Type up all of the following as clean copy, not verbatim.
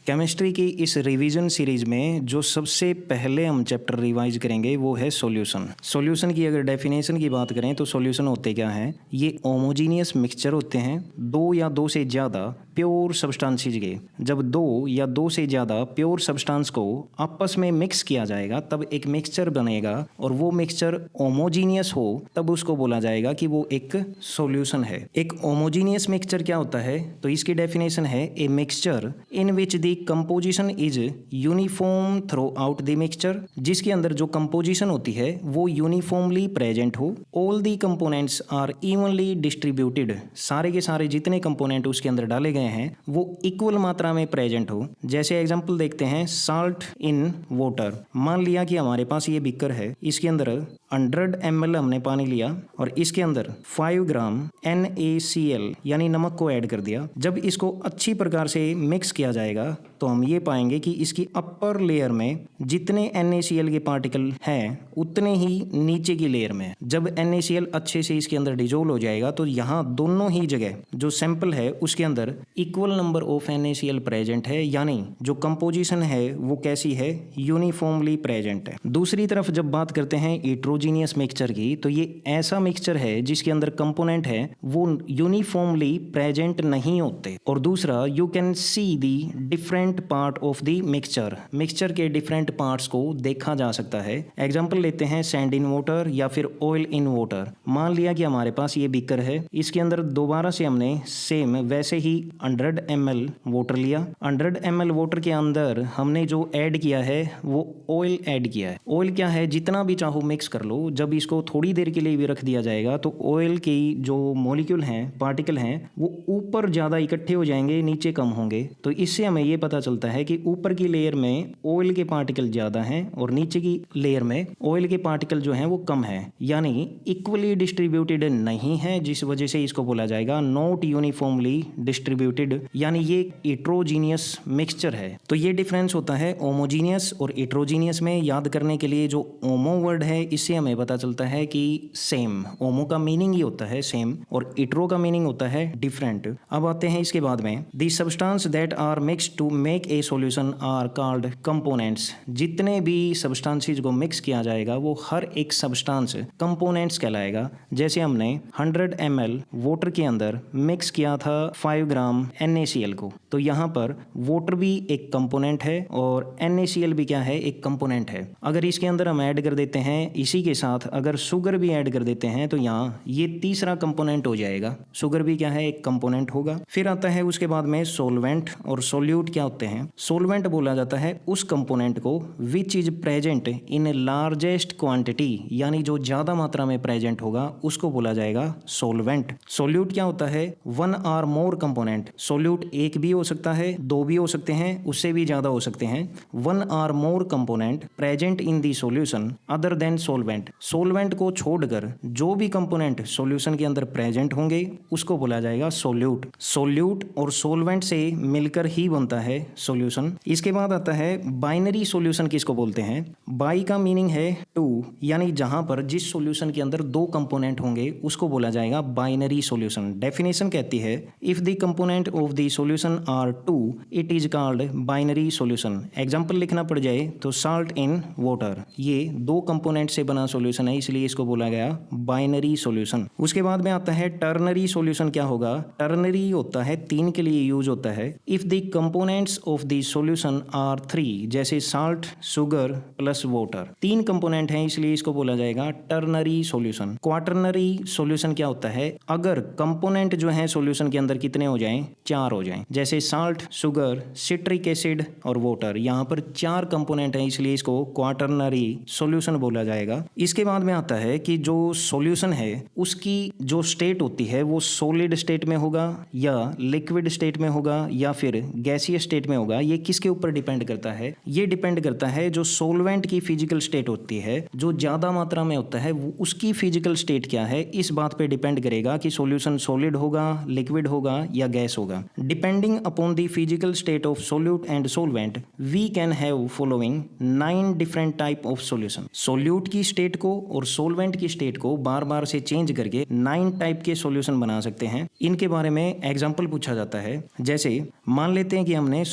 Chemistry की इस revision series में जो सबसे पहले हम चैप्टर रिवाइज करेंगे वो है सॉल्यूशन। सॉल्यूशन की अगर डेफिनेशन की बात करें तो सॉल्यूशन होते क्या हैं? ये होमोजीनियस मिक्सचर होते हैं, दो या दो से ज़्यादा प्योर सब्सटेंसेस के। जब दो या दो से ज़्यादा प्योर सब्सटेंस को आपस में मिक्स किया जाएगा तब एक मिक्सचर बनेगा, और वो मिक्सचर होमोजीनियस हो तब उसको बोला जाएगा कि वो एक सॉल्यूशन है। एक होमोजीनियस मिक्सचर क्या होता है? तो इसकी डेफिनेशन है a mixture in which the composition is uniform throughout the mixture, जिसके अंदर जो कंपोजिशन होती है वो यूनिफॉर्मली प्रेजेंट हो। All the components are evenly distributed, सारे के सारे जितने कंपोनेंट उसके अंदर डाले गए हैं वो इक्वल मात्रा में प्रेजेंट हो। जैसे एग्जांपल देखते हैं, साल्ट इन वाटर। मान लिया कि हमारे पास ये बीकर है, इसके अंदर 100 ml हमने पानी लिया और इसके अंदर 5 ग्राम NaCl यानी नमक को ऐड कर दिया। जब इसको अच्छी प्रकार से मिक्स किया जाएगा तो हम ये पाएंगे कि इसकी अपर लेयर में जितने NaCl के पार्टिकल हैं उतने ही नीचे की लेयर में। जब NaCl अच्छे से इसके अंदर डिजोल्व हो जाएगा तो यहाँ दोनों ही जगह जो सैंपल है उसके अंदर equal number of NaCl present है, यानी जो कंपोजिशन है वो कैसी है? यूनिफॉर्मली प्रेजेंट है। दूसरी तरफ जब बात करते हैं हेट्रोजीनियस मिक्सचर की, तो ये ऐसा मिक्सचर है जिसके अंदर कंपोनेंट है वो यूनिफॉर्मली प्रेजेंट नहीं होते। और दूसरा, you can see the different part of the mixture, mixture के डिफरेंट पार्ट्स को देखा जा सकता है। एग्जांपल लेते हैं सैंड इन वाटर या फिर ऑयल इन वाटर। मान लिया कि हमारे पास ये बीकर है, इसके अंदर दोबारा से हमने सेम वैसे ही 100 ml वाटर लिया। 100 ml वाटर के अंदर हमने जो ऐड किया है वो ऑयल ऐड किया है। ऑयल क्या है? जितना भी चाहो मिक्स कर लो, जब इसको थोड़ी देर के लिए भी रख दिया जाएगा तो ऑयल की जो मॉलिक्यूल हैं, पार्टिकल हैं, वो ऊपर ज़्यादा इकट्ठे हो जाएंगे, नीचे कम होंगे। तो इससे हमें ये पता चलता है कि ऊपर की लेयर में ऑयल के पार्टिकल ज़्यादा हैं और नीचे की लेयर में ऑयल के पार्टिकल जो हैं वो कम हैं, यानी इक्वली डिस्ट्रीब्यूटेड नहीं है, जिस वजह से इसको बोला जाएगा नॉट यूनिफॉर्मली डिस्ट्रीब्यूटेड, यानी ये हेट्रोजीनियस मिक्सचर है। तो ये डिफरेंस होता है होमोजीनियस और हेट्रोजीनियस में। याद करने के लिए जो होमो वर्ड है इससे हमें पता चलता है कि सेम, होमो का मीनिंग ही होता है सेम और हेट्रो का मीनिंग होता है डिफरेंट। अब आते हैं इसके बाद में, the substance that are mixed to make a solution are called components. जितने भी सब्सटेंसेस को मिक्स किया जाएगा वो हर एक सब्सटेंस कंपोनेंट्स कहलाएगा। जैसे हमने 100 ml वाटर के अंदर मिक्स किया था 5 ग्राम NaCl को, तो यहाँ पर वाटर भी एक कंपोनेंट है और NaCl भी क्या है? एक कंपोनेंट है। अगर इसके अंदर हम ऐड कर देते हैं, इसी के साथ अगर शुगर भी ऐड कर देते हैं तो यहाँ ये तीसरा कंपोनेंट हो जाएगा। शुगर भी क्या है? एक कंपोनेंट होगा। फिर आता है उसके बाद में सोलवेंट और सोल्यूट क्या होते हैं? सोलवेंट बोला जाता है उस कंपोनेंट को which is present in largest quantity, यानी जो ज्यादा मात्रा में प्रेजेंट होगा उसको बोला जाएगा सोलवेंट। सोल्यूट क्या होता है? 1 और मोर कंपोनेंट। सोल्यूट एक भी हो सकता है, दो भी हो सकते हैं, उससे भी ज्यादा हो सकते हैं। 1 और more component present in the solution other than solvent. Solvent को छोड़कर जो भी कंपोनेंट सॉल्यूशन के अंदर प्रेजेंट होंगे उसको बोला जाएगा सोल्यूट। सोल्यूट और सोलवेंट से मिलकर ही बनता है सॉल्यूशन। इसके बाद आता है बाइनरी सॉल्यूशन। किसको बोलते हैं? बाई का मीनिंग है टू, यानी जहां पर जिस सॉल्यूशन के अंदर दो कंपोनेंट होंगे उसको बोला जाएगा बाइनरी सॉल्यूशन। डेफिनेशन कहती है if the component of the solution are two it is called binary solution. Example लिखना पड़ जाए तो साल्ट इन वाटर, ये दो कंपोनेंट से बना सॉल्यूशन है, इसलिए इसको बोला गया बाइनरी सॉल्यूशन। उसके बाद में आता है टर्नरी सॉल्यूशन। क्या होगा? टर्नरी होता है 3 के लिए यूज होता है। If the components of the solution are 3, जैसे salt, sugar plus water, 3 component हैं इसलिए इसको बोला जाएगा टर्नरी सॉल्यूशन। क्वाटरनरी सॉल्यूशन क्या होता है? अगर कंपोनेंट जो है सॉल्यूशन के अंदर कितने हो जाएं? 4 हो जाएं, जैसे साल्ट, शुगर, सिट्रिक एसिड और वाटर। यहाँ पर 4 कंपोनेंट हैं इसलिए इसको क्वाटरनरी सॉल्यूशन बोला जाएगा। इसके बाद में आता है कि जो सॉल्यूशन है उसकी जो स्टेट होती है वो सॉलिड स्टेट में होगा या लिक्विड स्टेट में होगा या फिर गैसीय स्टेट में होगा। ये किसके ऊपर डिपेंड करता है? ये डिपेंड करता है जो सॉल्वेंट की फिजिकल स्टेट होती है, जो ज्यादा मात्रा में होता है वो उसकी फिजिकल स्टेट क्या है, इस बात पे डिपेंड करेगा कि सॉल्यूशन सॉलिड होगा, लिक्विड होगा या गैस होगा। Depending upon the physical state of solute and solvent we can have following 9 different type of solution. Solute की स्टेट को और सोलवेंट की स्टेट को बार बार से चेंज करके 9 टाइप के सॉल्यूशन बना सकते हैं। इनके बारे में एग्जांपल पूछा जाता है। जैसे मान लेते हैं कि हमने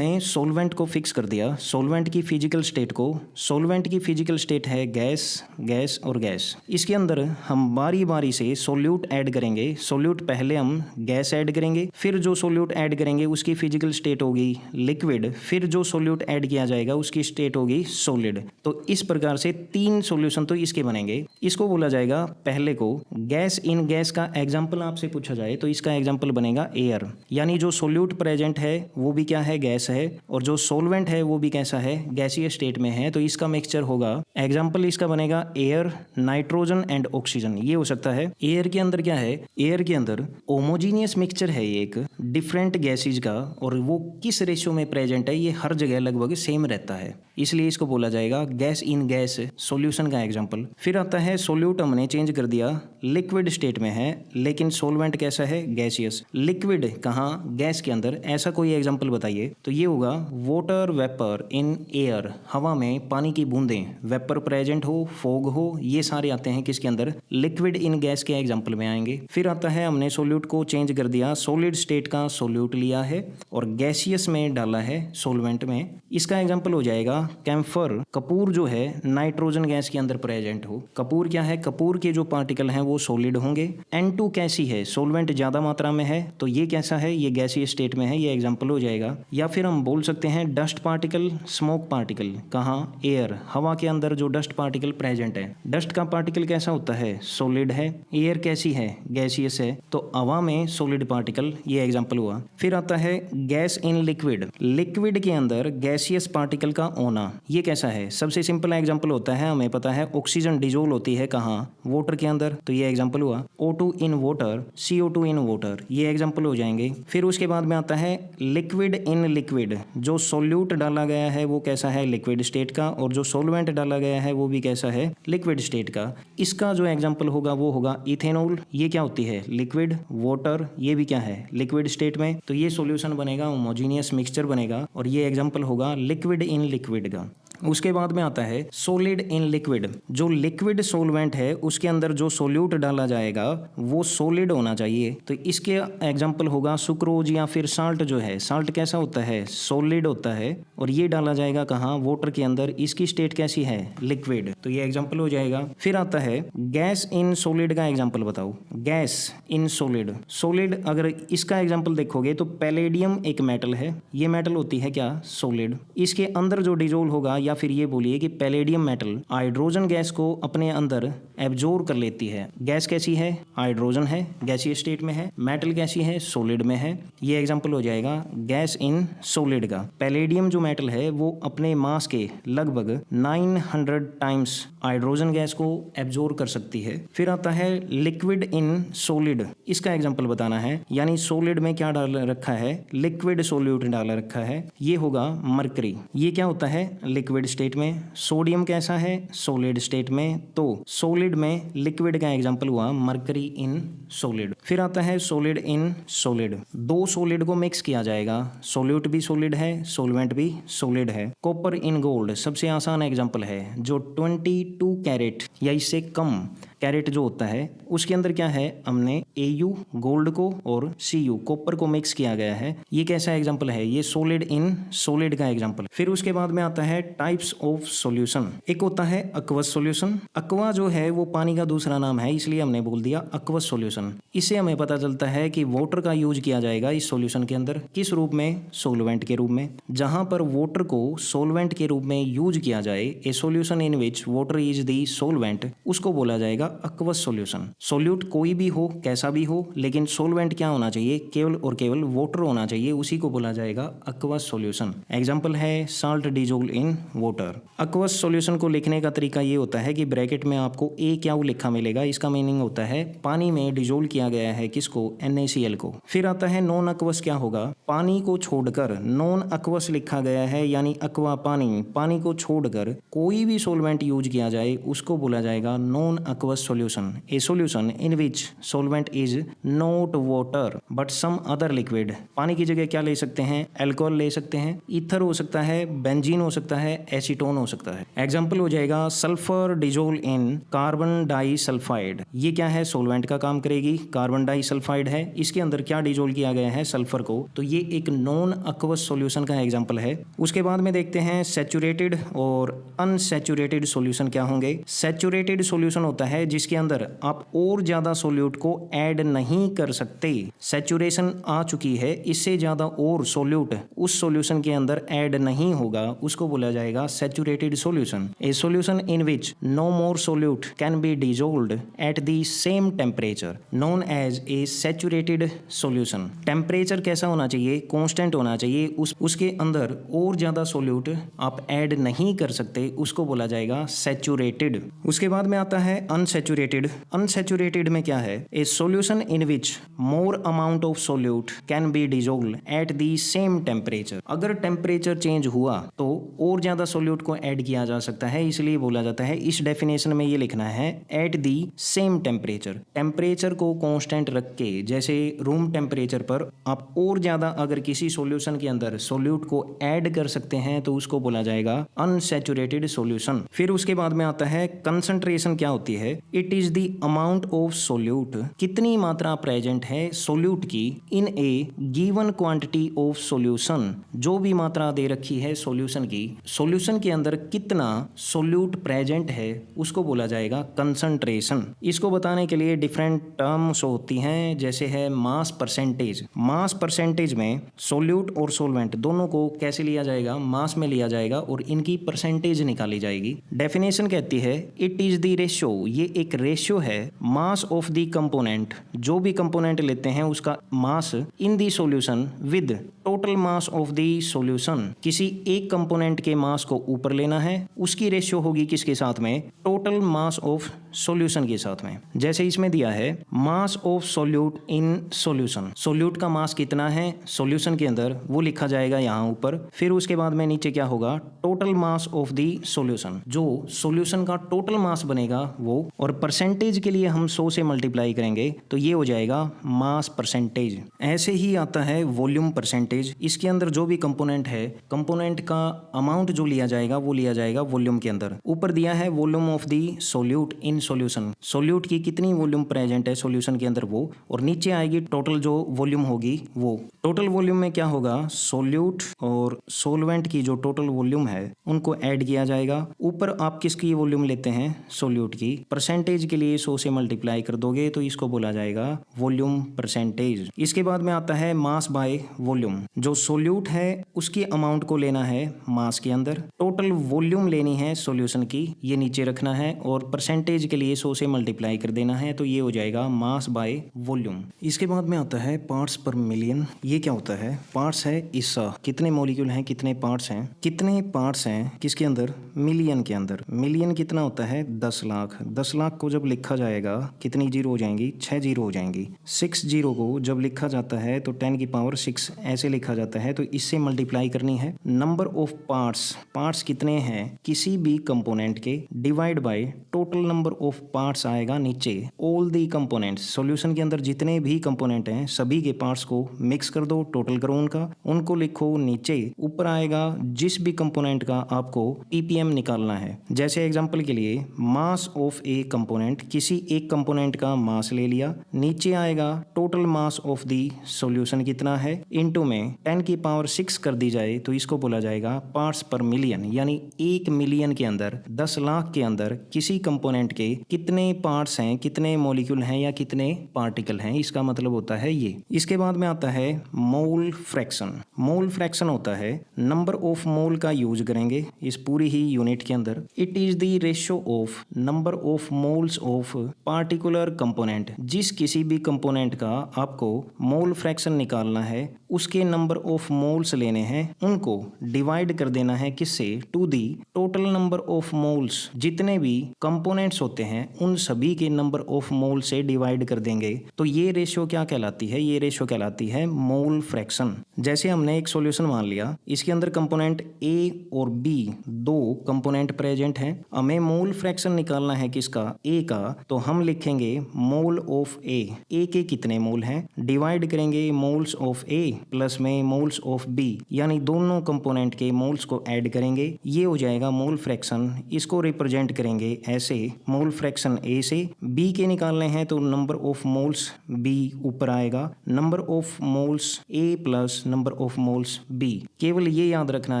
सोलवेंट को फिक्स कर दिया। सोलवेंट की फिजिकल स्टेट को, सोलवेंट की फिजिकल स्टेट है गैस, गैस और गैस। इसके अंदर हम बारी बारी से सोल्यूट ऐड करेंगे। सोल्यूट पहले हम गैस ऐड करेंगे, फिर जो सोल्यूट ऐड करेंगे उसकी फिजिकल स्टेट होगी लिक्विड, फिर जो सोल्यूट ऐड किया जाएगा उसकी स्टेट होगी सॉलिड। तो इस प्रकार से 3 सॉल्यूशन तो इसके बनेंगे। इसको बोला जाएगा पहले को गैस इन गैस का एग्जाम्पल आपसे पूछा जाए तो इसका एग्जाम्पल बनेगा एयर, यानी जो सोल्यूट प्रेजेंट है वो भी क्या है, गैस है, और जो सोलवेंट है वो भी कैसा है, गैसीय स्टेट में है। तो इसका मिक्सचर होगा, एग्जाम्पल इसका बनेगा एयर, नाइट्रोजन एंड ऑक्सीजन। ये हो सकता है। एयर के अंदर क्या है, एयर के अंदर होमोजीनियस मिक्सचर है एक डिफरेंट गैसेज का, और वो किस रेशियो में प्रेजेंट है ये हर जगह लगभग सेम रहता है, इसलिए इसको बोला जाएगा गैस इन गैस सॉल्यूशन का एग्जांपल। फिर आता है सोल्यूट हमने चेंज कर दिया, लिक्विड स्टेट में है लेकिन सोलवेंट कैसा है, गैसियस। लिक्विड कहाँ, गैस के अंदर। ऐसा कोई एग्जांपल बताइए। तो ये होगा वाटर वेपर इन एयर, हवा में पानी की बूंदें, वेपर प्रेजेंट हो, फोग हो, ये सारे आते हैं किसके अंदर, लिक्विड इन गैस के एग्जाम्पल में आएंगे। फिर आता है हमने सोल्यूट को चेंज कर दिया, सॉलिड स्टेट का सोल्यूट लिया है और गैसियस में डाला है सोलवेंट में। इसका एग्जाम्पल हो जाएगा कैम्फर, कपूर जो है नाइट्रोजन गैस के अंदर प्रेजेंट हो। कपूर क्या है, कपूर के जो पार्टिकल हैं वो सॉलिड होंगे। N2 कैसी है, सोलवेंट ज्यादा मात्रा में है तो ये कैसा है, ये गैसीय स्टेट में है, ये एग्जाम्पल हो जाएगा। या फिर हम बोल सकते हैं डस्ट पार्टिकल, स्मोक पार्टिकल, कहाँ, एयर, हवा के अंदर जो डस्ट पार्टिकल प्रेजेंट है। डस्ट का पार्टिकल कैसा होता है, सॉलिड है। एयर कैसी है, गैसियस है, तो हवा में सॉलिड पार्टिकल, ये एग्जाम्पल हुआ। फिर आता है गैस इन लिक्विड, लिक्विड के अंदर गैसियस पार्टिकल का होना, ये कैसा है। सबसे सिंपल एग्जांपल होता है, हमें पता है ऑक्सीजन डिजोल्व होती है कहाँ, वाटर के अंदर, तो ये एग्जांपल हुआ। O2 in water, CO2 in water, ये एग्जांपल हो जाएंगे। फिर उसके बाद में आता है लिक्विड इन लिक्विड, जो सोल्यूट डाला गया है वो कैसा है, लिक्विड स्टेट का, और जो सोलवेंट डाला गया है वो भी कैसा है, लिक्विड स्टेट का। इसका जो एग्जांपल होगा वो होगा इथेनॉल, ये क्या होती है, लिक्विड। वाटर, ये भी क्या है, लिक्विड स्टेट में। तो ये सॉल्यूशन बनेगा, होमोजीनियस मिक्सचर बनेगा, और ये एग्जांपल होगा लिक्विड इन लिक्विड का। उसके बाद में आता है सॉलिड इन लिक्विड, जो लिक्विड सोलवेंट है उसके अंदर जो सोल्यूट डाला जाएगा वो सॉलिड होना चाहिए। तो इसके एग्जांपल होगा सुक्रोज या फिर साल्ट जो है, साल्ट कैसा होता है, सॉलिड होता है, और ये डाला जाएगा कहाँ, वाटर के अंदर, इसकी स्टेट कैसी है, लिक्विड। तो ये एग्जांपल हो जाएगा। फिर आता है गैस इन सॉलिड का एग्जांपल बताओ, गैस इन सॉलिड। सॉलिड अगर इसका एग्जांपल देखोगे तो पैलेडियम एक मेटल है, ये मेटल होती है क्या, सॉलिड। इसके अंदर जो डिजोल्व होगा, या फिर ये बोलिए कि पैलेडियम मेटल हाइड्रोजन गैस को अपने अंदर एब्जॉर्ब कर लेती है। गैस कैसी है, हाइड्रोजन है, गैसीय स्टेट में है। मेटल कैसी है, सॉलिड में है। ये एग्जांपल हो जाएगा गैस इन सॉलिड का। पैलेडियम जो मेटल है वो अपने मास के लगभग 900 टाइम्स हाइड्रोजन गैस को एब्जॉर्ब कर सकती है। फिर आता है लिक्विड इन सॉलिड, इसका एग्जांपल बताना है, यानी सॉलिड में क्या डाल रखा है, लिक्विड सोल्यूट डाल रखा है। ये होगा मरकरी, ये क्या होता है, लिक्विड स्टेट में। सोडियम कैसा है, सॉलिड स्टेट में। तो सॉलिड में लिक्विड का एग्जांपल हुआ मरकरी इन सॉलिड। फिर आता है सॉलिड इन सॉलिड, दो सॉलिड को मिक्स किया जाएगा, सोल्यूट भी सॉलिड है, सोलवेंट भी सॉलिड है। कॉपर इन गोल्ड सबसे आसान एग्जांपल है, जो 22 कैरेट या इससे कम कैरेट जो होता है उसके अंदर क्या है, हमने Au गोल्ड को और Cu कॉपर को मिक्स किया गया है। ये कैसा एग्जांपल है, ये सॉलिड इन सॉलिड का एग्जांपल। फिर उसके बाद में आता है टाइप्स ऑफ सॉल्यूशन। एक होता है एक्वस सॉल्यूशन, एक्वा जो है वो पानी का दूसरा नाम है, इसलिए हमने बोल दिया एक्वस सॉल्यूशन। इससे हमें पता चलता है कि वाटर का यूज किया जाएगा इस सॉल्यूशन के अंदर, किस रूप में, सोलवेंट के रूप में। जहां पर वाटर को सोलवेंट के रूप में यूज किया जाए, ए solution in which water is the solvent, उसको बोला जाएगा एक्वस सॉल्यूशन। सोल्यूट कोई भी हो, कैसा भी हो, लेकिन सोलवेंट क्या होना चाहिए, केवल और केवल वाटर होना चाहिए, उसी को बोला जाएगा एक्वस सॉल्यूशन। एग्जांपल है salt dissolve in water. Aqueous solution को लिखने का तरीका ये होता है कि ब्रैकेट में आपको ए क्या लिखा मिलेगा, इसका मीनिंग होता है पानी में डिजोल्व किया गया है किसको, NaCl को। फिर आता है नॉन एक्वस, क्या होगा, पानी को छोड़कर नॉन एक्वस लिखा गया है, यानी एक्वा पानी, पानी को छोड़कर कोई भी सोलवेंट यूज किया जाए उसको बोला जाएगा non aqueous solution, a solution in which solvent is not water but some other liquid। पानी की जगह क्या ले सकते हैं, अल्कोहल ले सकते हैं, ईथर हो सकता है, बेंजीन हो सकता है, एसीटोन हो सकता है। एग्जाम्पल हो जाएगा sulphur dissolve in carbon disulphide. ये क्या है, सोलवेंट का काम करेगी, कार्बन डाइसल्फाइड है, इसके अंदर क्या डिजोल्व किया गया है, सल्फर को, तो ये एक नॉन अक्वस सॉल्यूशन का एग्जाम्पल है। उसके बाद में देखते हैं सैचुरेटेड और अनसैचुरेटेड सॉल्यूशन क्या होंगे। सैचुरेटेड सॉल्यूशन होता है जिसके अंदर आप और ज्यादा सोल्यूट को ऐड नहीं कर सकते, सैचुरेशन आ चुकी है, इससे ज्यादा और सोल्यूट उस सॉल्यूशन के अंदर ऐड नहीं होगा, उसको बोला जाएगा saturated solution. A solution in which no more solute can be dissolved at the same temperature known as a saturated solution. Temperature कैसा होना चाहिए, कांस्टेंट होना चाहिए, उसके अंदर और ज्यादा सोल्यूट आप ऐड नहीं कर सकते, उसको बोला जाएगा सैचुरेटेड। उसके बाद में आता है अनसैचुरेटेड। अनसैचुरेटेड में क्या है, ए solution in which more amount of solute can be dissolved at the same temperature. अगर टेम्परेचर चेंज हुआ तो और ज्यादा सोल्यूट को ऐड किया जा सकता है, इसलिए बोला जाता है, इस डेफिनेशन में ये लिखना है eight the same temperature. Temperature को कांस्टेंट रख के, जैसे रूम टेम्परेचर पर आप और ज्यादा अगर किसी सॉल्यूशन के अंदर सोल्यूट को ऐड कर सकते हैं तो उसको बोला जाएगा अनसैचुरेटेड सॉल्यूशन। फिर उसके बाद में आता है कंसंट्रेशन क्या होती है, it is the amount of solute, कितनी मात्रा प्रेजेंट है सोल्यूट की इन ए गिवन क्वांटिटी ऑफ सॉल्यूशन, जो भी मात्रा दे रखी है सॉल्यूशन की, सॉल्यूशन के अंदर कितना सोल्यूट प्रेजेंट है उसको बोला जाएगा कंसंट्रेशन। इसको बताने के लिए डिफरेंट टर्म्स होती हैं, जैसे है मास परसेंटेज। मास परसेंटेज में सोल्यूट और सोलवेंट दोनों को कैसे लिया जाएगा, मास में लिया जाएगा और इनकी परसेंटेज निकाली जाएगी। डेफिनेशन कहती है इट इज द रेशियो, ये एक रेशियो है, मास ऑफ द कंपोनेंट, जो भी कंपोनेंट लेते हैं उसका mass in the solution with total mass of the solution. किसी एक कंपोनेंट के मास को ऊपर लेना है, उसकी रेशियो होगी किसके साथ में, टोटल मास ऑफ सॉल्यूशन के साथ में। जैसे इसमें दिया है मास of solute in solution, solute का मास कितना है सॉल्यूशन के अंदर, वो लिखा जाएगा यहाँ ऊपर। फिर उसके बाद में नीचे क्या होगा, total mass of the solution, जो सॉल्यूशन का टोटल मास बनेगा वो, और परसेंटेज के लिए हम 100 से मल्टीप्लाई करेंगे तो ये हो जाएगा मास परसेंटेज। ऐसे ही आता है वॉल्यूम परसेंटेज, इसके अंदर जो भी कंपोनेंट है, कंपोनेंट का अमाउंट जो लिया जाएगा वो लिया जाएगा वॉल्यूम के अंदर। ऊपर दिया है volume of the solute in solution, solute की कितनी वॉल्यूम प्रेजेंट है सॉल्यूशन के अंदर वो, और नीचे आएगी टोटल जो वॉल्यूम होगी वो। टोटल वॉल्यूम में क्या होगा, सोल्यूट और सोलवेंट की जो टोटल वॉल्यूम है उनको ऐड किया जाएगा। ऊपर आप किसकी वॉल्यूम लेते हैं, सोल्यूट की, परसेंटेज के लिए 100 से मल्टीप्लाई कर दोगे तो इसको बोला जाएगा वॉल्यूम परसेंटेज। इसके बाद में आता है मास बाय वॉल्यूम, जो सोल्यूट है उसकी अमाउंट को लेना है मास के अंदर, टोटल वॉल्यूम लेनी है सॉल्यूशन की, ये नीचे रखना है, और परसेंटेज के लिए 100 से मल्टीप्लाई कर देना है, तो ये हो जाएगा मास बाय वॉल्यूम। इसके बाद में आता है पार्ट्स पर मिलियन। ये क्या होता है, पार्ट्स है हिस्सा, कितने मॉलिक्यूल हैं, कितने पार्ट्स हैं, कितने पार्ट्स हैं किसके अंदर, मिलियन के अंदर। मिलियन कितना होता है, 10 लाख। 10 लाख को जब लिखा जाएगा कितनी जीरो हो जाएंगी, 6 जीरो हो जाएंगी। 6 जीरो को जब लिखा जाता है तो 10 की पावर 6 ऐसे लिखा जाता है, तो इससे मल्टीप्लाई करनी है। नंबर ऑफ पार्ट्स, पार्ट्स कितने हैं किसी भी कंपोनेंट के, divide by total number of parts आएगा नीचे, ऑल दी कंपोनेंट्स, सॉल्यूशन के अंदर जितने भी कंपोनेंट हैं सभी के पार्ट्स को मिक्स कर दो, टोटल करो उनका, उनको लिखो नीचे। ऊपर आएगा जिस भी कंपोनेंट का आपको ppm निकालना है। जैसे एग्जांपल के लिए मास ऑफ ए कंपोनेंट, किसी एक कंपोनेंट का मास ले लिया, नीचे आएगा total mass of the solution कितना है, इनटू में 10 की पावर 6 कर दी जाए तो इसको बोला जाएगा पार्ट्स पर मिलियन। यानी 1 मिलियन के अंदर, 10 लाख के अंदर किसी कंपोनेंट के कितने पार्ट्स हैं, कितने मॉलिक्यूल हैं या कितने पार्टिकल हैं, इसका मतलब होता है ये। इसके बाद में आता है मोल फ्रैक्शन। मोल फ्रैक्शन होता है नंबर ऑफ मोल का यूज करेंगे इस पूरी ही यूनिट के अंदर। It is the ratio of number of moles of particular component. जिस किसी भी कंपोनेंट का आपको मोल फ्रैक्शन निकालना है उसके नंबर ऑफ मोल्स लेने हैं, उनको डिवाइड कर देना है किससे, to the total number of moles, जितने भी कंपोनेंट्स होते हैं उन सभी के नंबर ऑफ मोल से डिवाइड कर देंगे। तो ये रेशियो क्या कहलाती है, ये रेशियो कहलाती है मोल फ्रैक्शन। जैसे हमने एक सॉल्यूशन मान लिया, इसके अंदर कंपोनेंट ए और बी दो कंपोनेंट प्रेजेंट हैं, हमें मोल फ्रैक्शन निकालना है किसका, ए का। तो हम लिखेंगे मोल ऑफ ए के कितने मोल हैं, डिवाइड करेंगे मोल्स ऑफ ए प्लस में मोल्स ऑफ बी, यानी दोनों कंपोनेंट के मोल्स को ऐड करेंगे, ये हो जाएगा मोल फ्रैक्शन। इसको रिप्रेजेंट करेंगे ऐसे, मोल फ्रैक्शन ए से, बी के निकालने हैं तो नंबर ऑफ मोल्स बी ऊपर आएगा, number of moles A plus number of moles B. केवल ये याद रखना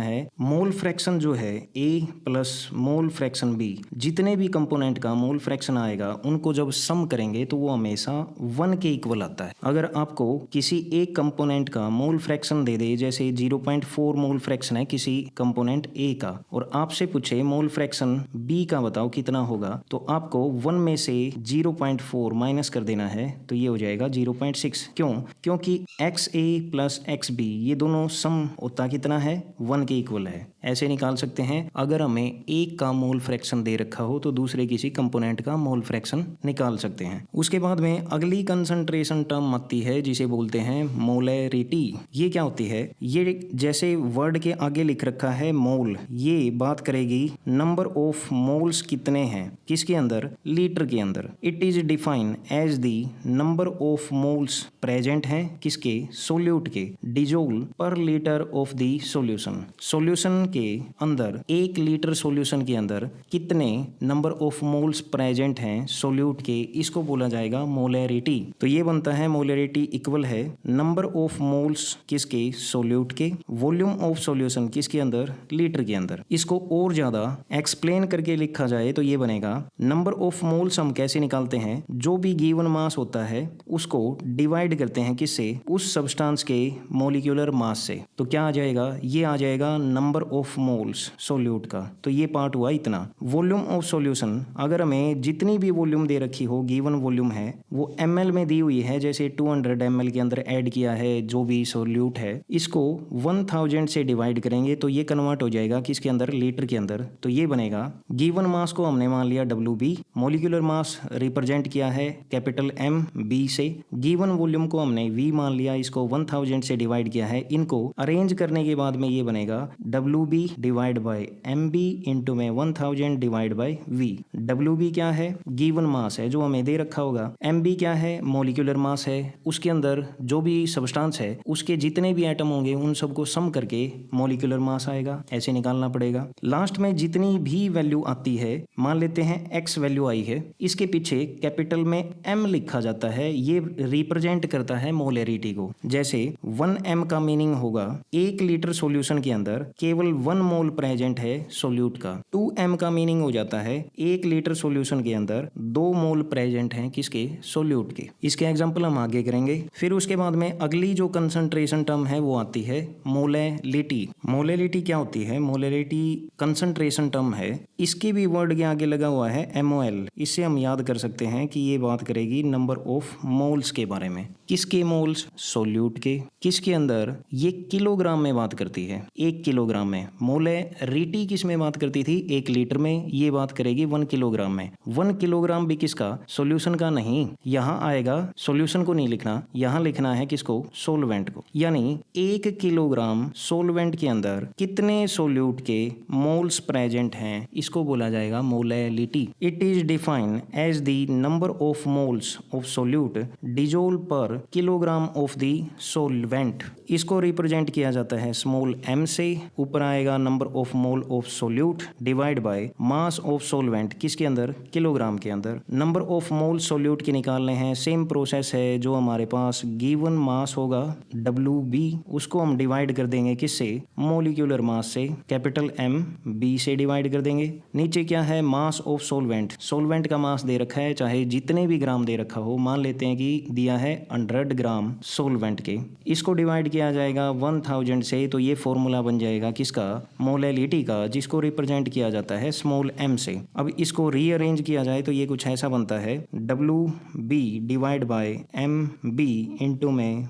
है, मोल फ्रैक्शन जो है A plus mole fraction B, जितने भी कंपोनेंट का मोल फ्रैक्शन आएगा उनको जब सम करेंगे तो वो हमेशा 1 के इक्वल आता है। अगर आपको किसी एक कंपोनेंट का मोल फ्रैक्शन दे दे, जैसे 0.4 मोल फ्रैक्शन है किसी कंपोनेंट ए का, और आपसे पूछे मोल फ्रैक्शन बी का बताओ कितना होगा, तो आपको 1 में से 0.4 माइनस कर देना है, तो ये हो जाएगा 0.6। क्यों? क्योंकि XA प्लस XB ये दोनों सम होता कितना है, 1 के इक्वल है। ऐसे निकाल सकते हैं, अगर हमें एक का मोल फ्रैक्शन दे रखा हो तो दूसरे किसी कंपोनेंट का मोल फ्रैक्शन निकाल सकते हैं। उसके बाद में अगली कंसंट्रेशन टर्म आती है जिसे बोलते हैं मोलैरिटी। ये क्या होती है, ये जैसे वर्ड के आगे लिख रखा है मोल, ये बात करेगी नंबर ऑफ मोल्स कितने हैं किसके अंदर, लीटर के अंदर। It is define as the number of moles present हैं किसके, सोल्यूट के, dissolve per litre of the solution. Solution के अंदर 1 लीटर सॉल्यूशन के अंदर कितने नंबर ऑफ मोल्स प्रेजेंट हैं सोल्यूट के, इसको बोला जाएगा मोलैरिटी। तो ये बनता है मोलैरिटी इक्वल है नंबर ऑफ मोल्स किसके, सोल्यूट के, वॉल्यूम ऑफ सॉल्यूशन किसके अंदर, लीटर के अंदर। इसको और ज्यादा एक्सप्लेन करके लिखा जाए तो ये बनेगा, नंबर ऑफ मोल्स हम कैसे निकालते हैं, जो भी गिवन मास होता है उसको डिवाइड करते हैं किससे, उस सब्सटेंस के मॉलिक्यूलर मास से। तो क्या आ जाएगा, ये आ जाएगा नंबर ऑफ मोल्स सोल्यूट का। तो ये पार्ट हुआ इतना। वॉल्यूम ऑफ सॉल्यूशन, अगर हमें जितनी भी वॉल्यूम दे रखी हो, गिवन वॉल्यूम है वो ml में दी हुई है, जैसे 200 ml के अंदर ऐड किया है जो भी सोल्यूट है, इसको 1000 से डिवाइड करेंगे तो ये कन्वर्ट हो जाएगा किसके अंदर, लीटर के अंदर। तो ये बनेगा, गिवन मास को हमने मान लिया WB, मॉलिक्यूलर मास रिप्रेजेंट किया है कैपिटल MB से, गिवन वॉल्यूम को हमने V मान लिया, इसको 1000 से डिवाइड किया है। इनको अरेंज करने के बाद में ये बनेगा WB divide by MB into में 1000 डिवाइड बाय V। WB क्या है, गिवन मास है जो हमें दे रखा होगा, MB क्या है, मॉलिक्यूलर मास है, उसके अंदर जो भी सब्सटेंस है उसके जितने भी एटम होंगे उन सबको सम करके मॉलिक्यूलर मास आएगा। ऐसे निकालना पड़ेगा। लास्ट में जितनी भी वैल्यू आती है, मान लेते हैं X वैल्यू आई है, इसके पीछे कैपिटल में M लिखा जाता है, ये रिप्रेजेंट करता है मोलैरिटी को। जैसे 1M का मीनिंग होगा 1 लीटर सॉल्यूशन के अंदर केवल 1 मोल प्रेजेंट है सोल्यूट का। 2M का मीनिंग हो जाता है 1 लीटर सॉल्यूशन के अंदर 2 मोल प्रेजेंट हैं किसके, सोल्यूट के। इसके एग्जांपल हम आगे करेंगे। फिर उसके बाद में अगली जो कंसंट्रेशन टर्म है वो आती है मोलैलिटी। मोलैलिटी क्या होती है, मोलैलिटी कंसंट्रेशन टर्म है, इसके भी वर्ड के आगे लगा हुआ है MOL। इससे हम याद कर सकते हैं कि ये बात करेगी नंबर ऑफ मोल्स के बारे में। किसके मोल्स, सोल्यूट के। किसके अंदर, ये किलोग्राम में बात करती है, 1 किलोग्राम में। मोलैरिटी किस में बात करती थी, 1 लीटर में, ये बात करेगी 1 किलोग्राम में। 1 किलोग्राम भी किसका, सॉल्यूशन का नहीं, यहाँ आएगा सॉल्यूशन को नहीं लिखना, यहाँ लिखना है किसको, सोलवेंट को। यानी 1 किलोग्राम सोलवेंट के अंदर कितने सोल्यूट के मोल्स प्रेजेंट हैं, इसको बोला जाएगा molality. It is define as the number of moles of solute dissolve per kilogram of the solvent. इसको रिप्रेजेंट किया जाता है स्मॉल m से, ऊपर आएगा number of mole of solute divide by mass of solvent किसके अंदर, किलोग्राम के अंदर। नंबर ऑफ मोल सोल्यूट के निकालने हैं, सेम प्रोसेस है, जो हमारे पास गिवन मास होगा WB, उसको हम डिवाइड कर देंगे किससे, मॉलिक्यूलर मास से, कैपिटल MB से डिवाइड कर देंगे। नीचे क्या है, मास ऑफ सोलवेंट, सोलवेंट का मास दे रखा है, चाहे जितने भी ग्राम दे रखा हो, मान लेते हैं कि दिया है 100 ग्राम सोलवेंट के, इसको डिवाइड किया जाएगा 1000 से, तो ये फॉर्मूला बन जाएगा किसका, मोलैलिटी का, जिसको रिप्रेजेंट किया जाता है स्मॉल m से। अब इसको रीअरेंज किया जाए तो ये कुछ ऐसा बनता है, WB divide by MB into में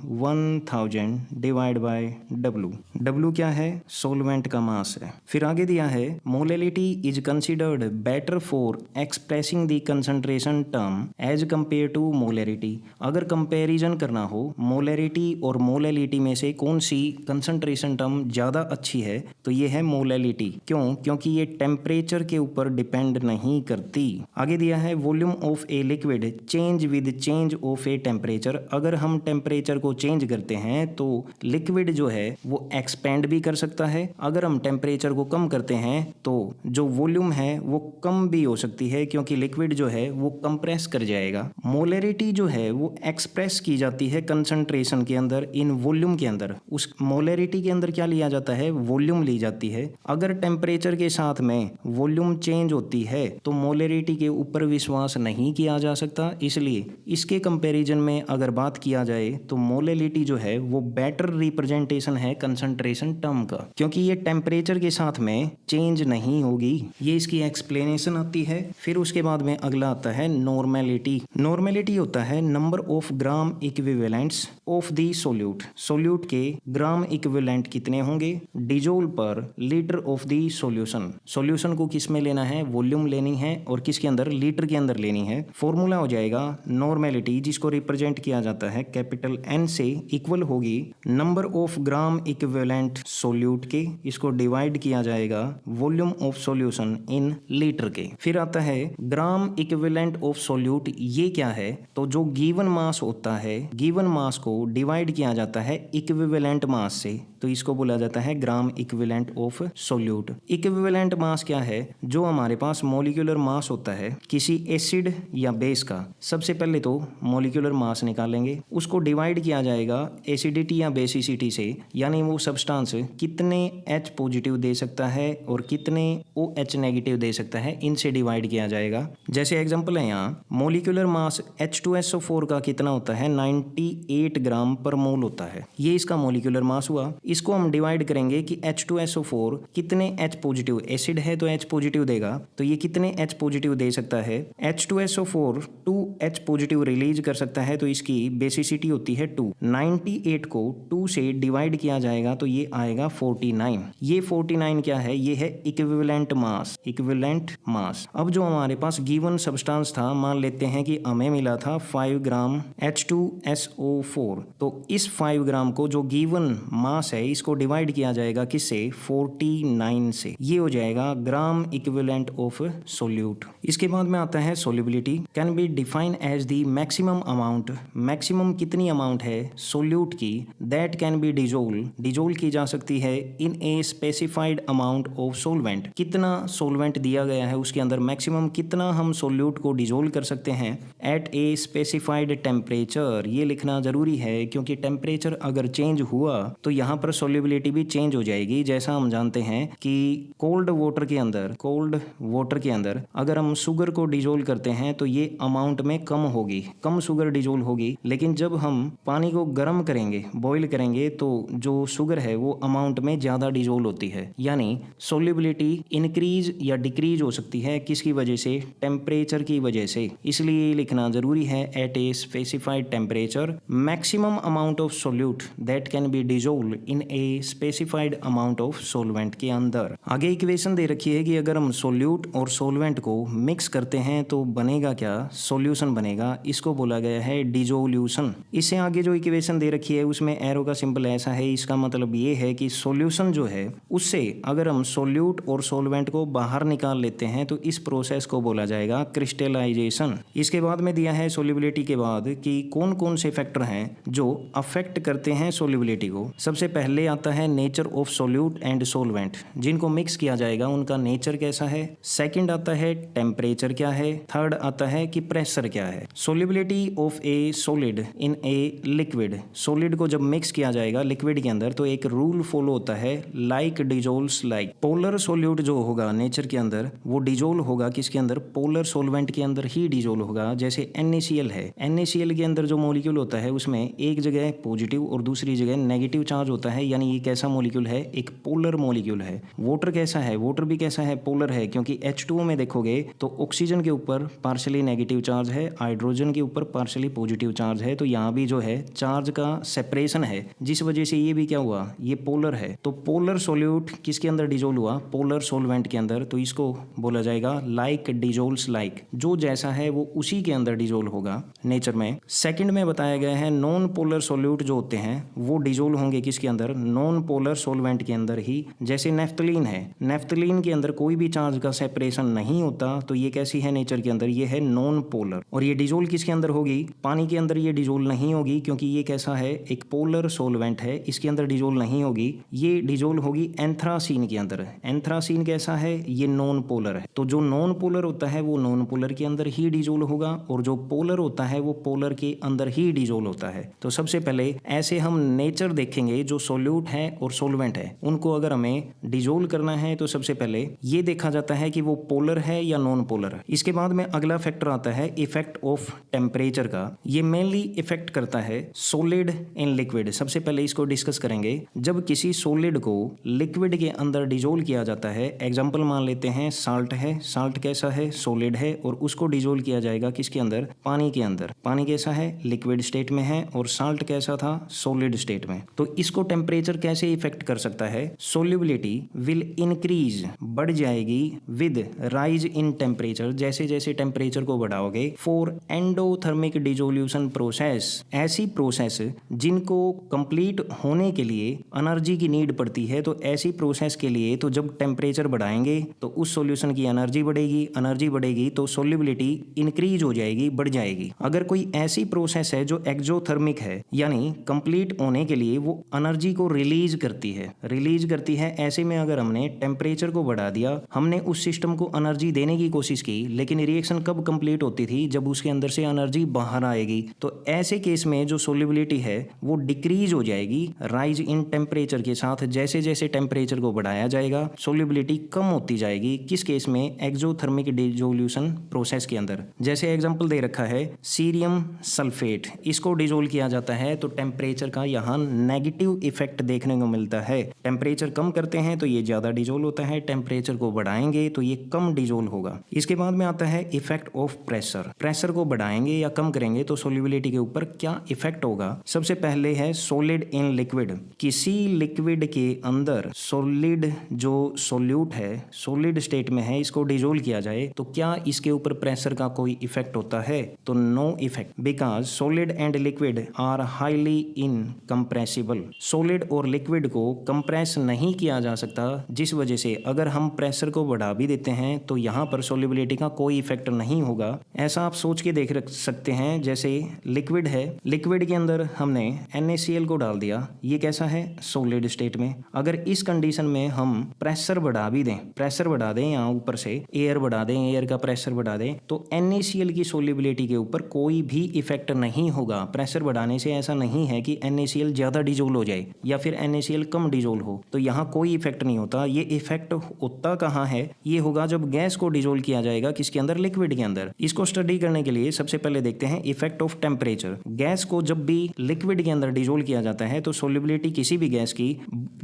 1000 डिवाइड बाय W। W क्या है? सॉल्वेंट का मास है। फिर आगे दिया है molality is considered better for expressing the concentration term as compare to molarity. अगर कंपैरिजन करना हो मोलैरिटी और मोलैलिटी में से कौन सी कंसंट्रेशन टर्म ज़्यादा अच्छी है, तो ये है मोलैलिटी। क्यों? क्योंकि ये टेम्परेचर के ऊपर डिपेंड नहीं करती। आगे दिया है volume of a liquid change with change of a temperature. अगर हम टेम्परेचर को चेंज करते हैं तो लिक्विड जो है वो एक्सपेंड भी कर सकता है। अगर हम टेम्परेचर को कम करते हैं तो जो वॉल्यूम है वो कम भी हो सकती है, क्योंकि लिक्विड जो है वो कंप्रेस कर जाएगा। मोलैरिटी जो है वो एक्सप्रेस की जाती है कंसंट्रेशन के अंदर, इन वॉल्यूम के अंदर। उस मोलैरिटी के अंदर क्या लिया जाता है? वॉल्यूम ली जाती है। अगर टेम्परेचर के साथ में वॉल्यूम चेंज होती है तो मोलैरिटी के ऊपर विश्वास नहीं किया जा सकता। इसलिए इसके कंपैरिजन में अगर बात किया जाए तो मोलैलिटी जो है वो बेटर रिप्रेजेंटेशन है कंसंट्रेशन टर्म का, क्योंकि ये टेम्परेचर के साथ में चेंज नहीं होगी। ये इसकी एक्सप्लेनेशन आती है। फिर उसके बाद में अगला आता है नॉर्मेलिटी। नॉर्मेलिटी होता है number of gram equivalents of the solute. Solute के ग्राम इक्विवेलेंट कितने होंगे dissolve per litre of the solution. Solution को किस में लेना है? वॉल्यूम लेनी है, और किसके अंदर? लीटर के अंदर लेनी है। फॉर्मूला हो जाएगा नॉर्मेलिटी, जिसको रिप्रेजेंट किया जाता है कैपिटल N से, इक्वल होगी number of gram equivalent solute के, इसको डिवाइड किया जाएगा volume of solution in litre के। फिर आता है ग्राम इक्विवेलेंट ऑफ सोल्यूट। ये क्या है? तो जो गिवन मास होता है, गिवन मास को डिवाइड किया जाता है इक्विवेलेंट मास से, तो इसको बोला जाता है gram equivalent of solute. Equivalent mass क्या है? जो हमारे पास मॉलिक्यूलर मास होता है किसी एसिड या बेस का, सबसे पहले तो मॉलिक्यूलर मास निकालेंगे, उसको डिवाइड किया जाएगा एसिडिटी या बेसिसिटी से, यानी वो सब्सटेंस कितने H पॉजिटिव दे सकता है और कितने OH नेगेटिव दे सकता है, इनसे डिवाइड किया जाएगा। जैसे एग्जांपल है यहाँ मॉलिक्यूलर मास H2SO4 का कितना होता है? 98 ग्राम पर मोल होता है। ये इसका मॉलिक्यूलर मास हुआ। इसको हम डिवाइड करेंगे कि H2SO4 कितने H पॉजिटिव, एसिड है तो H पॉजिटिव देगा, तो ये कितने H पॉजिटिव दे सकता है? H2SO4 2H पॉजिटिव रिलीज कर सकता है, तो इसकी बेसिसिटी होती है 2। 98 को 2 से डिवाइड किया जाएगा तो ये आएगा 49। ये 49 क्या है? ये है इक्विवेलेंट मास। Equivalent mass. अब जो हमारे पास गिवन सब्सटेंस था, मान लेते हैं कि हमें मिला था 5 ग्राम H2SO4, तो इस 5 ग्राम को जो गिवन मास है इसको डिवाइड किया जाएगा किससे? 49 से। ये हो जाएगा ग्राम इक्विवेलेंट ऑफ सोल्यूट। इसके बाद में आता है solubility. Can be define as the maximum amount. Maximum कितनी अमाउंट है सोल्यूट की दैट कैन बी डिजोल की जा सकती है in a specified amount of solvent. कितना सोलवेंट दिया गया है उसके अंदर मैक्सिमम कितना हम सोल्यूट को डिजोल कर सकते हैं एट ए स्पेसिफाइड टेम्परेचर। ये लिखना जरूरी है, क्योंकि टेम्परेचर अगर चेंज हुआ तो यहाँ पर सोल्युबिलिटी भी चेंज हो जाएगी। जैसा हम जानते हैं कि कोल्ड वाटर के अंदर अगर हम शुगर को डिजोल करते हैं तो ये अमाउंट में कम होगी, कम शुगर डिजोल होगी। लेकिन जब हम पानी को गर्म करेंगे, बॉईल करेंगे, तो जो शुगर है वो अमाउंट में ज़्यादा डिजोल होती है। यानी सोल्युबिलिटी इंक्रीज या डिक्रीज हो सकती है किसकी वजह से? टेम्परेचर की वजह से। इसलिए लिखना जरूरी है at a specified temperature maximum amount of solute that can be dissolve in a specified amount of solvent के अंदर। आगे इक्वेशन दे रखी है कि अगर हम सोल्यूट और सोलवेंट को मिक्स करते हैं तो बनेगा क्या? सॉल्यूशन बनेगा। इसको बोला गया है डिजोल्यूशन। इससे आगे जो इक्वेशन दे रखी है उसमें एरो का सिंबल ऐसा है। इसका मतलब ये है कि सॉल्यूशन जो है उससे अगर हम सोल्यूट और सोलवेंट को बाहर निकाल लेते हैं तो इस प्रोसेस को बोला जाएगा क्रिस्टलाइजेशन। इसके बाद में दिया है सोल्युबिलिटी के बाद कि कौन कौन से फैक्टर हैं जो अफेक्ट करते हैं सोल्युबिलिटी को। सबसे पहले आता है nature of solute and solvent. जिनको मिक्स किया जाएगा उनका नेचर कैसा है। सेकंड आता है टेम्परेचर क्या है। थर्ड आता है कि प्रेशर क्या है। Solubility of A solid in a liquid. Solid को जब मिक्स किया जाएगा लिक्विड के अंदर तो एक रूल फॉलो होता है like dissolves like. Polar solute जो होगा नेचर के अंदर वो डिजोल होगा किसके अंदर? पोलर सोलवेंट के अंदर ही डिजोल होगा। जैसे NaCl है, NaCl के अंदर जो मॉलिक्यूल होता है उसमें एक जगह पॉजिटिव और दूसरी जगह नेगेटिव चार्ज होता है, यानी ये कैसा मॉलिक्यूल है? एक पोलर मॉलिक्यूल है। वाटर कैसा है? वाटर भी कैसा है? पोलर है, क्योंकि H2O में देखोगे तो ऑक्सीजन के ऊपर पार्शियली नेगेटिव चार्ज है, हाइड्रोजन के ऊपर पार्शियली पॉजिटिव चार्ज है। तो यहाँ भी जो है चार्ज का सेपरेशन है, जिस वजह से ये भी क्या हुआ, ये पोलर है। तो पोलर सोल्यूट किसके अंदर डिजोल्व हुआ, पोलर सोलवेंट के अंदर, तो इसको बोला जाएगा लाइक डिजोल्व्स लाइक, जो जैसा है वो उसी के अंदर डिजोल्व होगा नेचर में। सेकंड में बताया गया है नॉन पोलर सोल्यूट जो होते हैं वो डिजोल्व होंगे किसके अंदर, नॉन पोलर सोलवेंट के अंदर ही। जैसे नेफ्थलीन है, नेफ्थलीन के अंदर कोई भी चार्ज का सेपरेशन नहीं होता, तो ये कैसी है नेचर के अंदर, ये है नॉन पोलर। और ये डिजोल्व किसके अंदर होगी, पानी के अंदर ये डिजोल्व नहीं होगी, क्योंकि ये कैसा है, एक पोलर सोलवेंट है, इसके अंदर डिजोल्व नहीं होगी। ये डिजोल्व होगी एंथ्रासीन के अंदर। एंथ्रासीन कैसा है, ये नॉन पोलर है। तो जो नॉन पोलर होता है वो नॉन पोलर के अंदर ही डिजोल्व होगा, और जो पोलर होता है वो पोलर के अंदर ही डिजोल्व होता है। तो सबसे पहले ऐसे हम नेचर देखेंगे, जो सोल्यूट है और सोलवेंट है उनको अगर हमें डिजोल्व करना है तो सबसे पहले ये देखा जाता है कि वो पोलर है या नॉन पोलर है। इसके बाद में अगला फैक्टर आता है इफेक्ट ऑफ टेम्परेचर का। ये मेनली इफेक्ट करता है सॉलिड इन लिक्विड। सबसे पहले इसको डिस्कस करेंगे। जब किसी सॉलिड को लिक्विड के अंदर डिजोल्व किया जाता है, एग्जांपल मान लेते हैं साल्ट है, साल्ट कैसा है, सॉलिड है, और उसको डिजोल्व किया जाएगा किसके अंदर, पानी के अंदर। पानी कैसा है, लिक्विड स्टेट में है, और साल्ट कैसा था, सॉलिड स्टेट में। तो इसको टेम्परेचर कैसे इफेक्ट कर सकता है, सोल्यूबिलिटी विल इंक्रीज, बढ़ जाएगी, विद राइज इन टेम्परेचर, जैसे जैसे टेम्परेचर को बढ़ाओगे, फॉर एंडोथर्मिक डिसोल्यूशन प्रोसेस, ऐसी प्रोसेस जिनको कंप्लीट होने के लिए एनर्जी की नीड पड़ती है। तो ऐसी प्रोसेस के लिए तो जब टेम्परेचर बढ़ाएंगे तो उस सॉल्यूशन की एनर्जी बढ़ेगी, एनर्जी बढ़ेगी तो सोल्यूबिलिटी इंक्रीज हो जाएगी, बढ़ जाएगी। अगर कोई ऐसी प्रोसेस है जो एक्सोथर्मिक है, यानी कंप्लीट होने के लिए वो एनर्जी को रिलीज करती है, ऐसे में अगर हमने टेम्परेचर को बढ़ा दिया, हमने उस सिस्टम को एनर्जी देने की कोशिश की, लेकिन रिएक्शन कब कंप्लीट होती थी, जब उसके अंदर से एनर्जी बाहर आएगी। तो ऐसे केस में जो सोल्यूबिलिटी है वो डिक्रीज हो जाएगी राइज इन टेम्परेचर के साथ। जैसे जैसे टेम्परेचर को बढ़ाया जाएगा सोल्यूबिलिटी कम होती जाएगी। किस केस में, एक्सोथर्मिक डिसोल्यूशन प्रोसेस के अंदर। जैसे एग्जांपल दे रखा है सीरियम सल्फेट, इसको डिसोल्व किया जाता है तो टेम्परेचर का यहाँ नेगेटिव इफेक्ट देखने को मिलता है। टेम्परेचर कम करते हैं तो ये ज्यादा डिसोल्व होता है, टेम्परेचर को बढ़ाएंगे तो ये कम डिसोल्व होगा। इसके बाद में आता है इफेक्ट ऑफ प्रेशर। प्रेशर को बढ़ाएंगे या कम करेंगे तो सोल्यूबिलिटी के ऊपर क्या इफेक्ट होगा। सबसे पहले है सॉलिड इन लिक्विड। किसी लिक्विड के अंदर सॉलिड जो सोल्यूट है, सॉलिड स्टेट में है, इसको डिसोल्व किया जाए तो क्या इसके ऊपर प्रेशर का कोई इफेक्ट होता है, तो no effect, because solid and liquid are highly incompressible. Solid और लिक्विड को कंप्रेस नहीं किया जा सकता, जिस वजह से अगर हम प्रेशर को बढ़ा भी देते हैं तो यहाँ पर सोल्यूबिलिटी का कोई इफेक्ट नहीं होगा। ऐसा आप सोच के देख सकते हैं, जैसे लिक्विड है, लिक्विड के अंदर हमने NaCl को डाल दिया, ये कैसा है, सॉलिड स्टेट में। अगर इस कंडीशन में हम प्रेशर बढ़ा भी दें, प्रेशर बढ़ा दें, यहाँ ऊपर से एयर बढ़ा दें, एयर का प्रेशर बढ़ा दें, तो NaCl की सोल्यूबिलिटी के ऊपर कोई भी इफेक्ट नहीं होगा। प्रेशर बढ़ाने से ऐसा नहीं है कि NaCl ज्यादा डिसोल्व हो जाए या फिर NaCl कम डिसोल्व हो, तो यहाँ कोई इफेक्ट नहीं होता। ये इफेक्ट होता कहाँ है, ये होगा जब गैस को डिसोल्व किया जाएगा किसके अंदर, लिक्विड के अंदर। इसको स्टडी करने के लिए सबसे पहले देखते हैं इफेक्ट ऑफ टेम्परेचर। गैस को जब भी लिक्विड के अंदर डिसोल्व किया जाता है तो सोल्यूबिलिटी किसी भी गैस की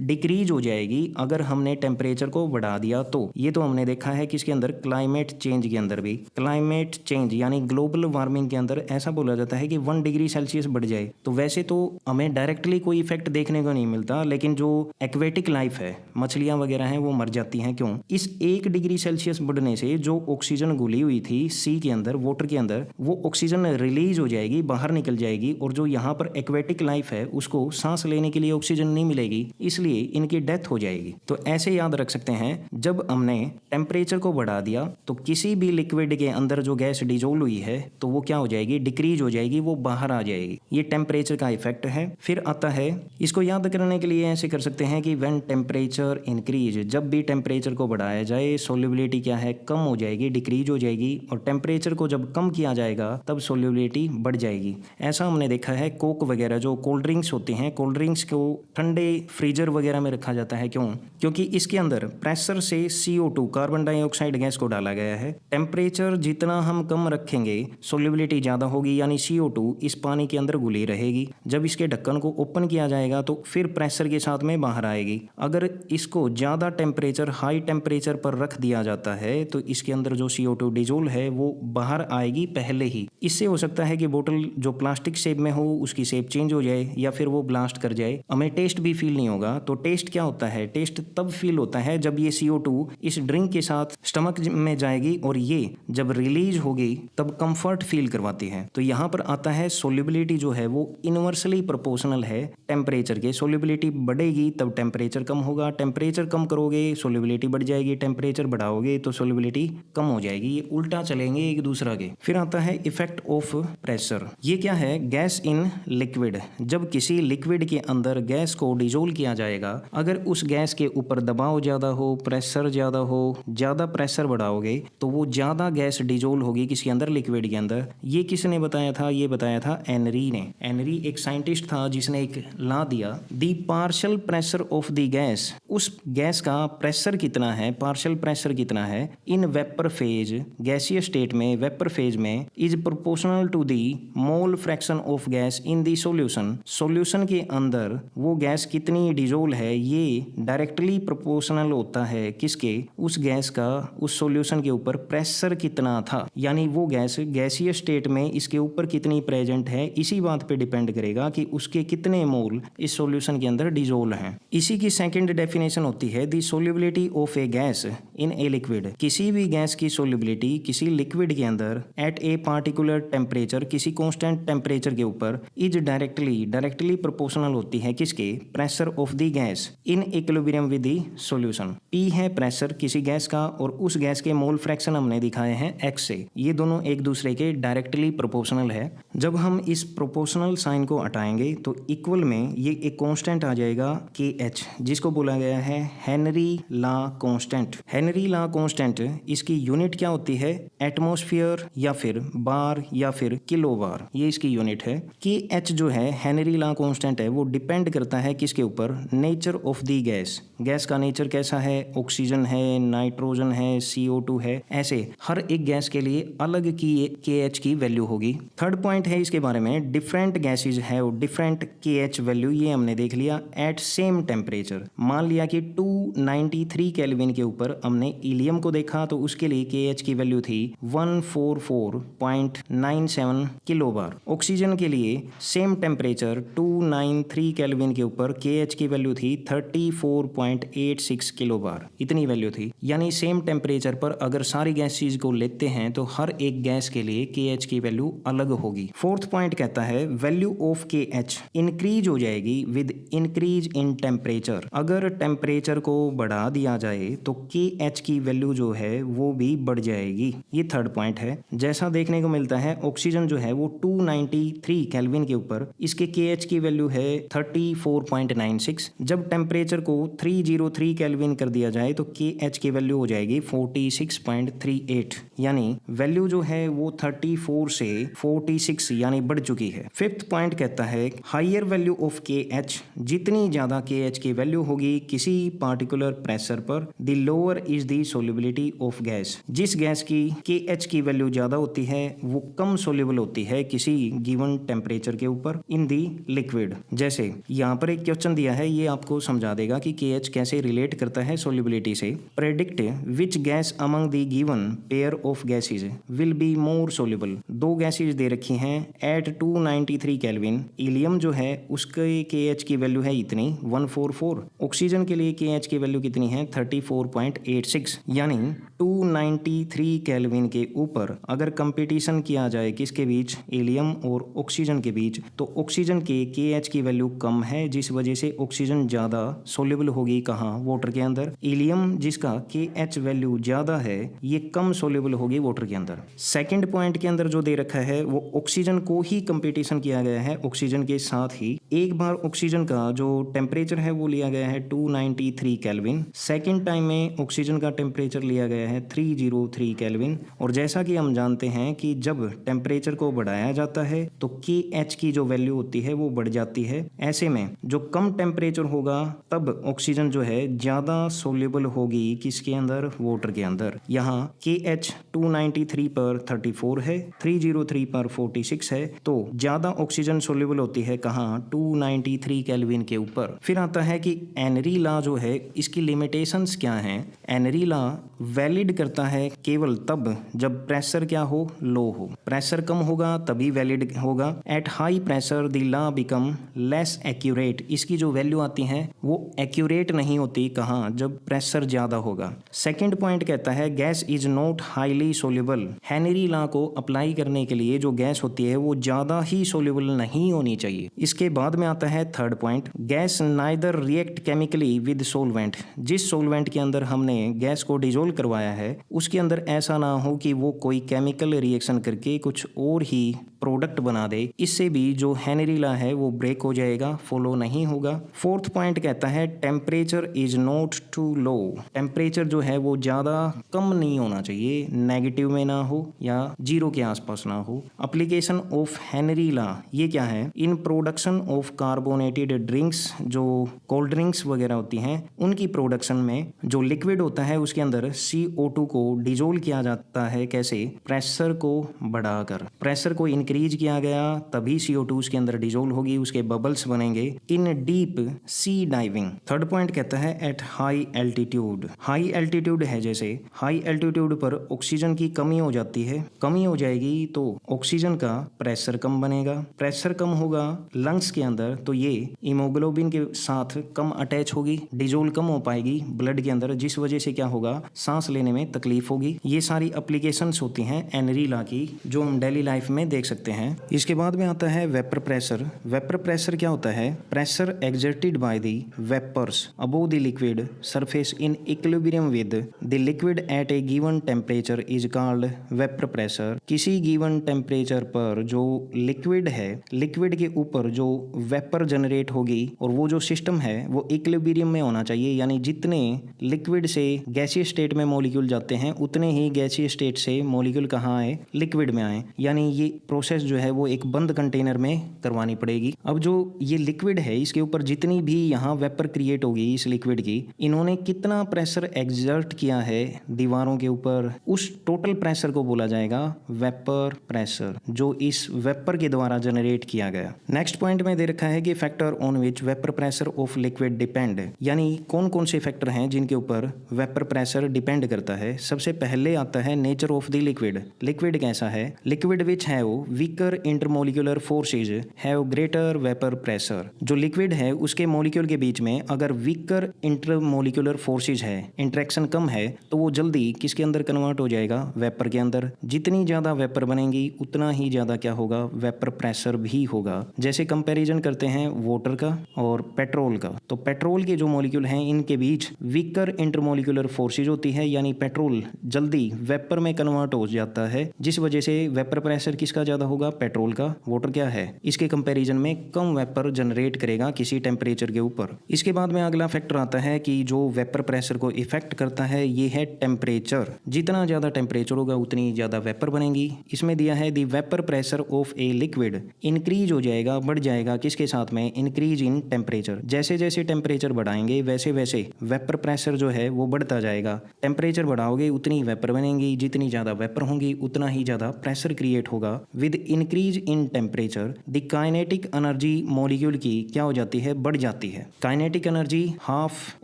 डिक्रीज हो जाएगी अगर हमने टेम्परेचर को बढ़ा दिया तो। ये तो हमने देखा है किसके अंदर, क्लाइमेट चेंज के अंदर भी। क्लाइमेट चेंज यानी ग्लोबल वार्मिंग के अंदर ऐसा बोला जाता है कि 1 डिग्री सेल्सियस बढ़ जाए, तो वैसे तो हमें डायरेक्टली कोई इफेक्ट देखने को नहीं मिलता, लेकिन जो एक्वेटिक लाइफ है, मछलियां वगैरह हैं, वो मर जाती हैं। क्यों, इस 1 डिग्री सेल्सियस बढ़ने से जो ऑक्सीजन घुली हुई थी सी के अंदर, वाटर के अंदर, वो ऑक्सीजन रिलीज हो जाएगी, बाहर निकल जाएगी, और जो यहाँ पर एक्वेटिक लाइफ है उसको सांस लेने के लिए ऑक्सीजन नहीं मिलेगी, इसलिए इनकी डेथ हो जाएगी। तो ऐसे याद रख सकते हैं, जब हमने टेम्परेचर को बढ़ा दिया तो किसी भी लिक्विड के अंदर जो गैस डिसोल्व हुई है तो वो क्या हो जाएगी, डिक्रीज हो जाएगी, वो बाहर आ जाएगी। ये टेम्परेचर का इफेक्ट है। फिर आता है, इसको याद करने के लिए ऐसे कर सकते हैं कि व्हेन टेम्परेचर इंक्रीज, जब भी टेम्परेचर को बढ़ाया जाए सोल्यूबिलिटी क्या है, कम हो जाएगी, डिक्रीज हो जाएगी, और टेम्परेचर को जब कम किया जाएगा तब सोल्यूबिलिटी बढ़ जाएगी। ऐसा हमने देखा है कोक वगैरह जो कोल्ड ड्रिंक्स होती हैं, कोल्ड ड्रिंक्स को ठंडे फ्रीजर वगैरह में रखा जाता है। क्यों, क्योंकि इसके अंदर प्रेशर से CO2 कार्बन डाइऑक्साइड गैस को डाला गया है। टेम्परेचर जितना हम कम रखेंगे सोल्यूबिलिटी ज़्यादा होगी, यानी CO2 इस पानी के अंदर घुली रहेगी। जब इसके ढक्कन को ओपन किया जाएगा तो फिर प्रेशर के साथ में बाहर आएगी। अगर इसको ज़्यादा टेम्परेचर, हाई टेम्परेचर पर रख दिया जाता है तो इसके अंदर जो CO2 डिसोल्व है वो बाहर आएगी पहले ही। इससे हो सकता है कि बोतल जो प्लास्टिक शेप में हो उसकी शेप चेंज हो जाए या फिर वो ब्लास्ट कर जाए, हमें टेस्ट भी फील नहीं होगा। तो टेस्ट क्या होता है? टेस्ट तब फील होता है जब ये CO2 इस ड्रिंक के साथ स्टमक में जाएगी और ये जब रिलीज होगी तब कंफर्ट फील करवाती है। तो यहाँ पर आता है सोल्युबिलिटी जो है वो इनवर्सली प्रोपोर्शनल है टेम्परेचर के। सोल्युबिलिटी बढ़ेगी तब टेम्परेचर कम होगा, टेम्परेचर कम करोगे सोल्युबिलिटी बढ़ जाएगी, टेम्परेचर बढ़ाओगे तो सोल्युबिलिटी कम हो जाएगी। ये उल्टा चलेंगे एक दूसरा के। फिर आता है इफेक्ट ऑफ प्रेशर। ये क्या है? Gas in liquid. जब किसी लिक्विड के अंदर गैस को डिजोल्व किया जाएगा, अगर उस गैस के ऊपर दबाव ज़्यादा हो, प्रेशर ज़्यादा हो, ज़्यादा प्रेशर बढ़ाओगे तो वो ज़्यादा गैस डिजोल्व होगी किसके अंदर? लिक्विड के अंदर। ये किसने बताया था? ये बताया था एनरी ने। एनरी एक साइंटिस्ट था जिसने एक लॉ दिया, the partial pressure of the gas. उस गैस का प्रेशर कितना है, पार्शियल प्रेशर कितना है इन वेपर फेज, गैसीय स्टेट में, वेपर फेज में, is proportional to the mole fraction of gas in the solution. Solution के अंदर वो गैस कितनी डिजोल्व है ये डायरेक्टली प्रोपोर्शनल होता है किसके? उस गैस का उस सॉल्यूशन के ऊपर प्रेशर कितना था, यानी वो गैस गैसीय स्टेट में इसके ऊपर कितनी प्रेजेंट है, इसी बात पे डिपेंड करेगा कि उसके कितने मोल इस सॉल्यूशन के अंदर डिजोल्व हैं। इसी की सेकंड डेफिनेशन होती है the solubility of A gas in a liquid. किसी भी गैस की सोल्युबिलिटी किसी लिक्विड के अंदर एट ए पार्टिकुलर टेम्परेचर, किसी कांस्टेंट टेम्परेचर के ऊपर इज डायरेक्टली प्रोपोर्शनल होती है किसके? Pressure of the gas in equilibrium with the solution. P है प्रेशर किसी गैस का और उस गैस के मोल फ्रैक्शन हमने दिखाए हैं X से। ये दोनों एक दूसरे के डायरेक्टली प्रोपोर्शनल है। जब हम इस प्रोपोर्शनल साइन को हटाएंगे तो इक्वल में ये एक कांस्टेंट आ जाएगा KH, जिसको बोला गया है Henry law constant. Henry law constant, इसकी यूनिट क्या होती है? एटमॉस्फेयर या फिर बार या फिर किलो बार, ये इसकी यूनिट है। KH जो है हेनरी लॉ कांस्टेंट है, वो डिपेंड करता है किसके ऊपर? Nature of the gas. Gas का नेचर कैसा है? ऑक्सीजन है, नाइट्रोजन है, CO2 है, ऐसे हर एक गैस के लिए अलग की KH की वैल्यू होगी। थर्ड पॉइंट है इसके बारे में, different gases have different KH value. ये हमने देख लिया एट सेम टेम्परेचर। मान लिया कि 293 केल्विन के ऊपर हमने हीलियम को देखा तो उसके लिए KH की वैल्यू थी 144.97 किलो बार। ऑक्सीजन के लिए सेम टेम्परेचर 293 केल्विन के ऊपर KH की वैल्यू थी 34.86 किलो बार, इतनी वैल्यू थी। यानी सेम टेम्परेचर पर अगर सारी गैसेज को लेते हैं तो हर एक गैस के लिए KH की वैल्यू अलग होगी। फोर्थ पॉइंट कहता है वैल्यू ऑफ KH इंक्रीज हो जाएगी विद इंक्रीज इन टेम्परेचर। अगर टेम्परेचर को बढ़ा दिया जाए तो KH की वैल्यू जो है वो भी बढ़ जाएगी। ये थर्ड पॉइंट है। जैसा देखने को मिलता है ऑक्सीजन जो है वो 293 केल्विन के ऊपर इसके KH की वैल्यू है 34.96। जब टेम्परेचर को 303 केल्विन कर दिया जाए तो KH की वैल्यू हो जाएगी 46.38, यानी वैल्यू जो है वो 34 से 46 यानी बढ़ चुकी है। फिफ्थ पॉइंट कहता है हायर वैल्यू ऑफ KH, जितनी ज्यादा KH की वैल्यू होगी किसी पार्टिकुलर प्रेशर पर, the lower is the solubility of gas. जिस गैस की KH की वैल्यू ज्यादा होती है वो कम सोल्यूबल होती है किसी गिवन टेम्परेचर के ऊपर इन दी लिक्विड। जैसे यहाँ पर एक क्वेश्चन दिया है, ये आपको समझा देगा कि KH कैसे रिलेट करता है सोल्युबिलिटी से। Predict which gas among the given pair of gases will be more soluble. दो गैसेज दे रखी हैं एट 293 केल्विन। हीलियम जो है उसके KH की वैल्यू है इतनी 144। ऑक्सीजन के लिए KH की वैल्यू कितनी है 34.86, यानी 293 केल्विन के ऊपर अगर कंपटीशन किया जाए किसके बीच? हीलियम और ऑक्सीजन के बीच, तो ऑक्सीजन के KH की वैल्यू कम है जिस वजह से ऑक्सीजन ज़्यादा सोल्यूबल होगी कहाँ? वाटर के अंदर। हीलियम जिसका KH वैल्यू ज़्यादा है ये कम सोल्यूबल होगी वाटर के अंदर। सेकंड पॉइंट के अंदर जो दे रखा है वो ऑक्सीजन को ही कंपटीशन किया गया है ऑक्सीजन के साथ ही। एक बार ऑक्सीजन का जो टेम्परेचर है वो लिया गया है 293 केल्विन। सेकेंड टाइम में ऑक्सीजन का टेम्परेचर लिया गया है 303 केल्विन। और जैसा कि हम जानते हैं कि जब टेम्परेचर को बढ़ाया जाता है तो KH की जो वैल्यू होती है वो बढ़ जाती है। ऐसे में जो कम टेम्परेचर होगा तब ऑक्सीजन जो है ज़्यादा सोल्यूबल होगी किसके अंदर? वाटर के अंदर। यहाँ KH 293 पर 34 है, 303 पर 46 है, तो ज़्यादा ऑक्सीजन सोल्यूबल होती है कहाँ? 293 केल्विन के ऊपर। फिर आता है कि एनरी लॉ जो है इसकी लिमिटेशंस क्या हैं? एनरी लॉ वैलिड करता है केवल तब जब प्रेशर क्या हो? लो हो। प्रेशर कम होगा तभी वैलिड होगा। At high pressure pressure the law become less accurate. इसकी जो वैल्यू आती है वो एक्यूरेट नहीं होती, कहाँ, जब प्रेशर ज़्यादा होगा। सेकेंड पॉइंट कहता है gas is not highly soluble. Henry law को अप्लाई करने के लिए जो गैस होती है वो ज़्यादा ही सोल्यूबल नहीं होनी चाहिए। इसके बाद में आता है third point, gas neither react chemically with solvent. जिस सोलवेंट के अंदर हमने गैस को डिजोल्व करवाया है उसके अंदर ऐसा ना हो कि वो कोई केमिकल रिएक्शन करके कुछ और ही प्रोडक्ट बना दे, इससे भी जो हेनरी लॉ है वो ब्रेक हो जाएगा, फॉलो नहीं होगा। फोर्थ पॉइंट कहता है temperature is not too low. Temperature जो है वो ज़्यादा कम नहीं होना चाहिए, नेगेटिव में ना हो या जीरो के आसपास ना हो। अप्लीकेशन ऑफ हेनरी लॉ ये क्या है, in production of carbonated drinks, जो कोल्ड ड्रिंक्स वगैरह होती हैं उनकी प्रोडक्शन में जो लिक्विड होता है उसके अंदर CO2 को डिजोल्व किया जाता है। कैसे, प्रेशर को बढ़ाकर। प्रेशर को इंक्रीज किया गया तभी CO2 उसके अंदर डिजोल्व होगी, उसके बबल्स बनेंगे इन deep sea diving. Third point कहता है at high altitude. High altitude है, जैसे हाई एल्टीट्यूड पर ऑक्सीजन की कमी हो जाती है, कमी हो जाएगी तो ऑक्सीजन का प्रेशर कम बनेगा, प्रेशर कम होगा लंग्स के अंदर तो ये हीमोग्लोबिन के साथ कम अटैच होगी, डिजोल्व कम हो पाएगी ब्लड के अंदर, जिस वजह से क्या होगा, सांस लेने में तकलीफ होगी। ये सारी एप्लीकेशंस होती हैं हेनरी लॉ की जो हम डेली लाइफ में देख सकते हैं। इसके बाद में आता है वेपर प्रेशर। वेपर प्रेशर क्या होता है, pressure exerted by the vapours above the liquid surface in equilibrium with the liquid at a given temperature is called vapour pressure. किसी गिवन टेम्परेचर पर जो लिक्विड है, लिक्विड के ऊपर जो वेपर जनरेट होगी और वो जो सिस्टम है वो इक्विलिब्रियम में होना चाहिए, यानी जितने लिक्विड से गैसीय स्टेट में मॉलिक्यूल जाते हैं उतने ही गैसीय स्टेट से मॉलिक्यूल कहाँ आए, लिक्विड में आए। यानी ये प्रोसेस जो है वो एक बंद कंटेनर में करवानी पड़ेगी। अब जो ये लिक्विड है इसके ऊपर जितनी भी यहाँ वेपर क्रिएट होगी इस लिक्विड की, इन्होंने कितना प्रेशर एक्सर्ट किया है दीवारों के ऊपर, उस टोटल प्रेशर को बोला जाएगा वेपर प्रेशर, जो इस वेपर के द्वारा जनरेट किया गया। नेक्स्ट पॉइंट में दे रखा है कि factor on which vapour pressure of liquid depend, यानी कौन कौन से फैक्टर हैं जिनके ऊपर वेपर प्रेशर डिपेंड करता है। सबसे पहले आता है nature of the liquid. Liquid कैसा है, लिक्विड विच है वो weaker intermolecular forces have greater vapour pressure. जो लिक्विड है उसके मॉलिक्यूल के बीच में अगर वीकर इंटरमोलिकुलर फोर्सेज है, इंटरेक्शन कम है, तो वो जल्दी किसके अंदर कन्वर्ट हो जाएगा, वेपर के अंदर। जितनी ज़्यादा वेपर बनेंगी उतना ही ज़्यादा क्या होगा, वेपर प्रेशर भी होगा। जैसे कंपैरिजन करते हैं वाटर का और पेट्रोल का, तो पेट्रोल के जो मॉलिक्यूल हैं इनके बीच वीकर इंटरमोलिकुलर फोर्सेज होती है, यानी पेट्रोल जल्दी वेपर में कन्वर्ट हो जाता है, जिस वजह से वेपर प्रेशर किसका ज़्यादा होगा, पेट्रोल का। वाटर क्या है, इसके कंपैरिजन में कम वेपर जनरेट करेगा किसी टेम्परेचर के ऊपर। इसके बाद में अगला फैक्टर आता है कि जो वेपर प्रेशर को इफेक्ट करता है ये है टेम्परेचर। जितना ज़्यादा टेम्परेचर होगा उतनी ज़्यादा वेपर बनेगी। इसमें दिया है दी vapour pressure of a liquid increase हो जाएगा, बढ़ जाएगा किसके साथ में, इंक्रीज इन टेम्परेचर। जैसे जैसे टेम्परेचर बढ़ाएंगे वैसे वैसे वेपर प्रेशर जो है वो बढ़ता जाएगा। टेम्परेचर बढ़ाओगे उतनी वेपर बनेंगी, जितनी ज़्यादा वेपर होंगी उतना ही ज़्यादा प्रेशर क्रिएट होगा। With increase in temperature the kinetic energy molecule की क्या हो जाती है, बढ़ जाती है। काइनेटिक एनर्जी हाफ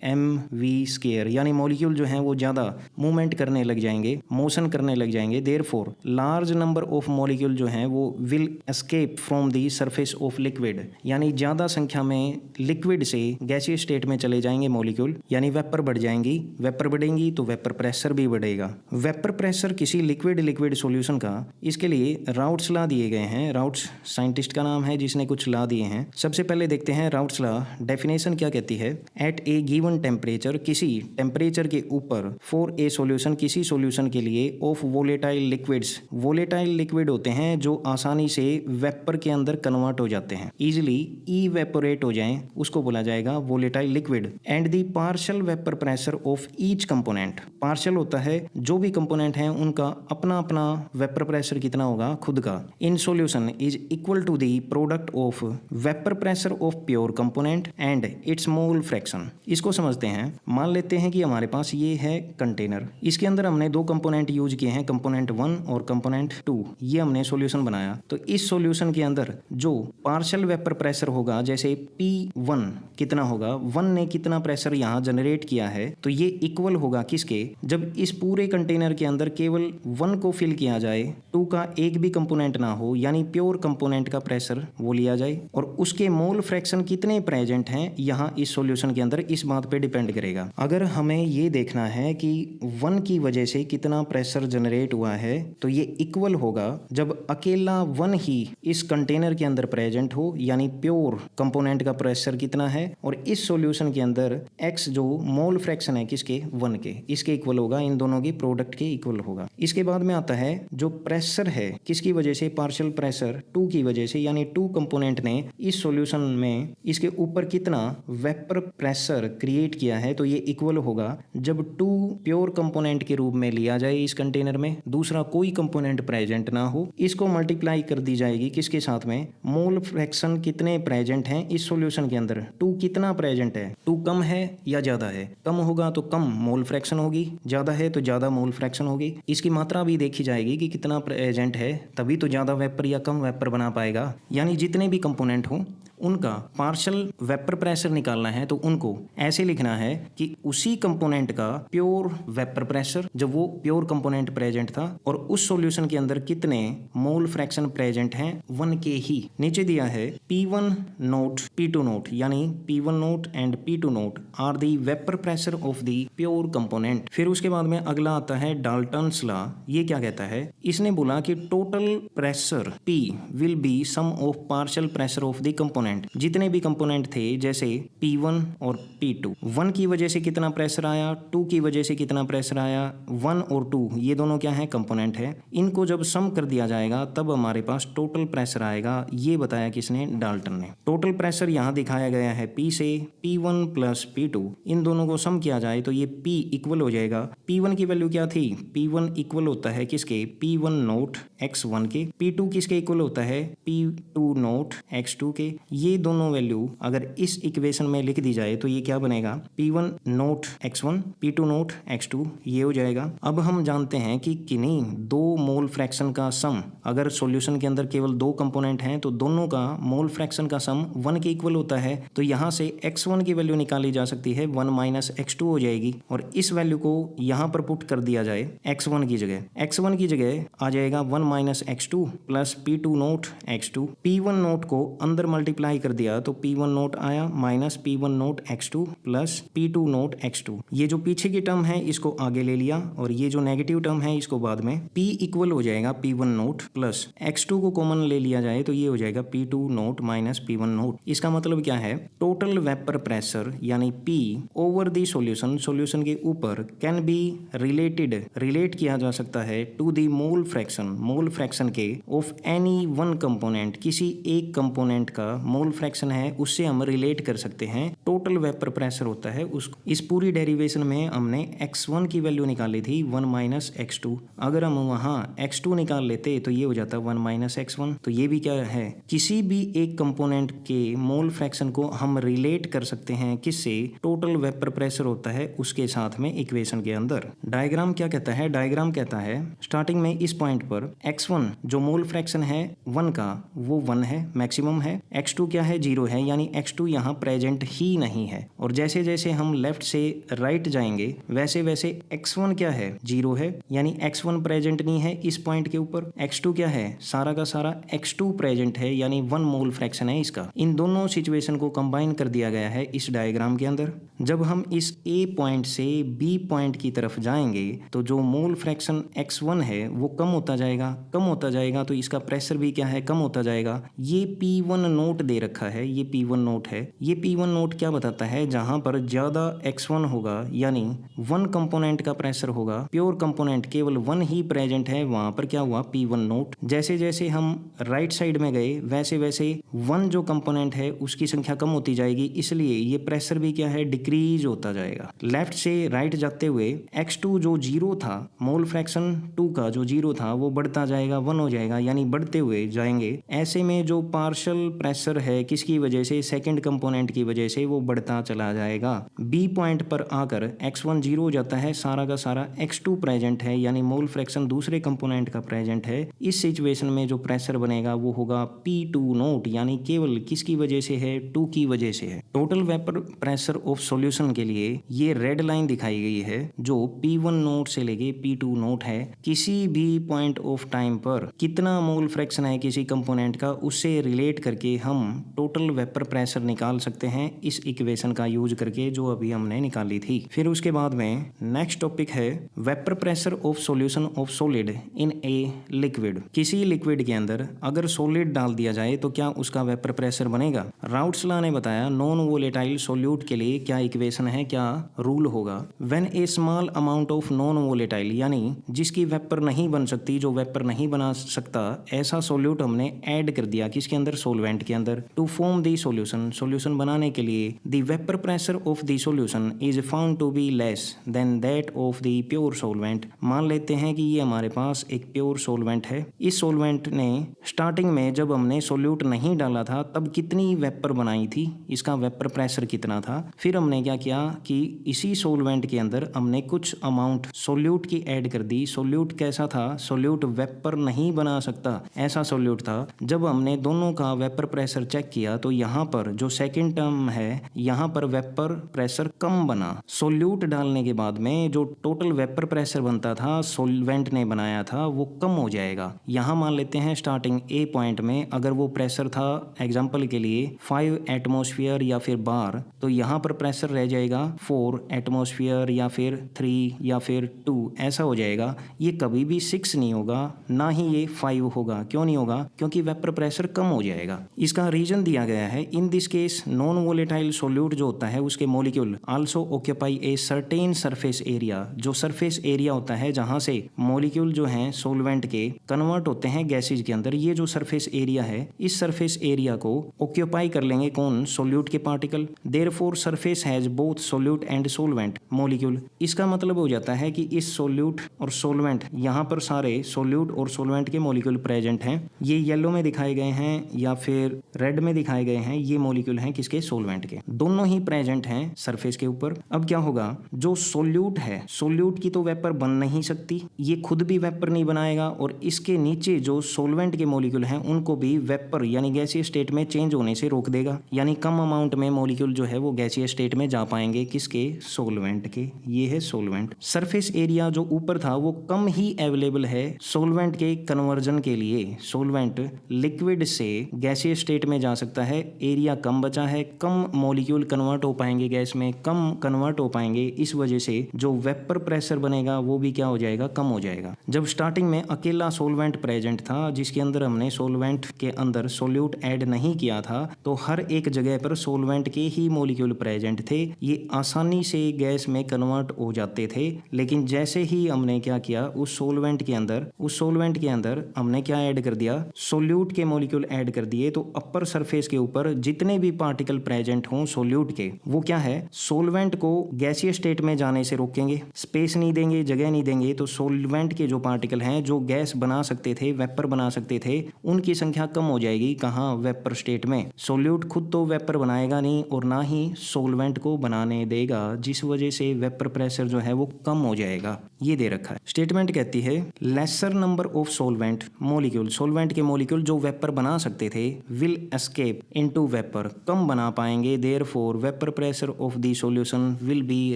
mv², यानी मॉलिक्यूल जो है वो ज़्यादा मूवमेंट करने लग जाएंगे, मोशन करने लग जाएंगे। Therefore large number of molecule जो हैं वो will escape from the surface of liquid, यानी ज़्यादा संख्या में लिक्विड से गैसीय स्टेट में चले जाएंगे मॉलिक्यूल, यानी वेपर बढ़ जाएंगी। वेपर बढ़ेंगी तो वेपर प्रेशर भी बढ़ेगा। वेपर प्रेशर किसी लिक्विड सॉल्यूशन का, इसके लिए राउट्स लॉ दिए गए हैं। राउट्स साइंटिस्ट का नाम है जिसने कुछ लॉ दिए हैं। सबसे पहले देखते हैं राउट्स लॉ डेफिनेशन क्या कहती है। एट ए गिवन टेम्परेचर, किसी टेम्परेचर के ऊपर, फॉर ए सॉल्यूशन, किसी सॉल्यूशन के लिए, of volatile liquids, volatile liquid होते हैं जो आसानी से वेपर के अंदर कन्वर्ट हो जाते हैं, इजिली इवेपोरेट हो जाएं, उसको बोला जाएगा volatile liquid. And the partial vapour pressure of each component, partial होता है जो भी कंपोनेंट हैं उनका अपना अपना वेपर प्रेशर कितना होगा, खुद का। In solution is equal to the product of vapour pressure of pure component and its mole fraction. इसको समझते हैं। मान लेते हैं कि हमारे पास ये है कंटेनर, इसके अंदर हमने दो कंपोनेंट यूज किए हैं, कंपोनेंट 1 और कंपोनेंट 2। ये हमने सॉल्यूशन बनाया, तो इस सॉल्यूशन के अंदर जो पार्शियल वेपर प्रेशर होगा, जैसे P1 कितना होगा, 1 ने कितना प्रेशर यहाँ जनरेट किया है, तो ये इक्वल होगा किसके, जब इस पूरे कंटेनर के अंदर केवल 1 को फिल किया जाए, 2 का एक भी कंपोनेंट ना हो, यानी प्योर कंपोनेंट का प्रेशर वो लिया जाए और उसके मोल फ्रैक्शन कितने प्रेजेंट हैं यहाँ इस सॉल्यूशन के अंदर, इस बात पे डिपेंड करेगा। अगर हमें ये देखना है कि 1 की वजह से कितना प्रेशर जनरेट हुआ है तो ये इक्वल होगा जब अकेला 1 ही इस कंटेनर के अंदर प्रेजेंट हो, यानी प्योर कंपोनेंट का प्रेशर कितना है, और इस सॉल्यूशन के अंदर x जो मोल फ्रैक्शन है किसके, 1 के, इसके इक्वल होगा, इन दोनों की प्रोडक्ट के इक्वल होगा। इसके बाद में आता है जो प्रेशर है किसकी वजह से, पार्शियल प्रेशर 2 की वजह से, यानी 2 कंपोनेंट ने इस सॉल्यूशन में इसके ऊपर कितना वेपर प्रेशर क्रिएट किया है, तो ये इक्वल होगा जब 2 प्योर कंपोनेंट के रूप में लिया जाए इस कंटेनर में, दूसरा कोई कंपोनेंट प्रेजेंट ना हो, इसको मल्टीप्लाई कर दी जाएगी किसके साथ में, मोल फ्रैक्शन कितने प्रेजेंट हैं इस सॉल्यूशन के अंदर, 2 कितना प्रेजेंट है, 2 कम है या ज्यादा है, कम होगा तो कम मोल फ्रैक्शन होगी, ज्यादा है तो ज्यादा मोल फ्रैक्शन होगी। इसकी मात्रा भी देखी जाएगी कि कितना प्रेजेंट है, तभी तो ज्यादा वेपर या कम वेपर बना पाएगा। यानी जितने भी कंपोनेंट हो उनका पार्शियल वेपर प्रेशर निकालना है तो उनको ऐसे लिखना है कि उसी कंपोनेंट का प्योर वेपर प्रेशर जब वो प्योर कंपोनेंट प्रेजेंट था और उस सॉल्यूशन के अंदर कितने मोल फ्रैक्शन प्रेजेंट हैं, 1 के ही। नीचे दिया है P1 नोट P2 नोट, यानी P1 naught and P2 naught are the vapour pressure of the pure component. फिर उसके बाद में अगला आता है डाल्टन्स लॉ। ये क्या कहता है, इसने बोला कि total pressure P will be sum of partial pressure of the component. जितने भी कंपोनेंट थे जैसे P1 और P2, 1 की वजह से कितना प्रेशर आया, 2 की वजह से कितना प्रेशर आया, 1 और 2 ये दोनों क्या है, कंपोनेंट है, इनको जब सम कर दिया जाएगा तब हमारे पास टोटल प्रेशर आएगा। ये बताया किसने, डाल्टन ने। टोटल प्रेशर यहाँ दिखाया गया है P से, P1 प्लस P2, इन दोनों को सम किया जाए तो ये P इक्वल हो जाएगा। P1 की वैल्यू क्या थी, P1 इक्वल होता है किसके, P1 नोट x1 के, P2 किसके इक्वल होता है, P2 नोट x2 के। ये दोनों वैल्यू अगर इस इक्वेशन में लिख दी जाए तो ये क्या बनेगा, P1 note x1 P2 note x2, ये हो जाएगा। अब हम जानते हैं कि किन्हीं 2 मोल फ्रैक्शन का सम, अगर सॉल्यूशन के अंदर केवल 2 कंपोनेंट हैं तो दोनों का मोल फ्रैक्शन का सम 1 के इक्वल होता है, तो यहाँ से x1 की वैल्यू निकाली जा सकती है, 1 माइनस x2 हो जाएगी, और इस वैल्यू को यहाँ पर पुट कर दिया जाए x1 की जगह, x1 की जगह आ जाएगा 1 minus x2 plus P2 note x2। P1 naught को अंदर मल्टीप्लाई कर दिया तो P1 नोट आया minus P1 naught x2 plus P2 note x2। ये जो पीछे की टर्म है इसको आगे ले लिया और ये जो नेगेटिव टर्म है इसको बाद में। P इक्वल हो जाएगा P1 नोट प्लस x2 को कॉमन ले लिया जाए तो ये हो जाएगा P2 note minus P1 note. इसका मतलब क्या है, टोटल वेपर प्रेशर यानी P over the solution, solution के ऊपर कैन बी रिलेट किया जा सकता है टू दी मोल फ्रैक्शन के ऑफ एनी वन कंपोनेंट, किसी एक कंपोनेंट का मोल फ्रैक्शन है उससे हम रिलेट कर सकते हैं टोटल वेपर प्रेशर होता है उसको। इस पूरी डेरिवेशन में हमने x1 की वैल्यू निकाली थी 1 माइनस x2, अगर हम वहाँ x2 निकाल लेते तो ये हो जाता 1 माइनस x1। तो ये भी क्या है, किसी भी एक कंपोनेंट के मोल फ्रैक्शन को हम रिलेट कर सकते हैं किससे, टोटल वेपर प्रेशर होता है उसके साथ में इक्वेशन के अंदर। डायग्राम क्या कहता है, डायग्राम कहता है स्टार्टिंग में इस पॉइंट पर x1 जो मोल फ्रैक्शन है 1 का वो 1 है, मैक्सिमम है, x2 क्या है 0 है, यानी x2 यहाँ प्रेजेंट ही नहीं है। और जैसे जैसे हम लेफ्ट से राइट जाएंगे वैसे वैसे x1 क्या है 0 है, यानी x1 प्रेजेंट नहीं है इस पॉइंट के ऊपर। x2 क्या है, सारा का सारा x2 प्रेजेंट है, यानी 1 मोल फ्रैक्शन है इसका। इन दोनों सिचुएशन को कंबाइन कर दिया गया है इस डायग्राम के अंदर। जब हम इस A पॉइंट से B पॉइंट की तरफ जाएंगे तो जो मोल फ्रैक्शन x1 है वो कम होता जाएगा, तो इसका प्रेशर भी क्या है, कम होता जाएगा। ये P1 नोट दे रखा है, ये P1 नोट है। ये P1 नोट क्या बताता है, जहां पर ज्यादा x1 होगा यानी 1 कंपोनेंट का प्रेशर होगा, प्योर कंपोनेंट केवल 1 ही प्रेजेंट है, वहां पर क्या हुआ P1 नोट। जैसे जैसे हम राइट साइड में गए वैसे वैसे 1 जो कंपोनेंट है उसकी संख्या कम होती जाएगी, इसलिए ये प्रेशर भी क्या है, डिक्रीज होता जाएगा। लेफ्ट से राइट जाते हुए x2 जो 0 था, मोल फ्रैक्शन 2 का जो 0 था वो बढ़ता जाएगा, 1 हो जाएगा, यानी बढ़ते हुए जाएंगे। ऐसे में जो पार्शियल प्रेशर है किसकी वजह से, सेकंड कंपोनेंट की वजह से वो बढ़ता चला जाएगा। बी पॉइंट पर आकर x1 जीरो हो जाता है, सारा का सारा x2 प्रेजेंट है, यानी मोल फ्रैक्शन दूसरे कंपोनेंट का प्रेजेंट है। इस सिचुएशन में जो प्रेशर बनेगा वो होगा P2 नोट, यानी केवल किसकी वजह से है, 2 की वजह से है। Total vapour pressure of solution के लिए ये रेड लाइन दिखाई गई है जो P1 नोट से लेके P2 नोट है। किसी भी पॉइंट ऑफ टाइम पर कितना मोल फ्रैक्शन है किसी कंपोनेंट का, उससे रिलेट करके हम टोटल वेपर प्रेशर निकाल सकते हैं इस इक्वेशन का यूज करके जो अभी हमने निकाली थी। फिर उसके बाद में नेक्स्ट टॉपिक है vapour pressure of solution of solid in a liquid. किसी लिक्विड के अंदर अगर सॉलिड डाल दिया जाए तो क्या उसका वेपर प्रेशर बनेगा। राउट्स लॉ ने बताया नॉन वोलेटाइल सॉल्यूट के लिए क्या इक्वेशन है, क्या रूल होगा। When A small amount of non volatile, यानी जिसकी वेपर नहीं बन सकती, जो वेपर नहीं बना सकता, ऐसा सॉल्यूट हमने ऐड कर दिया किसके अंदर, सॉल्वेंट के अंदर। To form the solution, solution बनाने के लिए the vapour pressure of the solution is found to be less than that of the pure solvent. मान लेते हैं कि ये हमारे पास एक प्योर सॉल्वेंट है। इस सॉल्वेंट ने स्टार्टिंग में जब हमने सॉल्यूट नहीं डाला था तब कितनी वेपर बनाई थी, इसका वेपर प्रेशर कितना था। फिर हमने क्या किया कि इसी सॉल्वेंट के अंदर हमने कुछ अमाउंट सॉल्यूट की ऐड कर दी। सॉल्यूट कैसा था, सॉल्यूट वेपर नहीं बना सकता ऐसा सॉल्यूट था। जब हमने दोनों का वेपर प्रेशर चेक किया तो यहाँ पर जो सेकंड टर्म है यहाँ पर वेपर प्रेशर कम बना। सॉल्यूट डालने के बाद में जो टोटल वेपर प्रेशर बनता था सॉल्वेंट ने बनाया था वो कम हो जाएगा। यहाँ मान लेते हैं स्टार्टिंग ए पॉइंट में अगर वो प्रेशर था एग्जांपल के लिए 5 एटमॉस्फेयर या फिर बार, तो यहाँ पर प्रेशर रह जाएगा 4 एटमॉस्फेयर या फिर 3 या फिर 2 ऐसा हो जाएगा। ये कभी भी 6 नहीं होगा, ना ही ये 5 होगा। क्यों नहीं होगा, क्योंकि वेपर प्रेशर कम हो जाएगा। इसका रीजन दिया गया है in this case non volatile solute जो होता है उसके molecule also occupy a certain surface area. जो सरफेस एरिया होता है जहां से मॉलिक्यूल जो हैं सॉल्वेंट के कन्वर्ट होते हैं गैसेज के अंदर, ये जो सरफेस एरिया है इस सरफेस एरिया को ऑक्यूपाई कर लेंगे कौन, सॉल्यूट के particle. Therefore surface has both solute and solvent molecule. इसका मतलब हो जाता है कि इस सॉल्यूट और सॉल्वेंट यहाँ पर सारे सॉल्यूट और सॉल्वेंट के मॉलिक्यूल प्रेजेंट हैं। ये येलो में दिखाए गए हैं या फिर रेड में दिखाए गए हैं, ये मॉलिक्यूल हैं किसके, सॉल्वेंट के। दोनों ही प्रेजेंट हैं सरफेस के ऊपर। अब क्या होगा, जो सॉल्यूट है सॉल्यूट की तो वेपर बन नहीं सकती, ये खुद भी वेपर नहीं बनाएगा और इसके नीचे जो सॉल्वेंट के मॉलिक्यूल हैं उनको भी वेपर यानी गैसीय स्टेट में चेंज होने से रोक देगा। यानी कम अमाउंट में मॉलिक्यूल जो है वो गैसीय स्टेट में जा पाएंगे किसके, सॉल्वेंट के। ये है सॉल्वेंट। सरफेस एरिया जो ऊपर था वो कम ही अवेलेबल है सॉल्वेंट के कन्वर्जन के लिए। सॉल्वेंट लिक्विड से गैसीय स्टेट में जा सकता है, एरिया कम बचा है, कम मॉलिक्यूल कन्वर्ट हो पाएंगे गैस में, कम कन्वर्ट हो पाएंगे। इस वजह से जो वेपर प्रेशर बनेगा वो भी क्या हो जाएगा, कम हो जाएगा। जब स्टार्टिंग में अकेला सॉल्वेंट प्रेजेंट था जिसके अंदर हमने सॉल्वेंट के अंदर सॉल्यूट ऐड नहीं किया था तो हर एक जगह पर सॉल्वेंट के ही मॉलिक्यूल प्रेजेंट थे, ये आसानी से गैस में कन्वर्ट हो जाते थे। लेकिन जैसे ही हमने क्या किया उस सॉल्वेंट के अंदर हमने क्या ऐड कर दिया, सॉल्यूट के मॉलिक्यूल ऐड कर दिए, तो अपर सरफेस के ऊपर जितने भी पार्टिकल प्रेजेंट हों सॉल्यूट के वो क्या है, सॉल्वेंट को गैसीय स्टेट में जाने से रोकेंगे, स्पेस नहीं देंगे, जगह नहीं देंगे। तो सॉल्वेंट के जो पार्टिकल हैं जो गैस बना सकते थे, वेपर बना सकते थे, उनकी संख्या कम हो जाएगी। कहाँ, वेपर स्टेट में। सॉल्यूट खुद तो वेपर बनाएगा नहीं और ना ही सॉल्वेंट को बनाने देगा, जिस वजह से वेपर प्रेशर जो है वो कम हो जाएगा। ये दे रखा है। स्टेटमेंट कहती है lesser number of solvent molecule, solvent के मॉलिक्यूल जो वेपर बना सकते थे विल एस्केप इनटू वेपर, कम बना पाएंगे। Therefore vapour pressure of the solution will be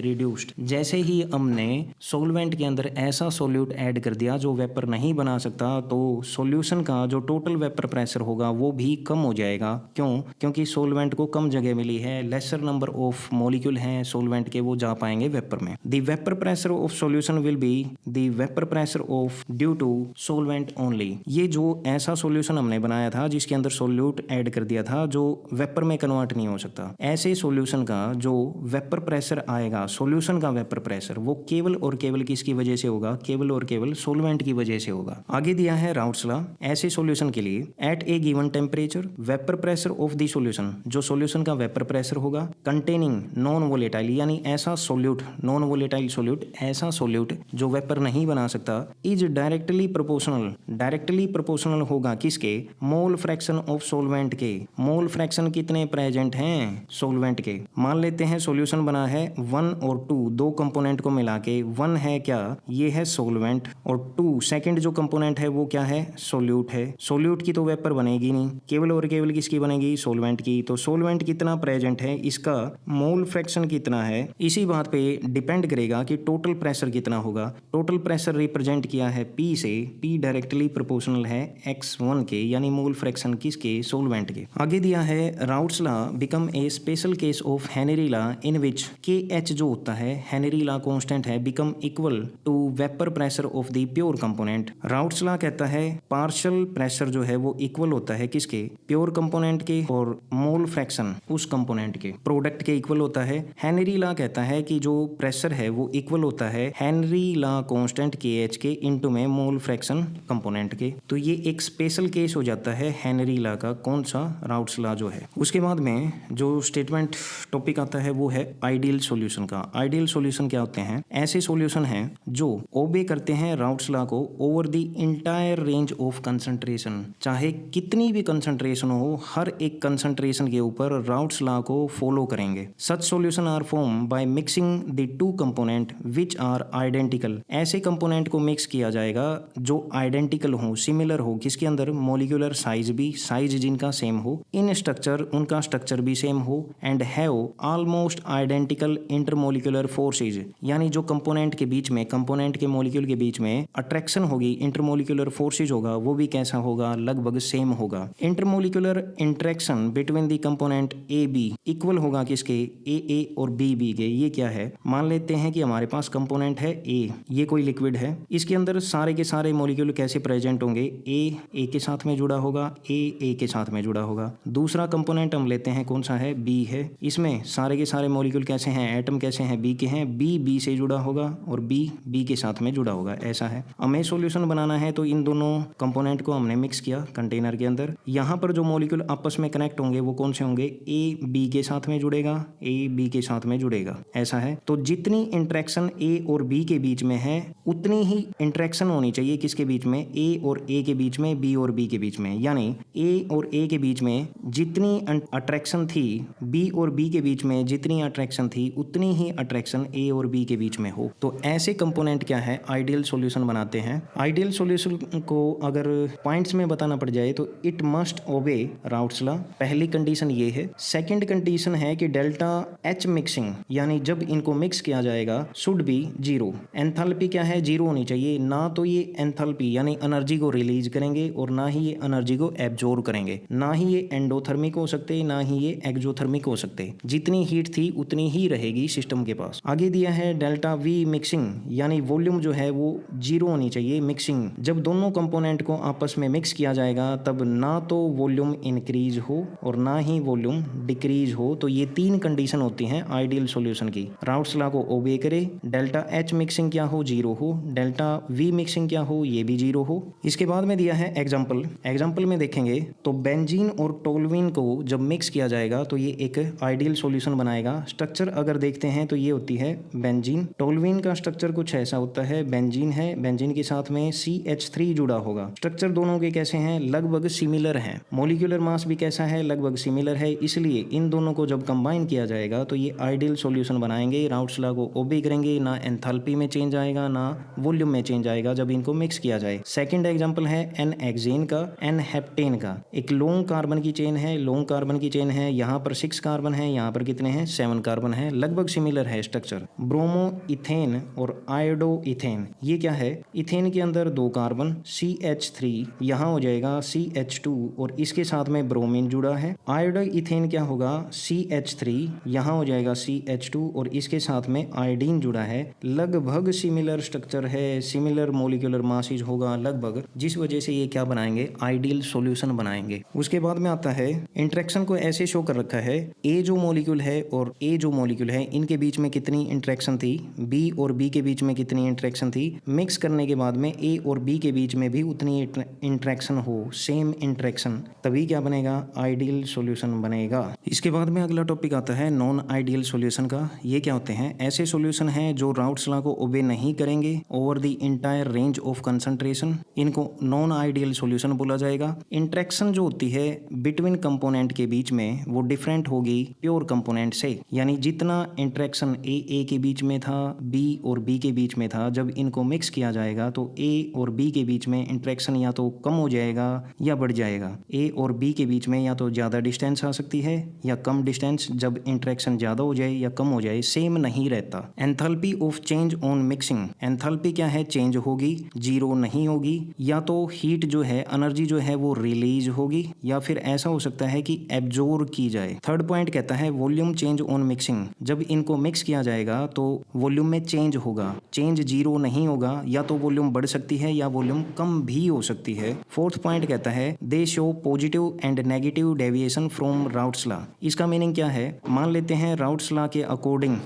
reduced. जैसे ही हमने सॉल्वेंट के अंदर ऐसा सॉल्यूट ऐड कर दिया जो वेपर नहीं बना सकता तो सॉल्यूशन का जो टोटल वेपर प्रेशर होगा वो भी कम हो जाएगा। क्यों, क्योंकि सॉल्वेंट को कम जगह मिली है, लेसर नंबर ऑफ मॉलिक्यूल हैं सॉल्वेंट के, वो जा पाएंगे वेपर में। The vapour pressure of solution will be the vapour pressure of due to solvent only. ये जो ऐसा सॉल्यूशन हमने बनाया था जिसके अंदर सॉल्यूट ऐड कर दिया था जो वेपर में कन्वर्ट नहीं हो सकता, ऐसे सॉल्यूशन का जो वेपर प्रेशर आएगा, सॉल्यूशन का वेपर प्रेशर, वो केवल और केवल किसकी वजह से होगा, केवल और केवल सॉल्वेंट की वजह से होगा। आगे दिया है राउट्स लॉ, ऐसे सॉल्यूशन के लिए at a given temperature vapour pressure of the solution, जो सॉल्यूशन का वेपर प्रेशर होगा कंटेनिंग नॉन वोलेटाइल, यानी ऐसा सॉल्यूट, नॉन वोलेटाइल सॉल्यूट, ऐसा सॉल्यूट जो वेपर नहीं बना सकता, is directly proportional, directly proportional होगा किसके, mole fraction of solvent component के मोल फ्रैक्शन कितने प्रेजेंट हैं सॉल्वेंट के। मान लेते हैं सॉल्यूशन बना है 1 और 2, दो कंपोनेंट को मिला के 1 है क्या, ये है सॉल्वेंट, और 2 सेकंड जो कंपोनेंट है वो क्या है, सोल्यूट है। सोल्यूट की तो वेपर बनेगी नहीं, केवल और केवल किसकी बनेगी, सॉल्वेंट की। तो सॉल्वेंट कितना प्रेजेंट है, इसका मोल फ्रैक्शन कितना है, इसी बात पे डिपेंड करेगा कि टोटल प्रेशर कितना होगा। टोटल प्रेशर रिप्रेजेंट किया है P से, P डायरेक्टली प्रोपोर्शनल है x1 के, यानी मोल फ्रैक्शन किसके, सॉल्वेंट के। आगे दिया है Raoult's law become a special case of Henry law in which KH जो होता है हेनरी लॉ कांस्टेंट है, become equal to vapour pressure of the pure component. Raoult's law कहता है पार्शियल प्रेशर जो है वो इक्वल होता है किसके, प्योर कंपोनेंट के, और मोल फ्रैक्शन उस कंपोनेंट के प्रोडक्ट के इक्वल होता है। हेनरी लॉ कहता है कि जो प्रेशर है वो इक्वल होता है हेनरी लॉ कांस्टेंट KH के इनटू में मोल फ्रैक्शन कंपोनेंट के। तो ये एक स्पेशल केस हो जाता है हेनरी लॉ का, कौन सा, राउट्स लॉ जो है। उसके बाद में जो स्टेटमेंट टॉपिक आता है वो है आइडियल सॉल्यूशन का। आइडियल सॉल्यूशन क्या होते हैं, ऐसे सॉल्यूशन हैं जो ओबे करते हैं राउट्स लॉ को over the entire range of concentration. चाहे कितनी भी कंसंट्रेशन हो, हर एक कंसंट्रेशन के ऊपर राउट्स लॉ को फॉलो करेंगे। Such solution are form by mixing the two component which are identical. ऐसे कंपोनेंट को मिक्स किया जाएगा जो आइडेंटिकल हो, सिमिलर हो, किसके अंदर, मॉलिक्यूलर साइज भी, साइज जिनका सेम हो, इन स्ट्रक्चर उनका स्ट्रक्चर भी सेम हो, and have almost identical intermolecular forces. यानी जो कंपोनेंट के बीच में, कंपोनेंट के मॉलिक्यूल के बीच में अट्रैक्शन होगी, इंटरमोलिकुलर फोर्सेज होगा, वो भी कैसा होगा, लगभग सेम होगा। Intermolecular interaction between the component A B equal होगा किसके, ए और बी के। ये क्या है, मान लेते हैं कि हमारे पास कंपोनेंट है ए, ये कोई लिक्विड है, इसके अंदर सारे के सारे मॉलिक्यूल कैसे प्रेजेंट होंगे, ए के साथ में जुड़ा होगा, ए के साथ में जुड़ा होगा। दूसरा कंपोनेंट हम लेते हैं, कौन सा है, बी है, इसमें सारे के सारे मॉलिक्यूल कैसे हैं, एटम कैसे हैं, बी के हैं, बी से जुड़ा होगा और बी के साथ में जुड़ा होगा, ऐसा है। हमें सॉल्यूशन बनाना है तो इन दोनों कंपोनेंट को हमने मिक्स किया कंटेनर के अंदर। यहाँ पर जो मॉलिक्यूल आपस में कनेक्ट होंगे वो कौन से होंगे, ए बी के साथ में जुड़ेगा, ए बी के साथ में जुड़ेगा, ऐसा है। तो जितनी इंटरेक्शन ए और बी के बीच में है उतनी ही इंटरेक्शन होनी चाहिए किसके बीच में, ए और ए के बीच में, बी और बी के बीच में। यानी ए और ए के बीच में जितनी अट्रैक्शन थी, बी और बी के बीच में जितनी अट्रैक्शन थी उतनी ही अट्रैक्शन ए और बी के बीच में हो। तो ऐसे कंपोनेंट क्या है, आइडियल सॉल्यूशन बनाते हैं। आइडियल सॉल्यूशन को अगर पॉइंट्स में बताना पड़ जाए तो इट मस्ट ओबे राउट्स लॉ, पहली कंडीशन ये है। सेकंड कंडीशन है कि डेल्टा एच मिक्सिंग, यानी जब इनको मिक्स किया जाएगा, शुड बी जीरो। एंथैल्पी क्या है, जीरो होनी चाहिए। ना तो ये एंथैल्पी यानी एनर्जी को रिलीज करेंगे और ना ही ये एनर्जी को एब्जॉर्ब करेंगे, ना ही ये एंडोथर्मिक हो सकते, ना ही ये एक्सोथर्मिक हो सकते। जितनी हीट थी उतनी ही रहेगी सिस्टम के पास। आगे दिया है डेल्टा वी मिक्सिंग, यानी वॉल्यूम जो है वो जीरो होनी चाहिए। मिक्सिंग, जब दोनों कंपोनेंट को आपस में मिक्स किया जाएगा तब ना तो वॉल्यूम इंक्रीज हो और ना ही वॉल्यूम डिक्रीज हो। तो ये तीन कंडीशन होती हैं आइडियल सॉल्यूशन की। राउट्स लॉ को ओबे करे, डेल्टा एच मिक्सिंग क्या हो, जीरो हो, डेल्टा वी मिक्सिंग क्या हो, ये भी जीरो हो। इसके बाद में दिया है एग्जाम्पल। एग्जाम्पल में देखेंगे तो बेंजीन और टोलुइन को जब मिक्स किया जाएगा तो ये एक आइडियल सॉल्यूशन बनाएगा। स्ट्रक्चर अगर देखते हैं तो ये होती है बेंजीन। टोलुइन का स्ट्रक्चर कुछ ऐसा होता है, बेंजीन है, बेंजीन के साथ में CH3 जुड़ा होगा। स्ट्रक्चर दोनों के कैसे हैं, लगभग सिमिलर हैं। मॉलिक्यूलर मास भी कैसा है, लगभग सिमिलर है। इसलिए इन दोनों को जब कंबाइन किया जाएगा तो ये आइडियल सॉल्यूशन बनाएंगे। राउट्स लॉ को ओबे करेंगे, ना एंथैल्पी में चेंज आएगा ना वॉल्यूम में चेंज आएगा जब इनको मिक्स किया जाए। सेकंड एग्जांपल है एन हेक्सेन का, एन हेप्टेन का। एक लॉन्ग कार्बन की चेन है, लॉन्ग कार्बन की चेन है, यहाँ पर 6 कार्बन है, यहाँ पर कितने हैं, 7 कार्बन है, लगभग सिमिलर है स्ट्रक्चर। ब्रोमो इथेन और आयोडो इथेन, ये क्या है, इथेन के अंदर 2 कार्बन, CH3, यहाँ हो जाएगा CH2 और इसके साथ में ब्रोमीन जुड़ा है। आयोडो इथेन क्या होगा, CH3, यहाँ हो जाएगा CH2 और इसके साथ में आयोडीन जुड़ा है। लगभग सिमिलर स्ट्रक्चर है, सिमिलर मॉलिक्यूलर मासेज होगा लगभग, जिस वजह से ये क्या बनाएंगे, आइडियल सॉल्यूशन बनाएंगे। उसके बाद में आता है इंटरेक्शन को ऐसे शो कर रखा है, ए जो मॉलिक्यूल है और ए जो मॉलिक्यूल है इनके बीच में कितनी इंटरेक्शन थी, बी और बी के बीच में कितनी इंटरेक्शन थी। मिक्स करने के बाद में ए और बी के बीच में भी उतनी इंटरेक्शन हो, सेम इंटरेक्शन, तभी क्या बनेगा, आइडियल सॉल्यूशन बनेगा। इसके बाद में अगला टॉपिक आता है नॉन आइडियल सॉल्यूशन का। ये क्या होते हैं, ऐसे सॉल्यूशन हैं जो राउट्स लॉ को ओबे नहीं करेंगे over the entire range of concentration, इनको नॉन आइडियल सॉल्यूशन बोला जाएगा। इंटरेक्शन जो होती है है बिटवीन कंपोनेंट के बीच में वो डिफरेंट होगी प्योर कंपोनेंट से। यानी जितना इंटरेक्शन ए के बीच में था, बी और बी के बीच में था, जब इनको मिक्स किया जाएगा तो ए और बी के बीच में इंटरेक्शन या तो कम हो जाएगा या बढ़ जाएगा। ए और बी के बीच में या तो ज़्यादा डिस्टेंस आ सकती है या कम डिस्टेंस, जब इंटरेक्शन ज़्यादा हो जाए या कम हो जाए सेम नहीं रहता। Enthalpy of change on mixing, enthalpy क्या है, चेंज होगी, जीरो नहीं होगी। या तो हीट जो है, एनर्जी जो है वो रिलीज होगी या फिर ऐसा हो सकता है कि एब्जॉर्ब की जाए। थर्ड पॉइंट कहता है वॉल्यूम चेंज ऑन मिक्सिंग, जब इनको मिक्स किया जाएगा तो वॉल्यूम में चेंज होगा, चेंज जीरो नहीं होगा, या तो वॉल्यूम बढ़ सकती है या वॉल्यूम कम भी हो सकती है। फोर्थ पॉइंट कहता है दे show positive and negative deviation from routes law. इसका मीनिंग क्या है, मान लेते हैं राउट्स लॉ के अकॉर्डिंग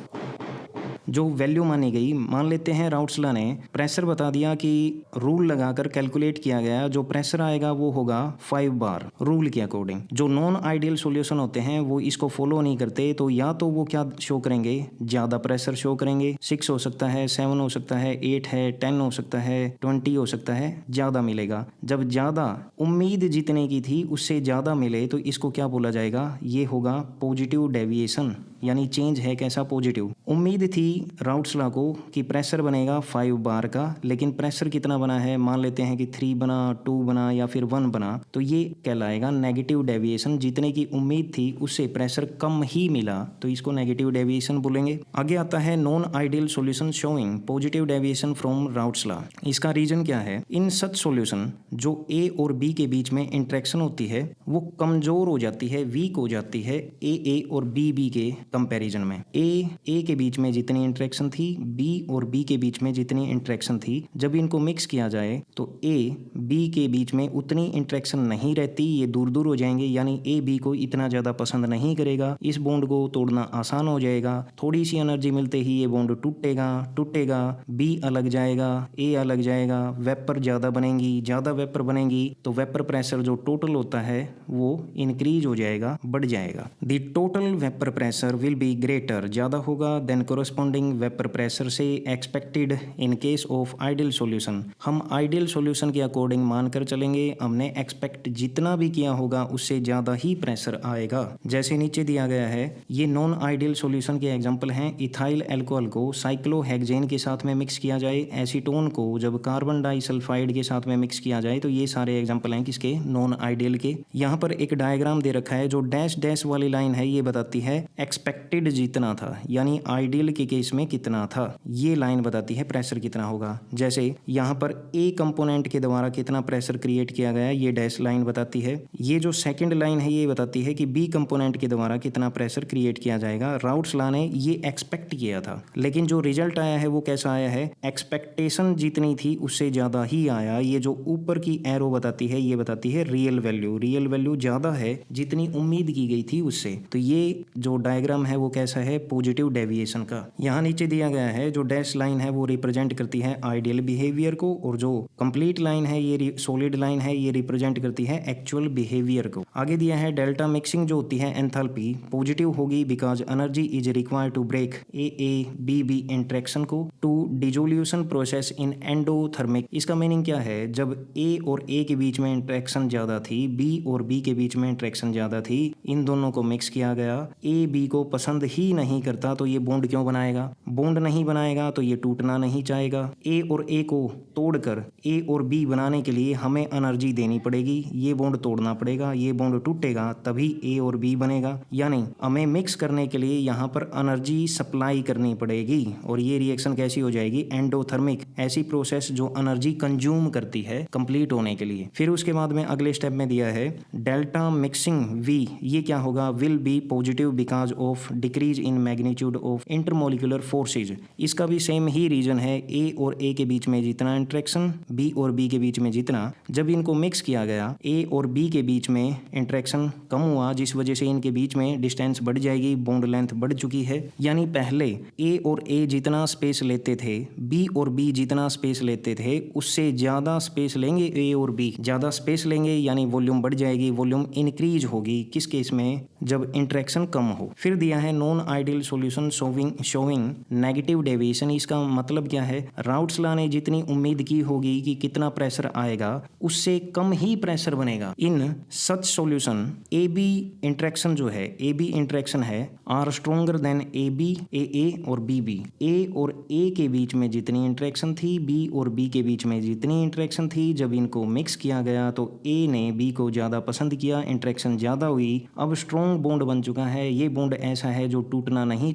जो वैल्यू मानी गई, मान लेते हैं राउट्स लॉ ने प्रेशर बता दिया कि रूल लगाकर कैलकुलेट किया गया, जो प्रेशर आएगा वो होगा 5 बार रूल के अकॉर्डिंग। जो नॉन आइडियल सॉल्यूशन होते हैं वो इसको फॉलो नहीं करते, तो या तो वो क्या शो करेंगे, ज़्यादा प्रेशर शो करेंगे, 6 हो सकता है, 7 हो सकता है, 8 है, 10 हो सकता है, 20 हो सकता है, ज़्यादा मिलेगा। जब ज़्यादा उम्मीद जितने की थी उससे ज़्यादा मिले तो इसको क्या बोला जाएगा, ये होगा पॉजिटिव डेविएशन, यानी चेंज है कैसा, पॉजिटिव। उम्मीद थी राउट्स लॉ को कि प्रेशर बनेगा 5 बार का, लेकिन प्रेशर कितना बना है, मान लेते हैं कि 3 बना, 2 बना या फिर 1 बना, तो ये कहलाएगा नेगेटिव डेविएशन। जितने की उम्मीद थी उससे प्रेशर कम ही मिला तो इसको नेगेटिव डेविएशन बोलेंगे। आगे आता है non ideal solution showing positive deviation from routes law. इसका रीजन क्या है, इन सच सॉल्यूशन जो ए और बी के बीच में इंटरेक्शन होती है वो कमजोर हो जाती है, वीक हो जाती है ए और बी के कंपैरिजन में। ए के बीच में जितनी इंटरेक्शन थी, बी और बी के बीच में जितनी इंटरेक्शन थी, जब इनको मिक्स किया जाए तो ए बी के बीच में उतनी इंटरेक्शन नहीं रहती, ये दूर दूर हो जाएंगे, यानी ए बी को इतना ज़्यादा पसंद नहीं करेगा, इस बॉन्ड को तोड़ना आसान हो जाएगा। थोड़ी सी एनर्जी मिलते ही ये बॉन्ड टूटेगा, बी अलग जाएगा, ए अलग जाएगा, वेपर ज़्यादा बनेंगी, ज़्यादा वेपर बनेंगी तो वेपर प्रेशर जो टोटल होता है वो इंक्रीज हो जाएगा, बढ़ जाएगा। The total vapour pressure will be greater, ज़्यादा होगा देन कोरस्पॉन्डिंग वेपर प्रेशर से expected in case of ideal solution. हम आइडियल सॉल्यूशन के अकॉर्डिंग मानकर चलेंगे, हमने एक्सपेक्ट जितना भी किया होगा उससे ज़्यादा ही प्रेशर आएगा। जैसे नीचे दिया गया है, ये नॉन आइडियल सॉल्यूशन के एग्जांपल हैं। इथाइल अल्कोहल को साइक्लोहेक्सेन के साथ में मिक्स किया जाए, एसीटोन को जब कार्बन डाइसल्फाइड के साथ में मिक्स किया जाए, तो ये सारे एग्जांपल हैं किसके, नॉन आइडियल के। यहाँ पर एक डायग्राम दे रखा है, जो डैश डैश वाली लाइन है ये बताती है एक्सपेक्टेड जितना था, यानी आइडियल के केस में कितना था, ये लाइन बताती है प्रेशर कितना होगा। जैसे यहाँ पर ए कंपोनेंट के द्वारा कितना प्रेशर क्रिएट किया गया, ये डैश लाइन बताती है। ये जो सेकंड लाइन है ये बताती है कि बी कंपोनेंट के द्वारा कितना प्रेशर क्रिएट किया जाएगा। राउट्स लॉ ने ये एक्सपेक्ट किया था, लेकिन जो रिजल्ट आया है वो कैसा आया है, एक्सपेक्टेशन जितनी थी उससे ज़्यादा ही आया। ये जो ऊपर की एरो बताती है ये बताती है रियल वैल्यू ज़्यादा है जितनी उम्मीद की गई थी उससे। तो ये जो डायग्राम है वो कैसा है, पॉजिटिव डेविएशन का। यहाँ नीचे दिया गया है जो डैश लाइन है वो रिप्रेजेंट करती है आइडियल बिहेवियर को, और जो कंप्लीट लाइन है ये सॉलिड लाइन है ये रिप्रेजेंट करती है एक्चुअल बिहेवियर को। आगे दिया है डेल्टा मिक्सिंग जो होती है एंथैल्पी पॉजिटिव होगी because energy is required to break A B interaction को to dissolution process in endothermic. इसका मीनिंग क्या है, जब ए और ए के बीच में इंटरेक्शन ज्यादा थी, बी और बी के बीच में इंटरेक्शन ज्यादा थी, इन दोनों को मिक्स किया गया, ए बी को पसंद ही नहीं करता तो ये बॉन्ड क्यों बनाएगा, बॉन्ड नहीं बनाएगा तो ये टूटना नहीं चाहेगा। ए और ए को तोड़कर ए और बी बनाने के लिए हमें एनर्जी देनी पड़ेगी, ये बॉन्ड तोड़ना पड़ेगा, ये बॉन्ड टूटेगा तभी ए और बी बनेगा, यानी हमें मिक्स करने के लिए यहाँ पर एनर्जी सप्लाई करनी पड़ेगी। और ये रिएक्शन कैसी हो जाएगी, एंडोथर्मिक, ऐसी प्रोसेस जो एनर्जी कंज्यूम करती है कंप्लीट होने के लिए। फिर उसके बाद में अगले स्टेप में दिया है डेल्टा मिक्सिंग वी, ये क्या होगा, will be positive because of decrease in magnitude of intermolecular forces. इसका भी सेम ही रीजन है, ए और ए के बीच में जितना इंटरेक्शन, बी और बी के बीच में जितना, जब इनको मिक्स किया गया ए और बी के बीच में इंटरेक्शन कम हुआ, जिस वजह से इनके बीच में डिस्टेंस बढ़ जाएगी, बॉन्ड लेंथ बढ़ चुकी है। यानी पहले ए और ए जितना स्पेस लेते थे, बी और बी जितना स्पेस लेते थे, उससे ज़्यादा स्पेस लेंगे ए और बी, ज़्यादा स्पेस लेंगे यानी वॉल्यूम बढ़ जाएगी, वॉल्यूम इंक्रीज होगी किस केस में, जब इंटरेक्शन कम हो। फिर दिया है non ideal solution showing negative deviation. इसका मतलब क्या है, राउट्स लॉ ने जितनी उम्मीद की होगी कि कितना प्रेशर आएगा उससे कम ही प्रेशर बनेगा। In such solution A B interaction जो है, ए बी इंटरेक्शन है are stronger than A B, A और बी बी। ए और ए के बीच में जितनी इंटरेक्शन थी, बी और बी के बीच में जितनी इंटरेक्शन थी, जब इनको मिक्स किया गया तो ए ने बी को ज़्यादा पसंद किया, इंटरेक्शन ज़्यादा हुई, अब स्ट्रॉन्ग बॉन्ड बन चुका है। ये बॉन्ड ऐसा है जो टूटना नहीं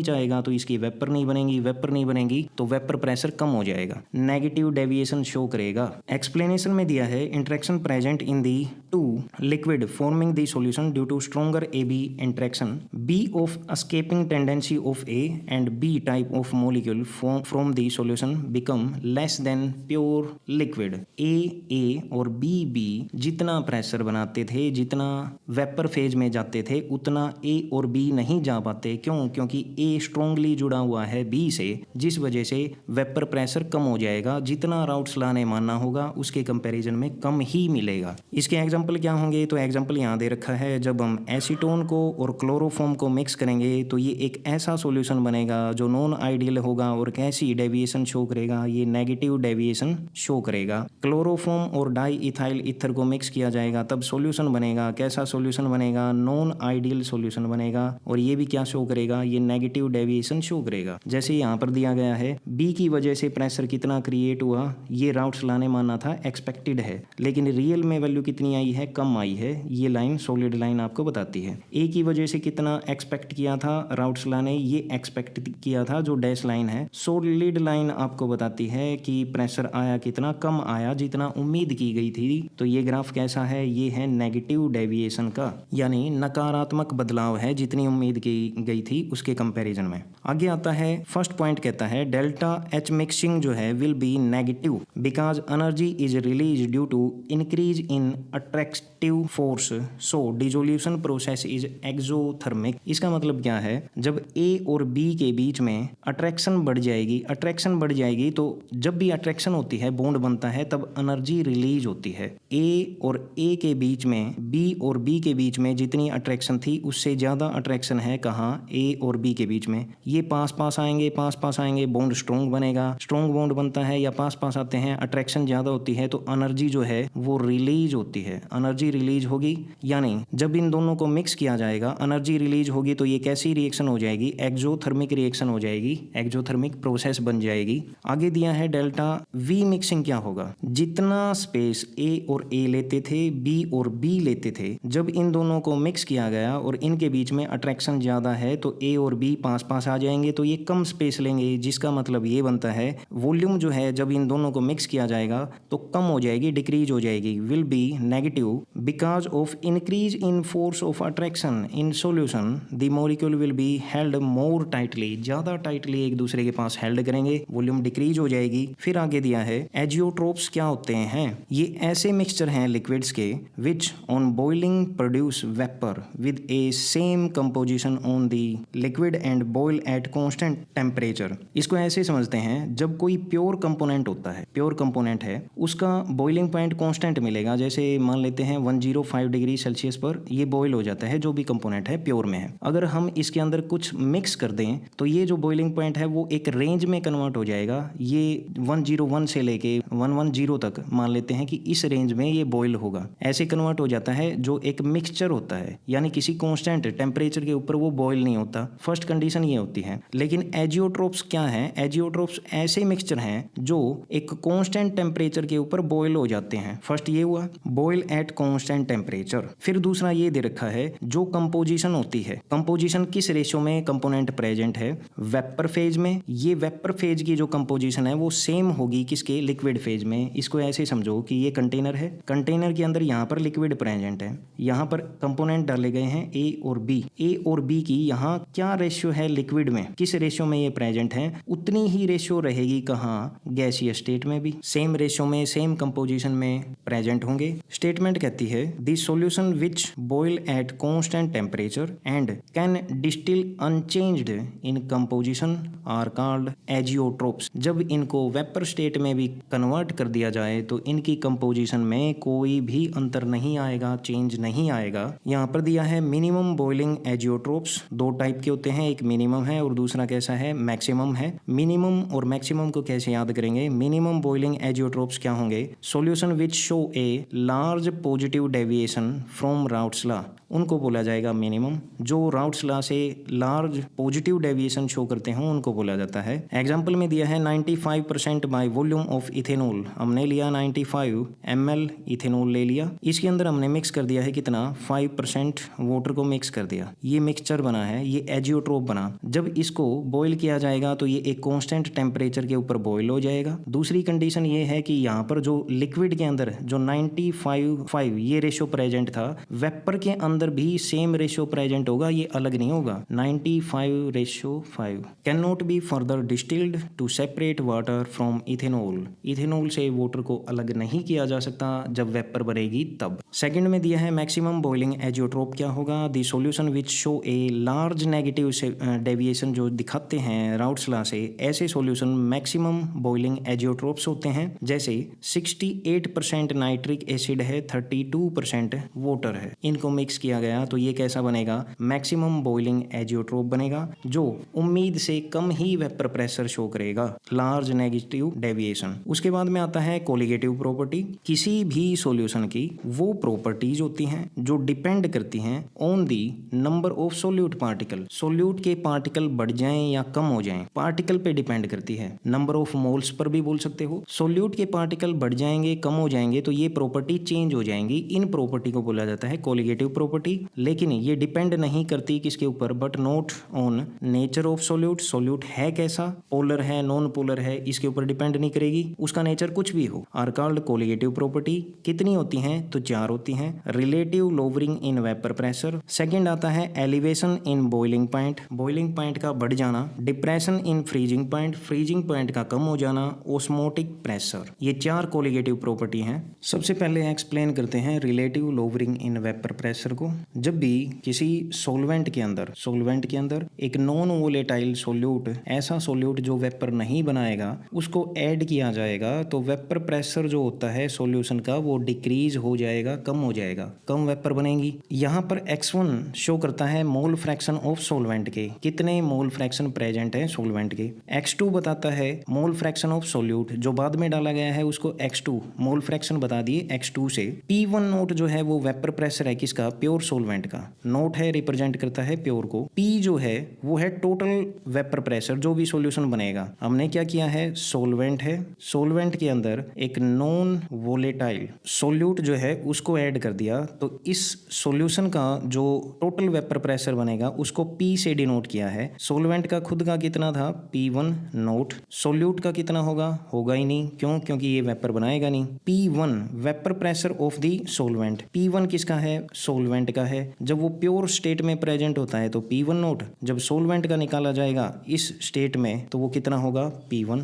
चाहेगा तो इसकी वेपर नहीं बनेगी तो वेपर प्रेशर कम हो जाएगा, नेगेटिव डेविएशन शो करेगा। एक्सप्लेनेशन में दिया है interaction present in the two liquid forming the solution due to stronger A B interaction, be of escaping tendency of A and B type of molecule from the solution become less than pure liquid. A और B जितना pressure बनाते थे, जितना vapour phase में जाते थे, उतना ए और बी नहीं जा पाते। क्यों? क्योंकि ए स्ट्रांगली जुड़ा हुआ है बी से, जिस वजह से वेपर प्रेशर कम हो जाएगा। जितना राउट्स लॉ ने मानना होगा उसके कंपैरिजन में कम ही मिलेगा। इसके एग्जांपल क्या होंगे? तो एग्जांपल यहाँ दे रखा है, जब हम एसीटोन को और क्लोरोफॉर्म को मिक्स करेंगे तो ये एक ऐसा सॉल्यूशन बनेगा जो नॉन आइडियल होगा और कैसी डेविएशन शो करेगा, ये नेगेटिव डेविएशन शो करेगा। क्लोरोफॉर्म और डाई इथाइल ईथर को मिक्स किया जाएगा तब सॉल्यूशन बनेगा। कैसा सॉल्यूशन बनेगा? नॉन आइडियल सॉल्यूशन बनेगा और ये भी क्या शो करेगा? ये नेगेटिव डेविएशन शो करेगा। जैसे यहाँ पर दिया गया है, बी की वजह से प्रेशर कितना क्रिएट हुआ, ये राउट्स लॉ ने माना था एक्सपेक्टेड है, लेकिन रियल में वैल्यू कितनी आई है? कम आई है। ये लाइन सॉलिड लाइन आपको बताती है। ए की वजह से कितना एक्सपेक्ट किया था राउट्स लॉ ने? ये एक्सपेक्ट किया था, जो डैश लाइन है। सॉलिड लाइन आपको बताती है कि प्रेशर आया कितना, कम आया जितना उम्मीद की गई थी। तो ये ग्राफ कैसा है? ये है नेगेटिव डेविएशन का, यानी नकारात्मक बदलाव है जितनी उम्मीद की गई थी उसके कंपैरिजन में। आगे आता है फर्स्ट पॉइंट, कहता है डेल्टा एच मिक्सिंग जो है will be negative because energy is release due to increase in attractive force, so dissolution process is exothermic. इसका मतलब क्या है? जब ए और बी के बीच में अट्रैक्शन बढ़ जाएगी तो जब भी अट्रैक्शन होती है, बॉन्ड बनता है, तब एनर्जी रिलीज होती है। ए और ए के बीच में, बी और बी के बीच में जितनी अट्रैक्शन थी उससे ज़्यादा अट्रैक्शन है कहाँ? ए और बी के बीच में। ये पास पास आएंगे, बॉन्ड स्ट्रॉन्ग बनेगा। स्ट्रॉन्ग बॉन्ड बनता है या पास पास आते हैं, अट्रैक्शन ज़्यादा होती है तो एनर्जी जो है वो रिलीज होती है। एनर्जी रिलीज होगी, यानी जब इन दोनों को मिक्स किया जाएगा एनर्जी रिलीज होगी तो ये कैसी रिएक्शन हो जाएगी? एक्सोथर्मिक रिएक्शन हो जाएगी, एक्सोथर्मिक प्रोसेस बन जाएगी। आगे दिया है डेल्टा वी मिक्सिंग क्या होगा? जितना स्पेस ए और ए लेते थे, बी और बी लेते थे, जब इन दोनों को मिक्स किया गया और इनके बीच में अट्रैक्शन ज़्यादा है तो ए और बी पास पास आ जाएंगे तो ये कम स्पेस लेंगे, जिसका मतलब ये बनता है वॉल्यूम जो है जब इन दोनों को मिक्स किया जाएगा तो कम हो जाएगी, डिक्रीज हो जाएगी, will be negative because of increase in force of attraction in solution the molecule will be held more tightly, ज़्यादा टाइटली एक दूसरे के पास हेल्ड करेंगे, वॉल्यूम डिक्रीज हो जाएगी। फिर आगे दिया है एजियोट्रोप्स क्या होते हैं? ये ऐसे मिक्सचर हैं लिक्विड्स के which on boiling produce vapour with a same composition on the liquid and boil at constant temperature. इसको ऐसे समझते हैं, जब कोई प्योर कंपोनेंट होता है, प्योर कंपोनेंट है, उसका बॉइलिंग पॉइंट कांस्टेंट मिलेगा। जैसे मान लेते हैं 105 डिग्री सेल्सियस पर ये बॉयल हो जाता है, जो भी कंपोनेंट है प्योर में है। अगर हम इसके अंदर कुछ मिक्स कर दें तो ये जो बॉइलिंग पॉइंट है वो एक रेंज में कन्वर्ट हो जाएगा। ये 101 से लेके 110 तक मान लेते हैं कि इस रेंज में ये बॉयल होगा, ऐसे कन्वर्ट हो जाता है जो एक मिक्सचर होता है, यानी किसी कांस्टेंट टेम्परेचर के ऊपर वो बॉयल नहीं होता। फर्स्ट कंडीशन ये होती है। लेकिन एजियोट्रोप्स क्या है? एजियोट्रोप्स ऐसे मिक्सचर हैं जो एक कांस्टेंट टेम्परेचर के ऊपर बॉयल हो जाते हैं। फर्स्ट ये हुआ बॉयल एट कांस्टेंट टेम्परेचर। फिर दूसरा ये दे रखा है जो कंपोजिशन होती है, कंपोजिशन किस रेशियो में कंपोनेंट प्रेजेंट है? वेपर फेज में। ये वेपर फेज की जो कंपोजिशन है वो सेम होगी किसके? लिक्विड फेज में। इसको ऐसे समझो कि ये कंटेनर है, कंटेनर के अंदर यहाँ पर लिक्विड प्रेजेंट है, यहाँ पर कंपोनेंट डाले गए हैं ए और बी। ए और बी की यहाँ क्या रेशियो है लिक्विड में? किस रेशियो में ये प्रेजेंट है? उतनी ही रेशियो रहेगी कहाँ? गैसीय स्टेट में भी सेम रेशियो में, सेम कंपोजिशन में प्रेजेंट होंगे। स्टेट स्टेटमेंट कहती है the solution which boil at constant temperature and can distil unchanged in composition are called azeotropes. जब इनको वेपर स्टेट में भी कन्वर्ट कर दिया जाए तो इनकी कंपोजिशन में कोई भी अंतर नहीं आएगा, चेंज नहीं आएगा। यहाँ पर दिया है मिनिमम बॉइलिंग एजियोट्रोप्स, दो टाइप के होते हैं, एक मिनिमम है और दूसरा कैसा है, मैक्सिमम है। मिनिमम और मैक्सिमम को कैसे याद करेंगे? मिनिमम बॉइलिंग एजियोट्रोप्स क्या होंगे? Solution which show a large positive deviation from routes law, उनको बोला जाएगा मिनिमम। जो राउट्स लॉ से लार्ज पॉजिटिव डेविएशन शो करते हैं उनको बोला जाता है। एग्जाम्पल में दिया है 95% बाय वॉल्यूम ऑफ इथेनॉल, हमने लिया 95 ml इथेनॉल ले लिया, इसके अंदर हमने मिक्स कर दिया है कितना, 5% वाटर को मिक्स कर दिया, ये मिक्सचर बना है, ये एजियोट्रोप बना। जब इसको बॉईल किया जाएगा तो ये एक कांस्टेंट टेम्परेचर के ऊपर बॉईल हो जाएगा। दूसरी कंडीशन ये है कि यहाँ पर जो लिक्विड के अंदर जो 95:5 ये रेशो प्रेजेंट था, वेपर के अंदर भी सेम रेशो प्रेजेंट होगा, ये अलग नहीं होगा। 95:5 can not be further distilled to separate water from ethanol, ethanol से वाटर को अलग नहीं किया जा सकता जब वेपर बनेगी तब। सेकंड में दिया है मैक्सिमम बॉइलिंग एजियोट्रोप क्या होगा? The solution which show a large negative deviation, जो दिखाते हैं राउट्स लॉ से, ऐसे सॉल्यूशन मैक्सिमम बॉइलिंग एजियोट्रोप्स होते हैं। जैसे 68% नाइट्रिक एसिड है, 32% वाटर है, इनको मिक्स किया गया तो ये कैसा बनेगा? मैक्सिमम बॉइलिंग एजियोट्रोप बनेगा, जो उम्मीद से कम ही वेपर प्रेशर शो करेगा, लार्ज नेगेटिव डेविएशन। उसके बाद में आता है कोलिगेटिव प्रॉपर्टी। किसी भी सॉल्यूशन की वो प्रॉपर्टीज होती हैं जो डिपेंड करती हैं on the number of solute particle, solute के पार्टिकल बढ़ जाएं या कम हो जाएं, पार्टिकल पे डिपेंड करती है। नंबर ऑफ मोल्स पर भी बोल सकते हो। सोल्यूट के पार्टिकल बढ़ जाएंगे, कम हो जाएंगे तो ये प्रॉपर्टी चेंज हो जाएंगी, इन प्रॉपर्टी को बोला जाता है कोलिगेटिव प्रॉपर्टी। लेकिन ये डिपेंड नहीं करती किसके ऊपर, but not on nature of solute, solute है कैसा, पोलर है, नॉन पोलर है, इसके ऊपर डिपेंड नहीं करेगी, उसका नेचर कुछ भी हो। Are called colligative property. कितनी होती हैं? तो 4 होती हैं। Relative lowering in vapour pressure, second आता है elevation in boiling point, boiling point का बढ़ जाना, depression in freezing point, freezing point का कम हो जाना, ऑस्मोटिक प्रेशर। ये 4 कोलिगेटिव प्रॉपर्टी हैं। सबसे पहले एक्सप्लेन करते हैं relative lowering in vapour pressure को। जब भी किसी सॉल्वेंट के अंदर एक नॉन वोलेटाइल सोल्यूट, ऐसा सोल्यूट जो वेपर नहीं बनाएगा, उसको ऐड किया जाएगा तो वेपर प्रेशर जो होता है सॉल्यूशन का वो डिक्रीज हो जाएगा, कम हो जाएगा, कम वेपर बनेगी। यहाँ पर x1 शो करता है मोल फ्रैक्शन ऑफ सोलवेंट के, कितने मोल फ्रैक्शन प्रेजेंट है सोलवेंट के। x2 बताता है मोल फ्रैक्शन ऑफ सोल्यूट, जो बाद में डाला गया है उसको x2 मोल फ्रैक्शन बता दिए x2 से। P1 नोट जो है वो वेपर प्रेशर है किसका? प्योर सोलवेंट का। नोट है रिप्रेजेंट करता है प्योर को। P जो है वो है टोटल वेपर प्रेशर, जो भी सॉल्यूशन बनेगा। हमने क्या किया है? सोलवेंट है, सोलवेंट के अंदर एक नॉन वोलेटाइल सोल्यूट जो है उसको ऐड कर दिया, तो इस सॉल्यूशन का जो टोटल वेपर प्रेशर बनेगा उसको P से डिनोट किया है। सोलवेंट का खुद का कितना था? P1 note. सोल्यूट का कितना होगा? होगा ही नहीं, क्यों? क्योंकि ये वेपर बनाएगा नहीं। P1 vapour pressure of the solvent, P1 किसका है? सोलवेंट का है। जब वो प्योर स्टेट में प्रेजेंट होता है तो P1 नोट, जब सोलवेंट का निकाला जाएगा इस स्टेट में तो वो कितना होगा? P1।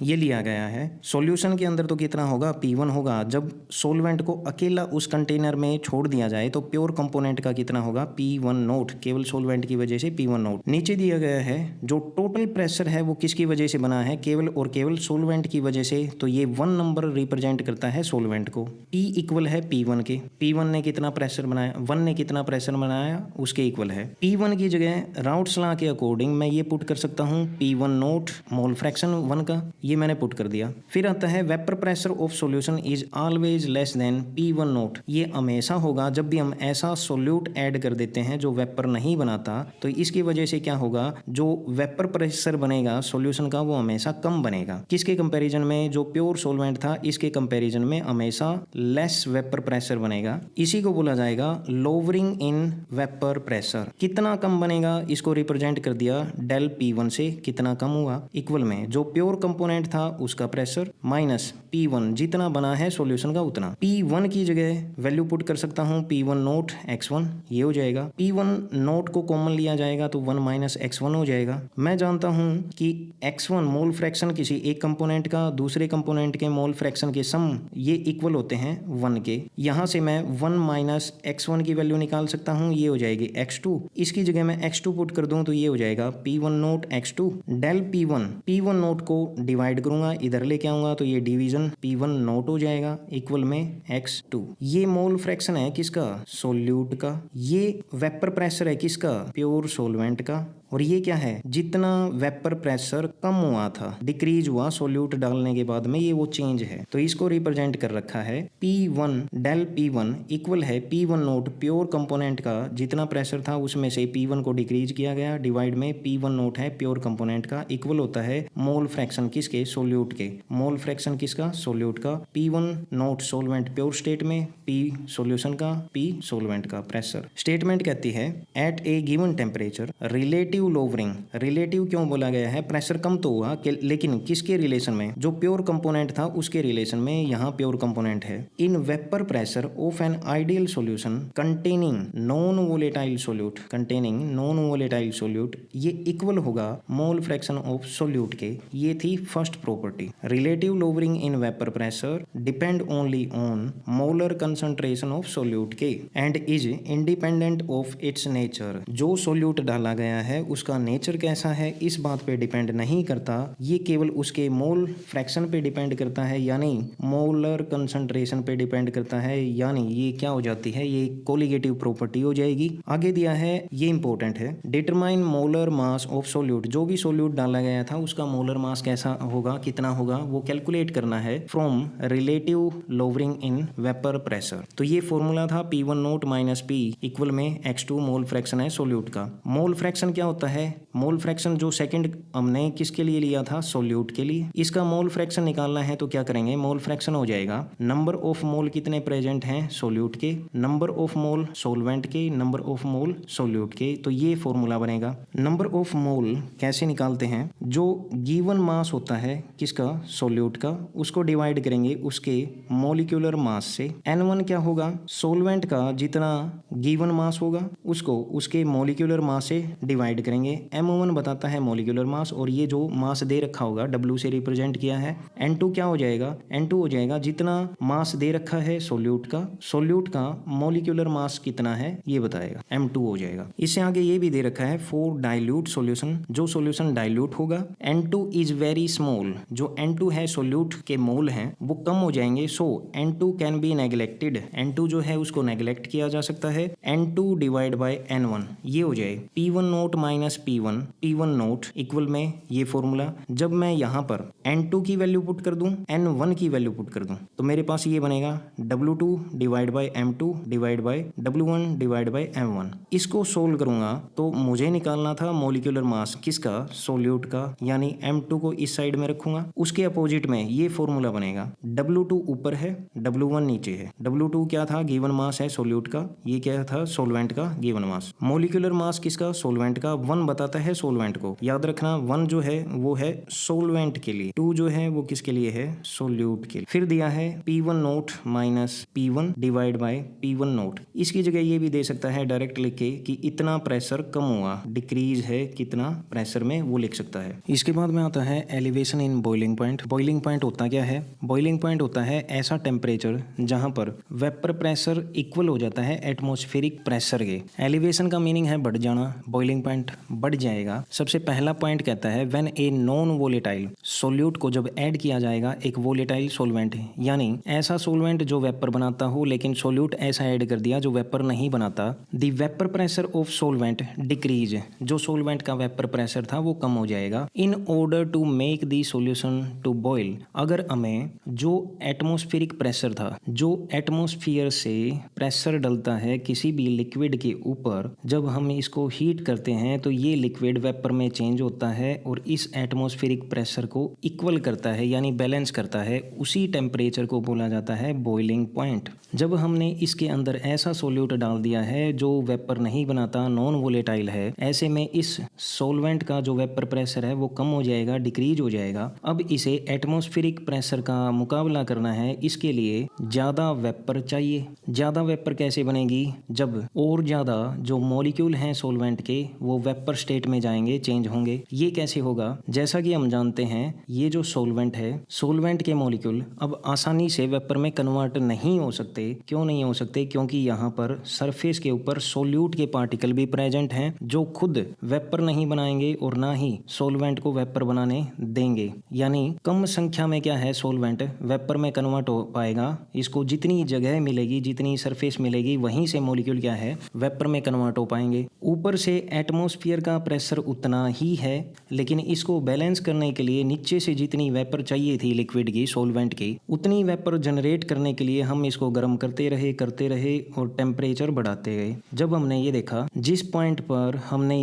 ये लिया गया है। सॉल्यूशन के अंदर तो कितना होगा? P1 होगा। जब सोलवेंट को अकेला उस कंटेनर में छोड़ दिया जाए तो प्योर कंपोनेंट का कितना होगा? P1 नोट, केवल सोलवेंट की वजह से P1 नोट। नीचे दिया गया है जो टोटल प्रेशर है वो किसकी वजह से बना है? केवल और केवल सोलवेंट की वजह से, तो ये 1 नंबर रिप्रेजेंट करता है सोलवेंट को। P इक्वल है P1 के। P1 ने कितना प्रेशर बनाया? 1 ने कितना प्रेशर बनाया उसके इक्वल है। P1 की जगह राउट्स लॉ के अकॉर्डिंग मैं ये पुट कर सकता हूँ P1 नोट मोल फ्रैक्शन 1 का, ये मैंने पुट कर दिया। फिर आता है vapour pressure of solution is always less then P1 note. ये हमेशा होगा जब भी हम ऐसा सोल्यूट ऐड कर देते हैं जो वेपर नहीं बनाता, तो इसकी वजह से क्या होगा? जो वेपर प्रेशर बनेगा सॉल्यूशन का वो हमेशा कम बनेगा। किसके कंपैरिजन में? जो प्योर सॉल्वेंट था इसके कंपैरिजन में हमेशा लेस वेपर प्रेशर बनेगा। इसी को बोला जाएगा लोवरिंग इन वेपर प्रेशर। कितना कम बनेगा इसको रिप्रेजेंट कर दिया डेल P1 से, कितना कम हुआ इक्वल में। जो प्योर कंपोनेंट कंपोनेंट था उसका प्रेशर माइनस P1 जितना बना है सॉल्यूशन का उतना। P1 की जगह वैल्यू पुट कर सकता हूँ P1 नोट x1, ये हो जाएगा। P1 नोट को कॉमन लिया जाएगा तो 1 माइनस x1 हो जाएगा। मैं जानता हूँ कि x1 मोल फ्रैक्शन किसी एक कंपोनेंट का दूसरे कंपोनेंट के मोल फ्रैक्शन के सम ये इक्वल होते हैं 1 के। यहाँ से मैं 1 माइनस x1 की वैल्यू निकाल सकता हूँ, ये हो जाएगी x2। इसकी जगह मैं x2 पुट कर दूँ तो ये हो जाएगा P1 naught x2 del P1 naught को डिवाइड करूंगा, इधर लेके आऊंगा तो ये डिवीजन P1 नोट हो जाएगा इक्वल में x2। ये मोल फ्रैक्शन है किसका? सोल्यूट का। ये वेपर प्रेशर है किसका? प्योर सोलवेंट का। और ये क्या है? जितना वेपर प्रेशर कम हुआ था, डिक्रीज हुआ सोल्यूट डालने के बाद में, ये वो चेंज है। तो इसको रिप्रेजेंट कर रखा है P1 डेल P1 इक्वल है P1 नोट प्योर कंपोनेंट का जितना प्रेशर था उसमें से P1 को डिक्रीज किया गया डिवाइड में P1 नोट है प्योर कंपोनेंट का इक्वल होता है मोल फ्रैक्शन किसके? सोल्यूट के। मोल फ्रैक्शन किसका? सोल्यूट का। P1 naught solvent pure state में, P सोल्यूशन का, P सोलवेंट का प्रेशर। स्टेटमेंट कहती है at a given temperature relative lowering. Relative क्यों बोला गया है? प्रेशर कम तो हुआ लेकिन किसके रिलेशन में? जो प्योर कंपोनेंट था उसके रिलेशन में, यहाँ प्योर कंपोनेंट है। In vapour pressure of an ideal solution containing non volatile solute, containing non volatile solute, ये इक्वल होगा मोल फ्रैक्शन ऑफ सोल्यूट के। ये थी first property. Relative lowering in vapour pressure depend only on molar concentration of solute के and is independent of its nature. जो solute डाला गया है उसका नेचर कैसा है इस बात पे डिपेंड नहीं करता, ये केवल उसके मोल फ्रैक्शन पे डिपेंड करता है, यानी मोलर कंसंट्रेशन पे डिपेंड करता है। यानी ये क्या हो जाती है? ये कोलिगेटिव प्रॉपर्टी हो जाएगी। आगे दिया है, ये इंपॉर्टेंट है, determine molar mass of solute. जो भी सोल्यूट डाला गया था उसका मोलर मास कैसा होगा, कितना होगा, वो कैलकुलेट करना है from relative lowering in vapour pressure. तो ये फॉर्मूला था P1 note minus P equal में x2 मोल फ्रैक्शन है सोल्यूट का। मोल फ्रैक्शन क्या होता है? मोल फ्रैक्शन जो सेकंड हमने किसके लिए लिया था? सोल्यूट के लिए। इसका मोल फ्रैक्शन निकालना है तो क्या करेंगे? मोल फ्रैक्शन हो जाएगा नंबर ऑफ मोल कितने प्रेजेंट हैं सोल्यूट के, नंबर ऑफ मोल सोलवेंट के, नंबर ऑफ मोल सोल्यूट के। तो ये फॉर्मूला बनेगा। नंबर ऑफ मोल कैसे निकालते हैं? जो गिवन मास होता है किसका? सोल्यूट का, उसको डिवाइड करेंगे उसके मॉलिक्यूलर मास से। N1 क्या होगा? सोलवेंट का जितना गिवन मास होगा उसको उसके मॉलिक्यूलर मास से डिवाइड करेंगे। M1 बताता है मॉलिक्यूलर मास, और ये जो मास दे रखा होगा W से रिप्रेजेंट किया है। N2 क्या हो जाएगा? N2 हो जाएगा जितना मास दे रखा है सोल्यूट का मॉलिक्यूलर मास कितना है ये बताएगा, M2 हो जाएगा। इससे आगे ये भी दे रखा है फॉर डाइल्यूट सॉल्यूशन, जो सॉल्यूशन डाइल्यूट होगा N2 इज वेरी स्मॉल, जो N2 है सोल्यूट के मोल हैं वो कम हो जाएंगे, सो N2 can be neglected. N2 जो है उसको नेग्लेक्ट किया जा सकता है। N2 डिवाइड बाय N1 ये हो जाए P1 note minus P1 note equal में ये फॉर्मूला। जब मैं यहाँ पर N2 की वैल्यू पुट कर दूं, N1 की वैल्यू पुट कर दूं, तो मेरे पास ये बनेगा W2 divide by M2 divide by W1 divide by M1। इसको सोल्व करूंगा तो मुझे निकालना था मॉलिक्यूलर मास किसका? सोल्यूट का, यानी M2 को इस साइड में रखूंगा, उसके अपोजिट में ये फॉर्मूला बनेगा। W2 ऊपर है, W1 नीचे है। W2 क्या था? गिवन मास है सोल्यूट का, ये क्या था? सोलवेंट का गिवन मास। मॉलिक्यूलर मास किसका? सोलवेंट का। 1 बताता है सोलवेंट को, याद रखना 1 जो है वो है सोलवेंट के लिए, 2 जो है वो किसके लिए है? सोल्यूट के लिए। फिर दिया है P1 note minus P1 divide by P1 note. इसकी जगह ये भी दे सकता है डायरेक्ट लिख के कि इतना प्रेशर कम हुआ, डिक्रीज है कितना प्रेशर में, वो लिख सकता है। इसके बाद में आता है elevation in boiling point. Boiling point होता क्या है? बॉइलिंग पॉइंट होता है ऐसा टेम्परेचर जहां पर वेपर प्रेशर इक्वल हो जाता है एटमॉस्फेरिक प्रेशर के। एलिवेशन का मीनिंग है बढ़ जाना, बॉइलिंग पॉइंट बढ़ जाएगा। सबसे पहला पॉइंट कहता है when a non volatile solute को जब ऐड किया जाएगा एक वोलेटाइल सोलवेंट, यानी ऐसा सोलवेंट जो वेपर बनाता हो लेकिन सोल्यूट ऐसा ऐड कर दिया जो वेपर नहीं बनाता, the vapour pressure of solvent decrease, जो सोलवेंट का वेपर प्रेशर था वो कम हो जाएगा। In order to make the solution to boil, अगर हमें जो एटमॉस्फेरिक प्रेशर था, जो एटमॉस्फेयर से प्रेशर डलता है किसी भी लिक्विड के ऊपर, जब हम इसको हीट करते हैं तो ये लिक्विड वेपर में चेंज होता है और इस एटमॉस्फेरिक प्रेशर को इक्वल करता है यानी बैलेंस करता है। उसी टेम्परेचर को बोला जाता है बॉइलिंग पॉइंट। जब हमने इसके अंदर ऐसा सोल्यूट डाल दिया है जो वेपर नहीं बनाता, नॉन वोलेटाइल है, ऐसे में इस सॉल्वेंट का जो वेपर प्रेशर है वो कम हो जाएगा, डिक्रीज हो जाएगा। अब इसे एटमॉस्फेरिक प्रेशर का मुकाबला करना है, इसके लिए ज़्यादा वेपर चाहिए। ज़्यादा वेपर कैसे बनेगी? जब और ज़्यादा जो मॉलिक्यूल हैं सॉल्वेंट के वो वेपर स्टेट में जाएंगे, चेंज होंगे। ये कैसे होगा? जैसा कि हम जानते हैं ये जो सॉल्वेंट है, सॉल्वेंट के मॉलिक्यूल अब आसानी से वेपर में कन्वर्ट नहीं हो सकते। क्यों नहीं हो सकते? क्योंकि यहाँ पर सरफेस के ऊपर सोल्यूट के पार्टिकल भी प्रेजेंट हैं जो खुद वेपर नहीं बनाएंगे और ना ही सॉल्वेंट को वेपर बनाने देंगे। यानी कम संख्या में क्या है सॉल्वेंट वेपर में कन्वर्ट हो पाएगा। इसको जितनी जगह मिलेगी, जितनी सरफेस मिलेगी, वहीं से मॉलिक्यूल क्या है वेपर में कन्वर्ट हो पाएंगे। ऊपर से एटमॉस्फेयर का प्रेशर उतना ही है, लेकिन इसको बैलेंस करने के लिए नीचे से जितनी वेपर चाहिए थी लिक्विड की, सॉल्वेंट की, उतनी वेपर जनरेट करने के लिए हम इसको गर्म करते रहे और टेम्परेचर बढ़ाते गए। जब हमने ये देखा, जिस पॉइंट पर हमने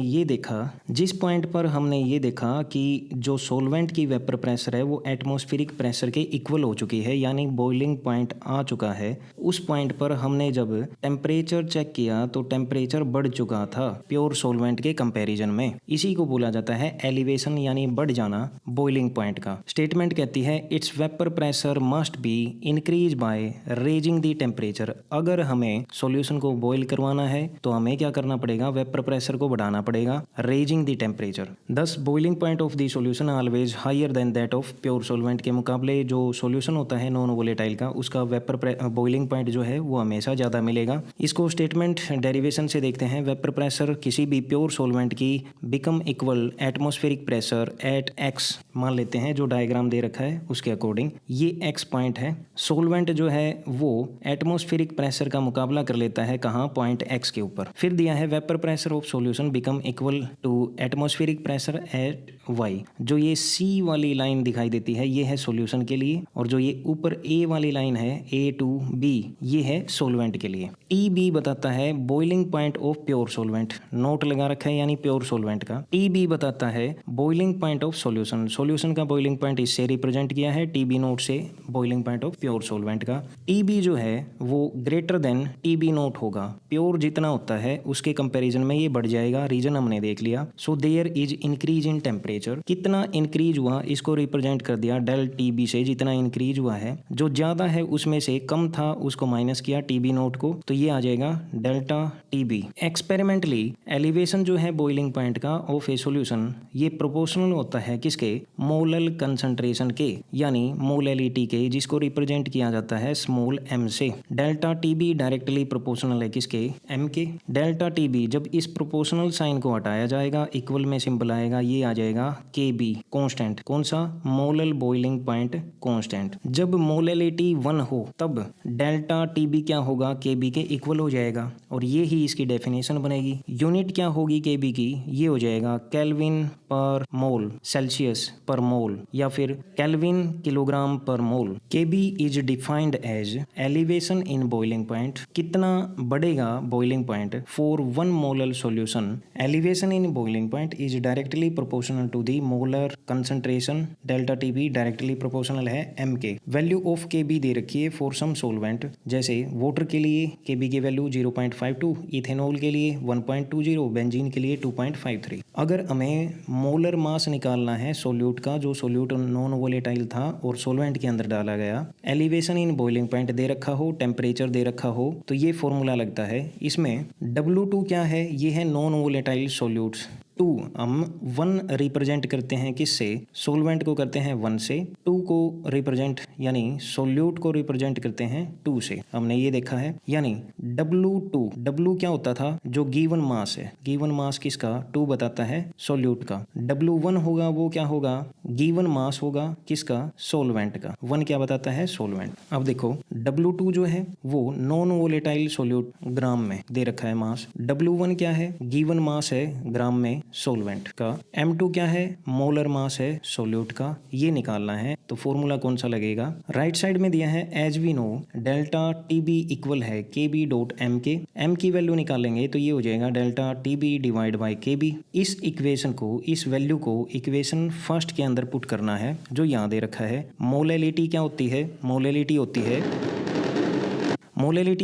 ये देखा कि जो सॉल्वेंट की वेपर प्रेशर है वो एटमॉस्फेरिक प्रेशर के इक्वल हो चुकी है, यानी बॉइलिंग पॉइंट आ चुका है। उस पॉइंट पर हमने जब टेम्परेचर चेक किया तो टेम्परेचर बढ़ चुका था प्योर सॉल्वेंट के कंपैरिजन में। इसी को बोला जाता है एलिवेशन, यानी बढ़ जाना बॉइलिंग पॉइंट का। स्टेटमेंट कहती है it's vapour pressure must be increase by raising the temperature. अगर हमें सॉल्यूशन को बॉईल करवाना है तो हमें क्या करना पड़ेगा? वेपर प्रेशर को बढ़ाना पड़ेगा, raising the temperature. Thus boiling point of the solution always higher than that of pure solvent. के मुकाबले जो सॉल्यूशन होता है नॉन वोलेटाइल का, उसका वेपर बॉइलिंग पॉइंट जो है वो हमेशा ज़्यादा मिलेगा। इसको स्टेटमेंट डेरिवेशन से देखते हैं। वेपर प्रेशर किसी भी प्योर सॉल्वेंट की become equal atmospheric pressure eight x मान लेते हैं, जो डायग्राम दे रखा है उसके अकॉर्डिंग ये एक्स पॉइंट है। सॉल्वेंट जो है वो एटमॉस्फेरिक प्रेशर का मुकाबला कर लेता है कहाँ? पॉइंट एक्स के ऊपर। फिर दिया है vapour pressure of solution become equal to atmospheric pressure at Y. जो ये सी वाली लाइन दिखाई देती है ये है सॉल्यूशन के लिए, और जो ये ऊपर ए वाली लाइन है ए टू बी ये है सॉल्वेंट के लिए। टी बी बताता है boiling point of pure solvent, naught लगा रखा है यानी प्योर सॉल्वेंट का। टी बी बताता है boiling point of solution, solution का बॉइलिंग पॉइंट इससे रिप्रेजेंट किया है टी बी नोट से, boiling point of pure solvent का। टी बी जो है वो greater than T B naught होगा, प्योर जितना होता है उसके कंपैरिजन में ये बढ़ जाएगा। रीजन हमने देख लिया। So there is increase in temperature. कितना इंक्रीज हुआ इसको रिप्रेजेंट कर दिया डेल टी बी से, जितना इंक्रीज हुआ है। जो ज्यादा है उसमें से कम था उसको माइनस किया टी बी नोट को, तो ये आ जाएगा delta T B. Experimentally elevation जो है बॉइलिंग पॉइंट का ऑफ ए सॉल्यूशन ये प्रोपोर्शनल होता है किसके? मोलल कंसंट्रेशन के, यानी मोलैलिटी के, जिसको रिप्रेजेंट किया जाता है स्मॉल एम से। Delta T B directly proportional है किसके? एम के। डेल्टा टी बी जब इस प्रोपोर्शनल साइन को हटाया जाएगा, इक्वल में सिंबल आएगा, ये आ जाएगा के बी कॉन्स्टेंट। कौन सा? Molal boiling point constant. जब मोलैलिटी 1 हो तब डेल्टा टी बी क्या होगा? के बी के इक्वल हो जाएगा, और ये ही इसकी डेफिनेशन बनेगी। यूनिट क्या होगी के बी की? ये हो जाएगा केल्विन पर मोल, सेल्सियस पर मोल, या फिर kelvin kilogram per mole. K B is defined as elevation in boiling point. कितना बढ़ेगा boiling point for 1 molar solution? Elevation in boiling point is directly proportional to the molar concentration. Delta T B directly proportional है M के। Value of K B दे रखी है for some solvent, जैसे water के लिए के बी की वैल्यू 0.52, इथेनॉल के लिए 1.20, बेंजीन के लिए 2.53। अगर हमें मोलर मास निकालना है सोल्यूट का, जो सोल्यूट नॉन वोलेटाइल था और सोलवेंट के अंदर डाला गया, एलिवेशन इन बॉइलिंग पॉइंट दे रखा हो, टेम्परेचर दे रखा हो, तो ये फॉर्मूला लगता है। इसमें W2 क्या है? ये है नॉन वोलेटाइल सोल्यूट्स। 2 हम 1 रिप्रेजेंट करते हैं किससे? सोलवेंट को करते हैं 1 से। 2 को रिप्रेजेंट यानी सोल्यूट को रिप्रेजेंट करते हैं 2 से, हमने ये देखा है। यानी W2, W क्या होता था? जो गिवन मास है, गिवन मास किसका? 2 बताता है सोल्यूट का। W1 होगा वो क्या होगा? गिवन मास होगा किसका? सोलवेंट का। 1 क्या बताता है? सोलवेंट। अब देखो W2 जो है वो नॉन वोलेटाइल सोल्यूट ग्राम में दे रखा है मास। W1 क्या है? गिवन मास है ग्राम में, सोलवेंट का, M2 क्या है, मोलर मास है सोल्यूट का, ये निकालना है। तो फॉर्मूला कौन सा लगेगा, राइट साइड में दिया है as we know delta TB equal है KB डॉट MK, M की वैल्यू निकालेंगे तो ये हो जाएगा delta TB divide by KB। इस इक्वेशन को, इस वैल्यू को इक्वेशन फर्स्ट के अंदर पुट करना है जो यहाँ दे रखा है। मोलैलिटी क्या होती है, मोलैलिटी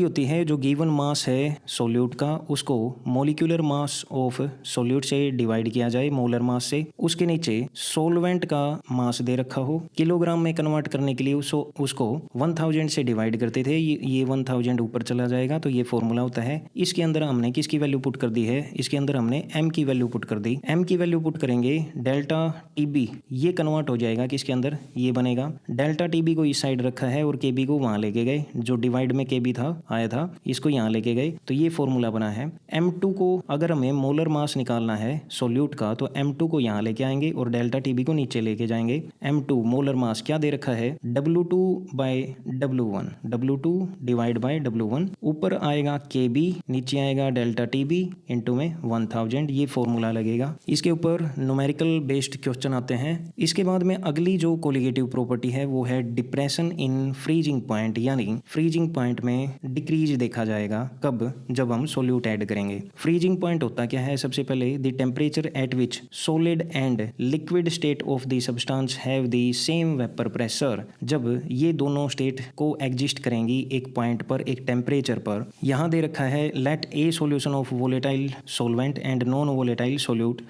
होती है जो गिवन मास है सोल्यूट का, उसको मोलिकुलर मास ऑफ सोल्यूट से डिवाइड किया जाए मोलर मास से, उसके नीचे सोलवेंट का मास दे रखा हो, किलोग्राम में कन्वर्ट करने के लिए उसको 1000 से डिवाइड करते थे, ये 1000 ऊपर चला जाएगा तो ये फॉर्मूला होता है। इसके अंदर हमने किसकी वैल्यू पुट कर दी है, इसके अंदर हमने M की वैल्यू पुट कर दी। M की वैल्यू पुट करेंगे डेल्टा TB, ये कन्वर्ट हो जाएगा किसके अंदर, ये बनेगा डेल्टा TB को इस साइड रखा है और KB को वहां लेके गए, जो डिवाइड में KB आया था इसको यहाँ लेके गए तो ये फॉर्मूला बना है। M2 को अगर हमें मोलर मास निकालना है सोल्यूट का तो M2 को यहाँ लेके आएंगे और डेल्टा TB को नीचे लेके जाएंगे। M2 मोलर मास क्या दे रखा है, W2 by W1, W2 divide by W1, ऊपर आएगा KB, नीचे आएगा डेल्टा TB इंटू में 1000, ये फॉर्मूला लगेगा। इसके ऊपर न्यूमेरिकल बेस्ड क्वेश्चन आते हैं। इसके बाद में अगली जो कोलिगेटिव प्रॉपर्टी है वो है डिप्रेशन इन फ्रीजिंग पॉइंट, यानी फ्रीजिंग पॉइंट में डिक्रीज देखा जाएगा कब, जब हम सोल्यूट ऐड करेंगे। फ्रीजिंग पॉइंट होता क्या है, सबसे पहले the temperature at which solid and liquid state of the substance have the same vapour pressure, जब ये दोनों स्टेट को एग्जिस्ट करेंगी एक पॉइंट पर, एक टेम्परेचर पर। यहाँ दे रखा है let a solution of volatile solvent and non volatile solute.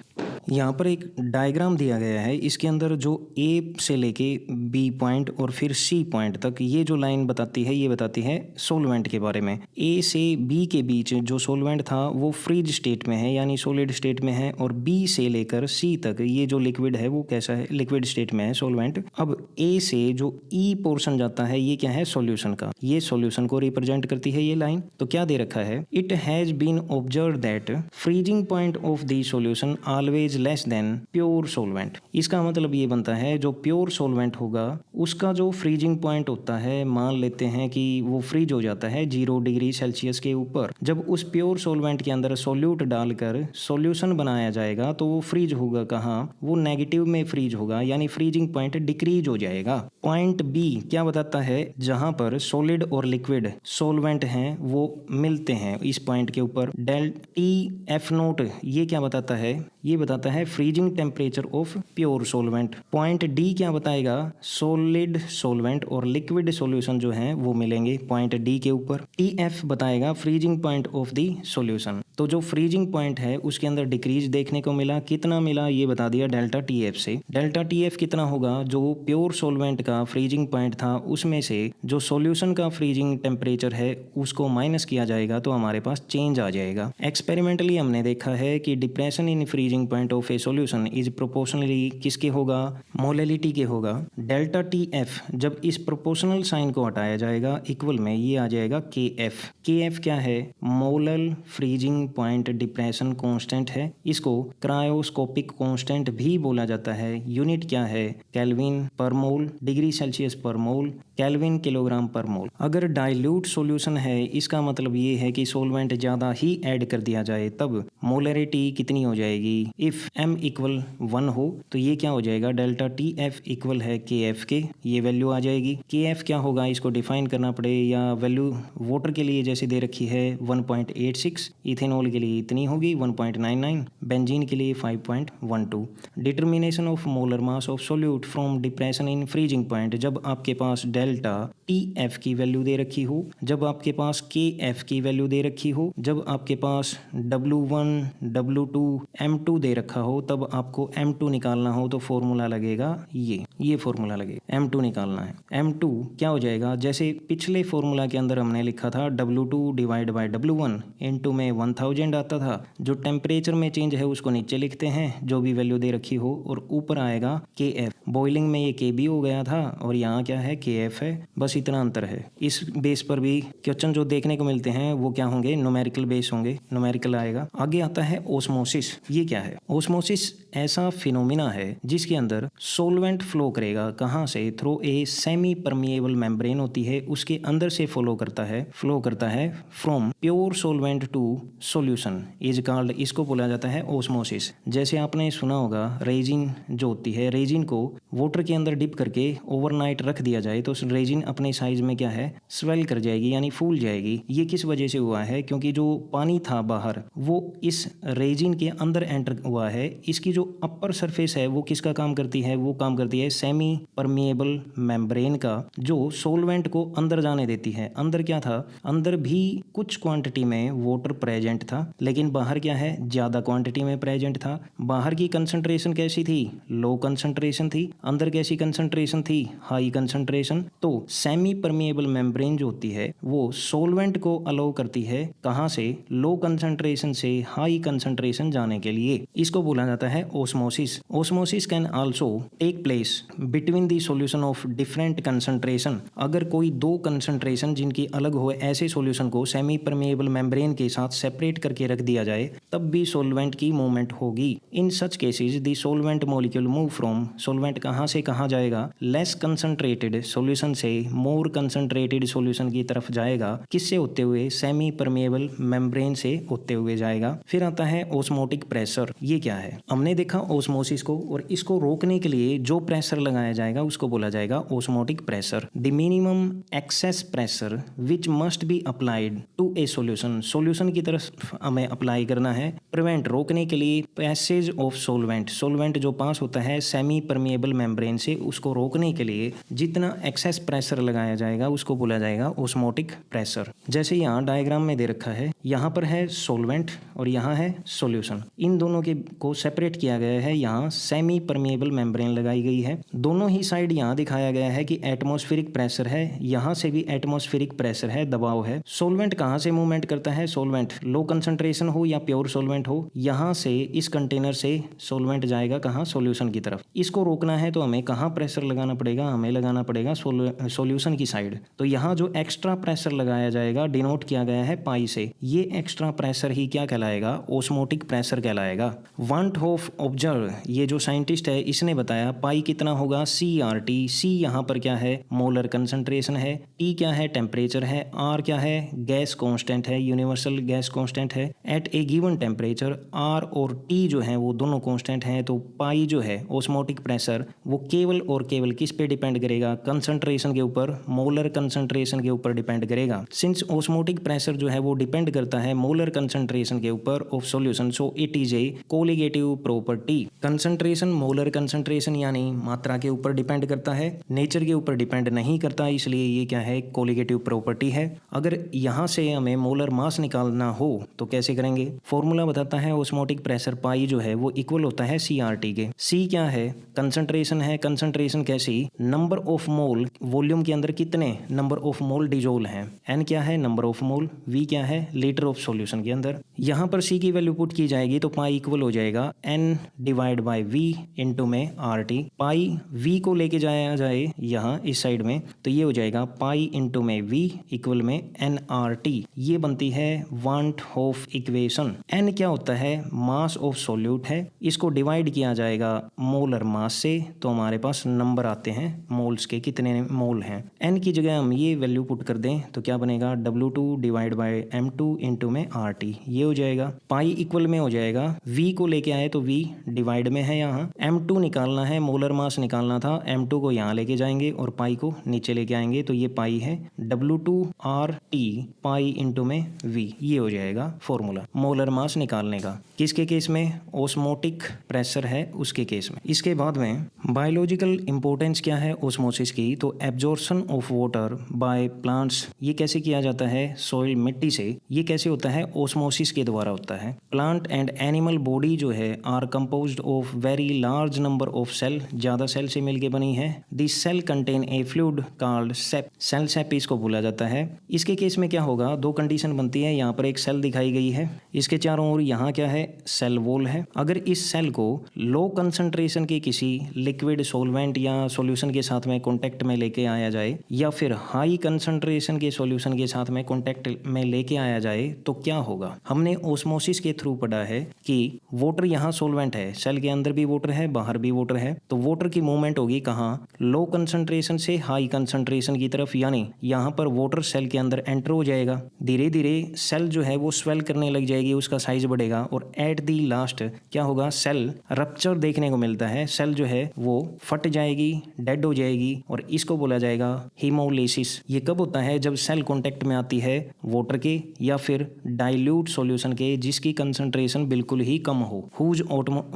यहाँ पर एक डायग्राम दिया गया है, इसके अंदर जो A से लेके B पॉइंट और फिर C पॉइंट तक ये जो लाइन बताती है, ये बताती है सोलवेंट के बारे में। A से B के बीच जो सोलवेंट था वो फ्रीज स्टेट में है, यानी सॉलिड स्टेट में है, और B से लेकर C तक ये जो लिक्विड है वो कैसा है, लिक्विड स्टेट में है सोलवेंट। अब A से जो E पोर्शन जाता है ये क्या है, सॉल्यूशन का, ये सॉल्यूशन को रिप्रेजेंट करती है ये लाइन। तो क्या दे रखा है, it has been observe that freezing point of the solution always less than pure solvent. इसका मतलब ये बनता है जो प्योर सोलवेंट होगा उसका जो फ्रीजिंग पॉइंट होता है, मान लेते हैं कि वो फ्रीज हो जाता है 0 डिग्री सेल्सियस के ऊपर। जब उस प्योर सोलवेंट के अंदर सोल्यूट डालकर सॉल्यूशन बनाया जाएगा तो वो फ्रीज होगा कहाँ, वो नेगेटिव में फ्रीज होगा, यानी फ्रीजिंग पॉइंट डिक्रीज हो जाएगा। पॉइंट B क्या बताता है, जहां पर सॉलिड और लिक्विड सोलवेंट हैं वो मिलते हैं इस पॉइंट के ऊपर। डेल TF0 ये क्या बताता है, ये बताता है freezing temperature of pure solvent. Point D क्या बताएगा, सॉलिड सोलवेंट और लिक्विड सॉल्यूशन जो हैं वो मिलेंगे पॉइंट D के ऊपर। TF बताएगा freezing point of the solution. तो जो फ्रीजिंग पॉइंट है उसके अंदर डिक्रीज देखने को मिला, कितना मिला ये बता दिया डेल्टा TF से। डेल्टा TF कितना होगा, जो प्योर सोलवेंट का फ्रीजिंग पॉइंट था उसमें से जो सॉल्यूशन का फ्रीजिंग टेम्परेचर है उसको माइनस किया जाएगा तो हमारे पास चेंज आ जाएगा। एक्सपेरिमेंटली हमने देखा है कि depression in freezing point of a solution is proportionally किसके होगा, मोलैलिटी के होगा। डेल्टा TF जब इस प्रोपोर्शनल साइन को हटाया जाएगा इक्वल में ये आ जाएगा KF। KF क्या है, molal freezing point depression constant है, इसको क्रायोस्कोपिक कांस्टेंट भी बोला जाता है। यूनिट क्या है, केल्विन पर मोल, डिग्री सेल्सियस पर मोल, केल्विन किलोग्राम पर मोल। अगर डाइल्यूट सॉल्यूशन है इसका मतलब ये है कि सोलवेंट ज़्यादा ही ऐड कर दिया जाए तब मोलरिटी कितनी हो जाएगी, इफ़ M इक्वल 1 हो तो ये क्या हो जाएगा, डेल्टा TF इक्वल है KF के, ये वैल्यू आ जाएगी। KF क्या होगा इसको डिफाइन करना पड़े, या वैल्यू वाटर के लिए जैसे दे रखी है 1.86, इथेनॉल के लिए इतनी होगी 1.99, बेंजीन के लिए 5.12। Determination of molar mass of solute from depression in freezing point, जब आपके पास डेल्टा TF की वैल्यू दे रखी हो, जब आपके पास KF की वैल्यू दे रखी हो, जब आपके पास W1 W2 M2 दे रखा हो, तब आपको M2 निकालना हो तो फॉर्मूला लगेगा ये फॉर्मूला लगेगा, M2 निकालना है। M2 क्या हो जाएगा, जैसे पिछले फॉर्मूला के अंदर हमने लिखा था W2 divide by W1 into में 1000 आता था। जो टेम्परेचर में चेंज है उसको नीचे लिखते हैं जो भी वैल्यू दे रखी हो, और ऊपर आएगा KF। बॉइलिंग में ये KB हो गया था और यहाँ क्या है KF है, बस इतना अंतर है। इस बेस पर भी क्वेश्चन जो देखने को मिलते हैं वो क्या होंगे, न्यूमेरिकल बेस होंगे, न्यूमेरिकल आएगा। आगे आता है ओस्मोसिस। ये क्या है, ओस्मोसिस ऐसा फिनोमिना है जिसके अंदर सोलवेंट फ्लो करेगा, कहाँ से, through a semi permeable membrane होती है, उसके अंदर से फ्लो करता है from pure solvent to solution is called, इसको बोला जाता है ओस्मोसिस। जैसे आपने सुना होगा रेजिन जो होती है, रेजिन को वाटर के अंदर डिप करके ओवरनाइट रख दिया जाए तो रेजिन अपने साइज में क्या है, स्वेल कर जाएगी यानी फूल जाएगी। ये किस वजह से हुआ है, क्योंकि जो पानी था बाहर वो इस रेजिन के अंदर एंटर हुआ है। इसकी जो अपर सरफेस है वो किसका काम करती है, वो काम करती है सेमी परमिएबल मेम्ब्रेन का, जो सोलवेंट को अंदर जाने देती है। अंदर क्या था, अंदर भी कुछ क्वांटिटी में वाटर प्रेजेंट था, लेकिन बाहर क्या है, ज़्यादा क्वांटिटी में प्रेजेंट था। बाहर की कंसंट्रेशन कैसी थी, लो कंसंट्रेशन थी। अंदर कैसी कंसंट्रेशन थी, हाई कंसंट्रेशन। तो सेमी परमिएबल मेम्ब्रेन जो होती है वो सोलवेंट को अलाउ करती है, कहाँ से, लो कंसंट्रेशन से हाई कंसंट्रेशन जाने के लिए। इसको बोला जाता है osmosis. Osmosis can also take place between the solution of different concentration. अगर कोई दो कंसंट्रेशन जिनकी अलग हो, ऐसे सॉल्यूशन को सेमी परमिएबल मेम्ब्रेन के साथ सेपरेट करके रख दिया जाए तब भी सॉल्वेंट की मूवमेंट होगी। In such cases the solvent molecule move from, solvent कहाँ से कहाँ जाएगा, लेस कंसंट्रेटेड सॉल्यूशन से मोर कंसंट्रेटेड सॉल्यूशन की तरफ जाएगा। किससे होते हुए, सेमी परमिएबल मेम्ब्रेन से होते हुए जाएगा। फिर आता है ओस्मोटिक प्रेशर। ये क्या है, हमने देखा ओस्मोसिस को, और इसको रोकने के लिए जो प्रेशर लगाया जाएगा उसको बोला जाएगा osmotic pressure. The minimum excess pressure which must be applied to a solution, solution की तरफ हमें अप्लाई करना है। प्रिवेंट, रोकने के लिए, पैसेज ऑफ सोलवेंट, सोलवेंट जो पास होता है सेमी परमिएबल मेम्ब्रेन से, उसको रोकने के लिए जितना एक्सेस प्रेशर लगाया जाएगा उसको बोला जाएगा ओस्मोटिक प्रेशर। जैसे यहाँ डायग्राम में दे रखा है, यहाँ पर है सोलवेंट और यहाँ है सॉल्यूशन। इन दोनों के को सेपरेट किया गया है, यहाँ सेमी परमिएबल मेम्ब्रेन लगाई गई है। दोनों ही साइड यहाँ दिखाया गया है कि एटमॉस्फेरिक प्रेशर है, यहाँ से भी एटमॉस्फेरिक प्रेशर है, दबाव है। सोलवेंट कहाँ से मूवमेंट करता है, सोलवेंट लो कंसंट्रेशन हो या प्योर सोलवेंट हो, यहाँ से इस कंटेनर से सोलवेंट जाएगा कहाँ, सॉल्यूशन की तरफ। इसको रोकना है तो हमें कहाँ प्रेशर लगाना पड़ेगा, हमें लगाना पड़ेगा सॉल्यूशन की साइड। तो यहाँ जो एक्स्ट्रा प्रेशर लगाया जाएगा डिनोट किया गया है पाई से, ये एक्स्ट्रा प्रेशर ही क्या कहलाएगा, ओस्मोटिक प्रेशर कहलाएगा। वांट होफ ऑब्जर्व, ये जो साइंटिस्ट है इसने बताया पाई कितना होगा, CRT। सी यहाँ पर क्या है, मोलर कंसंट्रेशन है, टी क्या है, टेम्परेचर है, आर क्या है, गैस कांस्टेंट है, यूनिवर्सल गैस कांस्टेंट है at a given temperature. R और टी जो है वो दोनों कांस्टेंट हैं, तो पाई जो है ओस्मोटिक प्रेशर वो केवल और केवल किस पे डिपेंड करेगा, कंसंट्रेशन के ऊपर, मोलर कंसंट्रेशन के ऊपर डिपेंड करेगा। सिंस ओस्मोटिक प्रेशर जो है वो डिपेंड करता है मोलर कंसंट्रेशन के ऊपर of solution, so it is a colligative property. Concentration, molar concentration यानी मात्रा के ऊपर डिपेंड करता है, नेचर के ऊपर डिपेंड नहीं करता, इसलिए ये क्या है, कोलिगेटिव प्रॉपर्टी है। अगर यहाँ से हमें मोलर मास निकालना हो तो कैसे करेंगे, फॉर्मूला बताता है ओस्मोटिक प्रेशर पाई जो है वो इक्वल होता है CRT के। C क्या है, कंसंट्रेशन है, कंसंट्रेशन कैसी, नंबर ऑफ मोल, वॉल्यूम के अंदर कितने नंबर ऑफ मोल डिजोल हैं। N क्या है, नंबर ऑफ मोल। V क्या है, लीटर ऑफ सॉल्यूशन के अंदर। यहाँ पर C की वैल्यू पुट की जाएगी तो पाई इक्वल हो जाएगा N divide by V into में RT। पाई V को लेके जाया जाए यहाँ इस साइड में तो ये हो जाएगा पाई इंटू में V इक्वल में NRT। ये बनती है वांट होफ इक्वेशन। N क्या होता है, मास ऑफ सॉल्यूट है, इसको डिवाइड किया जाएगा मोलर मास से तो हमारे पास नंबर आते हैं मोल्स के, कितने मोल हैं। N की जगह हम ये वैल्यू पुट कर दें तो क्या बनेगा, W2 divide by M2 into में RT। ये हो जाएगा पाई इक्वल में हो जाएगा, V को लेके आए तो V डिवाइड में है, यहाँ M2 निकालना है, मोलर मास निकालना था, M2 को यहाँ लेके जाएंगे और पाई को नीचे लेके आएंगे तो ये पाई है W2 RT पाई इंटू में V। ये हो जाएगा फॉर्मूला मोलर मास निकालने का। किसके केस में, ओस्मोटिक प्रेशर है उसके केस में। इसके बाद में बायोलॉजिकल इंपॉर्टेंस क्या है ओस्मोसिस की, तो absorption of water by plants, ये कैसे किया जाता है, सॉइल मिट्टी से। ये कैसे होता है, ओस्मोसिस के द्वारा होता है। प्लांट एंड एनिमल बॉडी जो है are composed of very large number of cell, ज्यादा सेल से मिलके बनी है। This cell contain a fluid called sap, cell sap इसको बोला जाता है। इसके केस में क्या होगा, दो कंडीशन बनती है, यहाँ पर एक सेल दिखाई गई है, इसके चारों ओर यहाँ क्या है, सेल वॉल है। अगर इस सेल को लो कंसंट्रेशन के किसी लिक्विड सॉल्वेंट या सॉल्यूशन के साथ में कांटेक्ट में लेके आया जाए या फिर हाई कंसंट्रेशन के सॉल्यूशन के साथ में कांटेक्ट में लेके आया जाए तो क्या होगा। हमने ओस्मोसिस के थ्रू पढ़ा है कि वाटर यहाँ सॉल्वेंट सोलवेंट है, सेल के अंदर भी वाटर है, बाहर भी वाटर है, तो वाटर की मूवमेंट होगी कहाँ, लो कंसंट्रेशन से हाई कंसंट्रेशन की तरफ, यानी यहाँ पर वाटर सेल के अंदर एंटर हो जाएगा। धीरे धीरे सेल जो है वो स्वेल करने लग जाएगी, उसका साइज बढ़ेगा और एट दी लास्ट क्या होगा, सेल रप्चर देखने को मिलता है, सेल जो है वो फट जाएगी, डेड हो जाएगी और इसको बोला जाएगा हीमोलिसिस। ये कब होता है, जब सेल कॉन्टेक्ट में आती है वाटर के या फिर डाइल्यूट सॉल्यूशन के जिसकी कंसंट्रेशन बिल्कुल ही कम हो, whose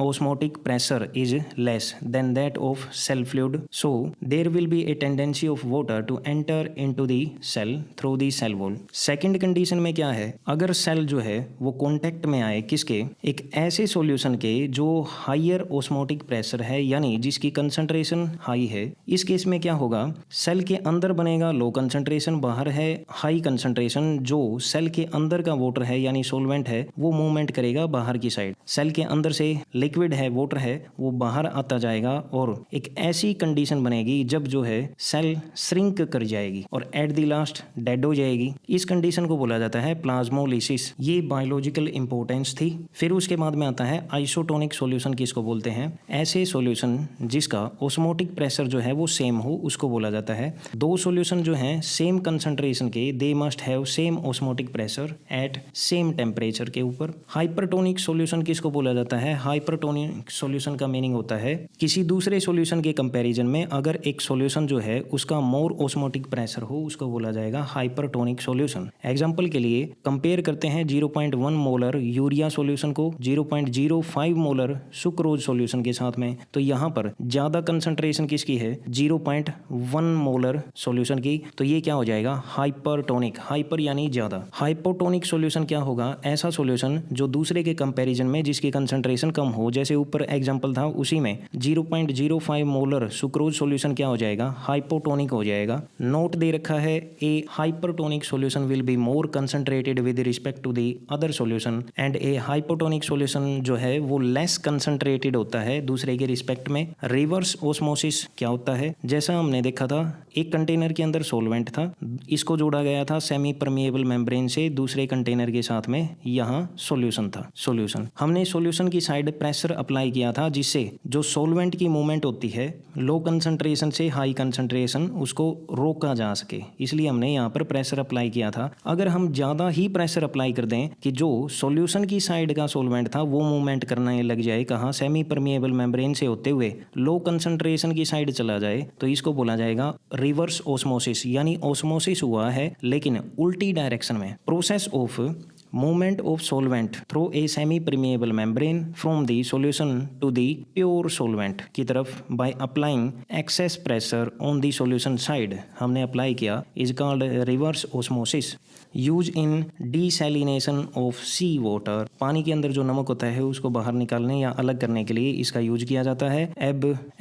osmotic pressure is less than that of cell fluid, so there will be a tendency of water to enter into the cell through the cell wall. Second condition में क्या है, अगर सेल जो है वो कॉन्टेक्ट में आए किसके, एक ऐसे सॉल्यूशन के जो हायर ऑस्मोटिक प्रेशर है यानी जिसकी कंसंट्रेशन हाई है, इस केस में क्या होगा, सेल के अंदर बनेगा लो कंसंट्रेशन, बाहर है हाई कंसंट्रेशन, जो सेल के अंदर का वाटर है यानी सोलवेंट है वो मूवमेंट करेगा बाहर की साइड, सेल के अंदर से लिक्विड है वाटर है वो बाहर आता जाएगा और एक ऐसी कंडीशन बनेगी जब जो है सेल श्रिंक कर जाएगी और एट द लास्ट डेड हो जाएगी। इस कंडीशन को बोला जाता है प्लाज्मोलिसिस। ये बायोलॉजिकल इंपॉर्टेंस थी। फिर उसके बाद में आता है आइसोटोनिक सॉल्यूशन, किसको बोलते हैं, ऐसे सॉल्यूशन जिसका ऑस्मोटिक प्रेशर जो है वो सेम हो उसको बोला जाता है। दो सॉल्यूशन जो हैं सेम कंसंट्रेशन के, they must have same osmotic pressure at same temperature के ऊपर। हाइपरटोनिक सॉल्यूशन किसको बोला जाता है, हाइपरटोनिक सॉल्यूशन का मीनिंग होता है किसी दूसरे सॉल्यूशन के कंपैरिजन में अगर एक सॉल्यूशन जो है उसका मोर ऑस्मोटिक प्रेशर हो उसको बोला जाएगा हाइपरटोनिक सॉल्यूशन। एग्जांपल के लिए कंपेयर करते हैं 0.1 मोलर यूरिया सॉल्यूशन को 0.05 मोलर सुक्रोज सॉल्यूशन के साथ में, तो यहाँ पर ज़्यादा कंसंट्रेशन किसकी है, 0.1 मोलर सॉल्यूशन की, तो ये क्या हो जाएगा हाइपरटोनिक। हाइपर यानी ज़्यादा, हाइपोटोनिक सॉल्यूशन क्या होगा, ऐसा सॉल्यूशन जो दूसरे के कंपैरिजन में जिसकी कंसंट्रेशन कम हो, जैसे ऊपर एग्जांपल था उसी में 0.05 मोलर सुक्रोज सॉल्यूशन क्या हो जाएगा, हाइपोटोनिक हो जाएगा। नोट दे रखा है a hypertonic solution will be more concentrated with respect to the other solution and a hypotonic solution जो है वो लेस कंसंट्रेटेड होता है दूसरे के रिस्पेक्ट में। रिवर्स ऑस्मोसिस क्या होता है, जैसा हमने देखा था एक कंटेनर के अंदर सॉल्वेंट था, इसको जोड़ा गया था सेमी परमिएबल मेम्ब्रेन से दूसरे कंटेनर के साथ में, यहाँ सॉल्यूशन था। सॉल्यूशन हमने सॉल्यूशन की साइड प्रेशर अप्लाई किया था जिससे जो सॉल्वेंट की मूवमेंट होती है लो कंसंट्रेशन से हाई कंसंट्रेशन उसको रोका जा सके, इसलिए हमने यहाँ पर प्रेशर अप्लाई किया था। अगर हम ज़्यादा ही प्रेशर अप्लाई कर दें कि जो सॉल्यूशन की साइड का सॉल्वेंट था वो मूवमेंट करने लग जाए कहाँ, सेमी परमिएबल मेम्ब्रेन से होते हुए लो कंसंट्रेशन की साइड चला जाए, तो इसको बोला जाएगा रिवर्स ऑस्मोसिस, यानी ऑस्मोसिस हुआ है लेकिन उल्टी डायरेक्शन में। Process of movement of solvent through a semi permeable membrane from the solution to the pure solvent की तरफ by applying excess pressure on the solution side हमने अप्लाई किया is called reverse osmosis। Use in desalination of sea water, पानी के अंदर जो नमक होता है उसको बाहर निकालने या अलग करने के लिए इसका यूज किया जाता है।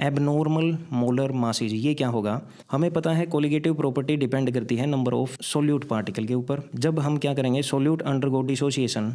एबनॉर्मल मोलर मासेज, ये क्या होगा, हमें पता है कोलिगेटिव प्रॉपर्टी डिपेंड करती है नंबर ऑफ सोल्यूट पार्टिकल के ऊपर। जब हम क्या करेंगे, सोल्यूट अंडरगो डिसोसिएशन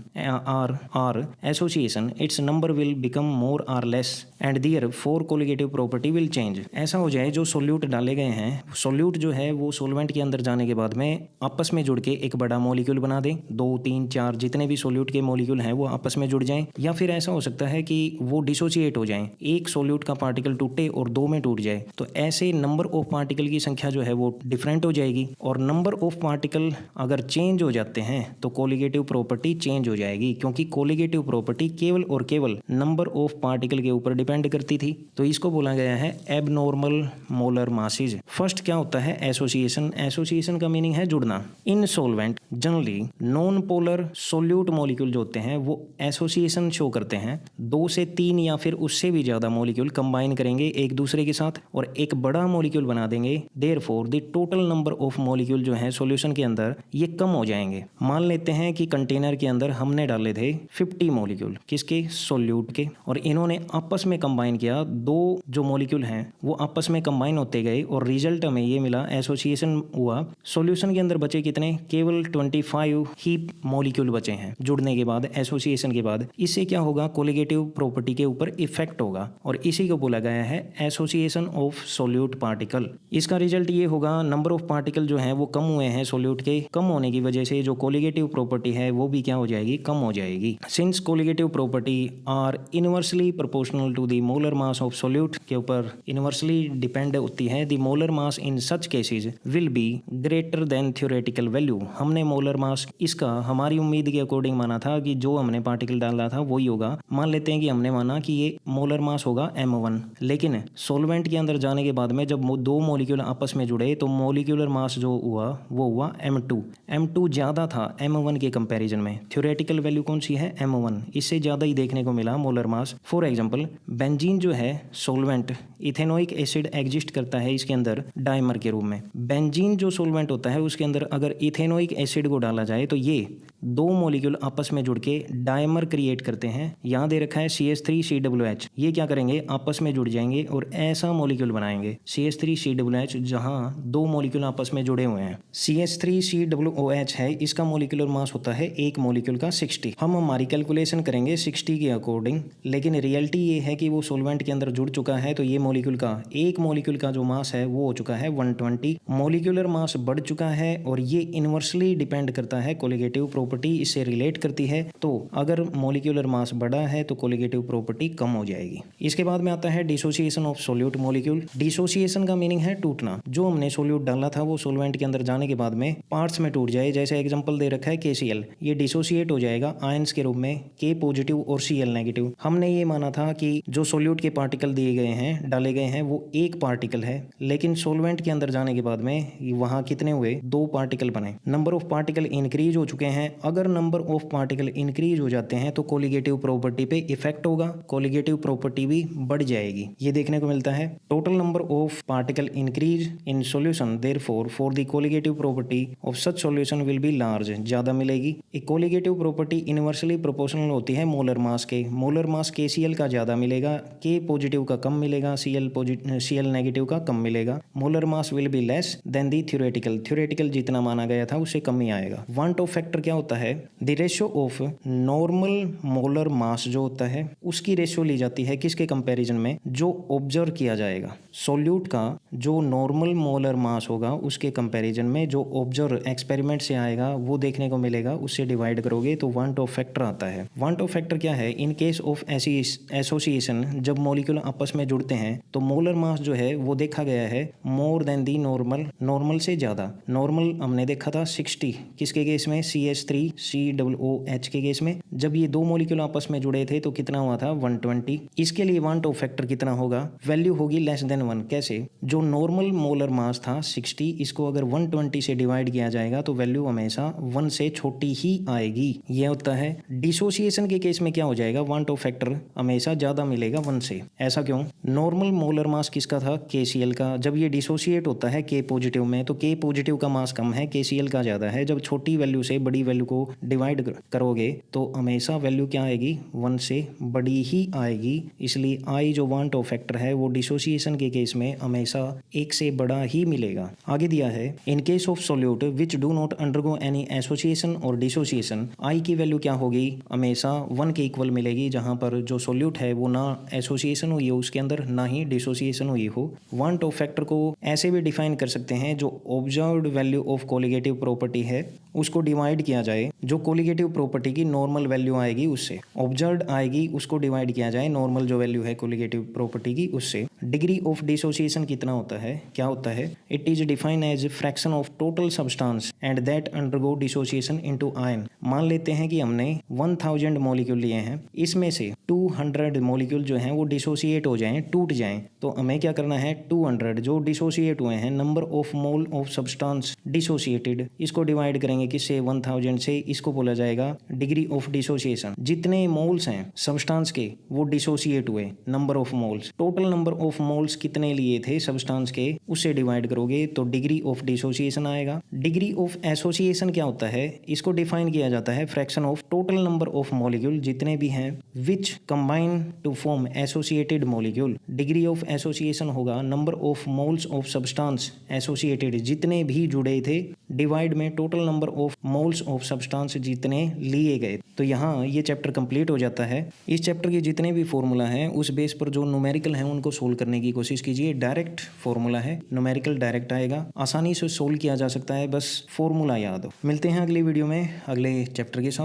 और association, its number will become more और less and therefore colligative property will change. ऐसा हो जाए जो सोल्यूट डाले गए हैं, सोल्यूट जो है वो सोलवेंट के अंदर जाने के बाद में आपस में जुड़ के एक बड़ा मॉलिक्यूल बना दें, 2 3 4 जितने भी सोल्यूट के मॉलिक्यूल हैं वो आपस में जुड़ जाएं, या फिर ऐसा हो सकता है कि वो डिसोसिएट हो जाएं, एक सोल्यूट का पार्टिकल टूटे और 2 में टूट जाए, तो ऐसे नंबर ऑफ पार्टिकल की संख्या जो है वो डिफरेंट हो जाएगी। और नंबर ऑफ पार्टिकल अगर चेंज हो जाते हैं तो कोलिगेटिव प्रॉपर्टी चेंज हो जाएगी, क्योंकि कोलिगेटिव प्रॉपर्टी केवल और केवल नंबर ऑफ पार्टिकल के ऊपर डिपेंड करती थी। तो इसको बोला गया है एबनॉर्मल मोलर मासेज। फर्स्ट क्या होता है, एसोसिएशन। एसोसिएशन का मीनिंग है जुड़ना। In solvent generally non polar solute molecule जो होते हैं वो एसोसिएशन शो करते हैं। 2 से 3 या फिर उससे भी ज्यादा मॉलिक्यूल कंबाइन करेंगे एक दूसरे के साथ और एक बड़ा मॉलिक्यूल बना देंगे। Therefore the total number of molecule जो है सॉल्यूशन के अंदर ये कम हो जाएंगे। मान लेते हैं कि कंटेनर के अंदर हमने डाले थे 50 मॉलिक्यूल, किसके, सोल्यूट के, और इन्होंने आपस में कंबाइन किया, 2 जो मॉलिक्यूल हैं वो आपस में कंबाइन होते गए और रिजल्ट में ये मिला, एसोसिएशन हुआ। सॉल्यूशन के अंदर बचे कितने, केवल 25 ही मॉलिक्यूल बचे हैं जुड़ने के बाद, एसोसिएशन के बाद। इससे क्या होगा, कोलिगेटिव प्रॉपर्टी के ऊपर इफेक्ट होगा और इसी को बोला गया है एसोसिएशन ऑफ सोल्यूट पार्टिकल। इसका रिजल्ट ये होगा, नंबर ऑफ पार्टिकल जो है वो कम हुए हैं सोल्यूट के। कम होने की वजह से जो कोलिगेटिव प्रॉपर्टी है वो भी क्या हो जाएगी, कम हो जाएगी। Since colligative property are inversely proportional to the molar mass of solute के ऊपर इनवर्सली डिपेंड होती है, the molar mass in such cases will be greater than theoretical value. हमने मोलर मास इसका हमारी उम्मीद के अकॉर्डिंग माना था कि जो हमने पार्टिकल डाला था वही होगा। मान लेते हैं कि हमने माना कि ये मोलर मास होगा m1, लेकिन सॉल्वेंट के अंदर जाने के बाद में जब दो मॉलिक्यूल आपस में जुड़े तो मॉलिक्यूलर मास जो हुआ वो हुआ m2 ज़्यादा था m1 के कंपैरिजन में। थ्योरेटिकल वैल्यू कौन सी है, m1, इससे ज़्यादा ही देखने को मिला molar mass. For example benzene जो है सॉल्वेंट, इथेनोइक एसिड एग्जिस्ट करता है इसके अंदर डाइमर के रूप में। बेंजीन जो सॉल्वेंट होता है उसके अंदर अगर इथेनोइक एसिड को डाला जाए तो ये दो मॉलिक्यूल आपस में जुड़ के डाइमर क्रिएट करते हैं। यहाँ दे रखा है CH3COOH, ये क्या करेंगे, आपस में जुड़ जाएंगे और ऐसा मॉलिक्यूल बनाएंगे CH3COOH जहाँ दो मॉलिक्यूल आपस में जुड़े हुए हैं। CH3COOH है, इसका मॉलिक्यूलर मास होता है एक मॉलिक्यूल का 60। हम हमारी कैलकुलेशन करेंगे 60 के अकॉर्डिंग, लेकिन रियलिटी ये है कि वो सॉल्वेंट के अंदर जुड़ चुका है तो ये मॉलिक्यूल का एक मॉलिक्यूल का जो मास है वो हो चुका है 120। मॉलिक्यूलर मास बढ़ चुका है और ये इनवर्सली डिपेंड करता है कोलिगेटिव प्रॉपर्टी, इससे रिलेट करती है। तो अगर मॉलिक्यूलर मास बढ़ा है तो कोलिगेटिव प्रॉपर्टी कम हो जाएगी। इसके बाद में आता है dissociation of solute molecule. Dissociation का मीनिंग है टूटना। जो हमने सोल्यूट डाला था वो सॉल्वेंट के अंदर जाने के बाद में पार्ट्स में टूट जाए। जैसे एग्जांपल दे रखा है KCl, ये डिसोसिएट हो जाएगा आयंस के रूप में K पॉजिटिव और Cl नेगेटिव। हमने ये माना था कि जो सोल्यूट के पार्टिकल दिए गए हैं, डाले गए हैं, वो एक पार्टिकल है, लेकिन सॉल्वेंट के अंदर जाने के बाद में वहां कितने हुए, दो पार्टिकल बने। नंबर ऑफ पार्टिकल इंक्रीज हो चुके हैं। अगर नंबर ऑफ पार्टिकल इंक्रीज हो जाते हैं तो कोलिगेटिव प्रॉपर्टी पे इफेक्ट होगा, कोलिगेटिव प्रॉपर्टी भी बढ़ जाएगी, ये देखने को मिलता है। Total number of particle increase in solution, therefore for the colligative property of such solution will B large, ज्यादा मिलेगी। एक कोलिगेटिव प्रॉपर्टी इनवर्सली प्रोपोर्शनल होती है मोलर मास के। मोलर मास KCl का ज्यादा मिलेगा, K पॉजिटिव का कम मिलेगा, Cl नेगेटिव का कम मिलेगा। Molar mass will be less then the theoretical जितना माना गया था उससे कम ही आएगा। वांट ऑफ फैक्टर क्या होता है, the ratio of normal molar mass जो होता है उसकी रेशियो ली जाती है किसके कंपैरिजन में, जो ऑब्जर्व किया जाएगा। सोल्यूट का जो नॉर्मल मोलर मास होगा उसके कंपैरिजन में जो ऑब्जर्व एक्सपेरिमेंट से आएगा वो देखने को मिलेगा, उससे डिवाइड करोगे तो वांट ऑफ फैक्टर आता है। वांट ऑफ फैक्टर क्या है, इन केस ऑफ एसोसिएशन, जब मॉलिक्यूल आपस में जुड़ते हैं तो मोलर मास जो है वो देखा गया है मोर देन दी नॉर्मल से ज्यादा। नॉर्मल हमने देखा था 60 किसके केस में, CH3COOH के केस में। जब ये दो मॉलिक्यूल आपस में जुड़े थे तो कितना हुआ था, 120। इसके लिए वांट ऑफ फैक्टर कितना होगा, वैल्यू होगी लेस देन 1। कैसे, जो नॉर्मल मोलर मास था 60, इसको अगर 120 से डिवाइड किया जाएगा तो वैल्यू हमेशा 1 से छोटी ही आएगी। यह होता है। डिसोसिएशन के केस में क्या हो जाएगा, वांट ऑफ फैक्टर हमेशा ज्यादा मिलेगा 1 से। ऐसा क्यों, नॉर्मल मोलर मास किसका था, KCl का। जब ये डिसोसिएट होता है K पॉजिटिव में तो K पॉजिटिव का मास कम है, KCl का ज्यादा है। जब छोटी वैल्यू से बड़ी वैल्यू को डिवाइड करोगे तो हमेशा वैल्यू क्या आएगी, 1 से बड़ी ही आएगी। इसलिए I जो वांट ऑफ फैक्टर है वो डिसोसिएशन के केस में हमेशा 1 से बड़ा ही मिलेगा। आगे दिया है, in case of solute which do not undergo any association और डिसोसिएशन, I की वैल्यू क्या होगी, हमेशा 1 के इक्वल मिलेगी, जहां पर जो सोल्यूट है वो ना एसोसिएशन हुई हो उसके अंदर ना ही डिसोसिएशन हुई हो। वांट ऑफ फैक्टर को ऐसे भी डिफाइन कर सकते हैं, जो observed value of colligative property है उसको डिवाइड किया जाए, जो कोलिगेटिव प्रॉपर्टी की नॉर्मल वैल्यू आएगी उससे, ऑब्जर्व्ड आएगी उसको डिवाइड किया जाए नॉर्मल जो वैल्यू है कोलिगेटिव प्रॉपर्टी की उससे। डिग्री ऑफ डिसोसिएशन कितना होता है, क्या होता है, it is defined as fraction of total substance and that undergo dissociation into ion. मान लेते हैं कि हमने 1000 मॉलिक्यूल लिए हैं, इसमें से 200 मॉलिक्यूल जो हैं वो डिसोसिएट हो जाएं, टूट जाएं, तो हमें क्या करना है, 200 जो डिसोसिएट हुए हैं, number of mole of substance dissociated, इसको डिवाइड करेंगे किससे, 1000 से। इसको बोला जाएगा डिग्री ऑफ डिसोसिएशन। जितने मोल्स हैं सब्सटेंस के वो डिसोसिएट हुए, number of moles, total number of moles कितने लिए थे सब्सटेंस के, उससे डिवाइड करोगे तो डिग्री ऑफ डिसोसिएशन आएगा। डिग्री ऑफ एसोसिएशन क्या होता है, इसको डिफाइन किया जाता है fraction of total number of molecule जितने भी हैं विच combine to form associated molecule. Degree of association होगा number of moles of substance associated, जितने भी जुड़े थे, डिवाइड में total number of moles of substance जितने लिए गए। तो यहाँ ये चैप्टर कंप्लीट हो जाता है। इस चैप्टर के जितने भी फॉर्मूला हैं उस बेस पर जो न्यूमेरिकल हैं उनको सोल्व करने की कोशिश कीजिए। डायरेक्ट फॉर्मूला है, न्यूमेरिकल डायरेक्ट आएगा, आसानी से सोल्व किया जा सकता है, बस फॉर्मूला याद हो। मिलते हैं अगली वीडियो में अगले चैप्टर के साथ।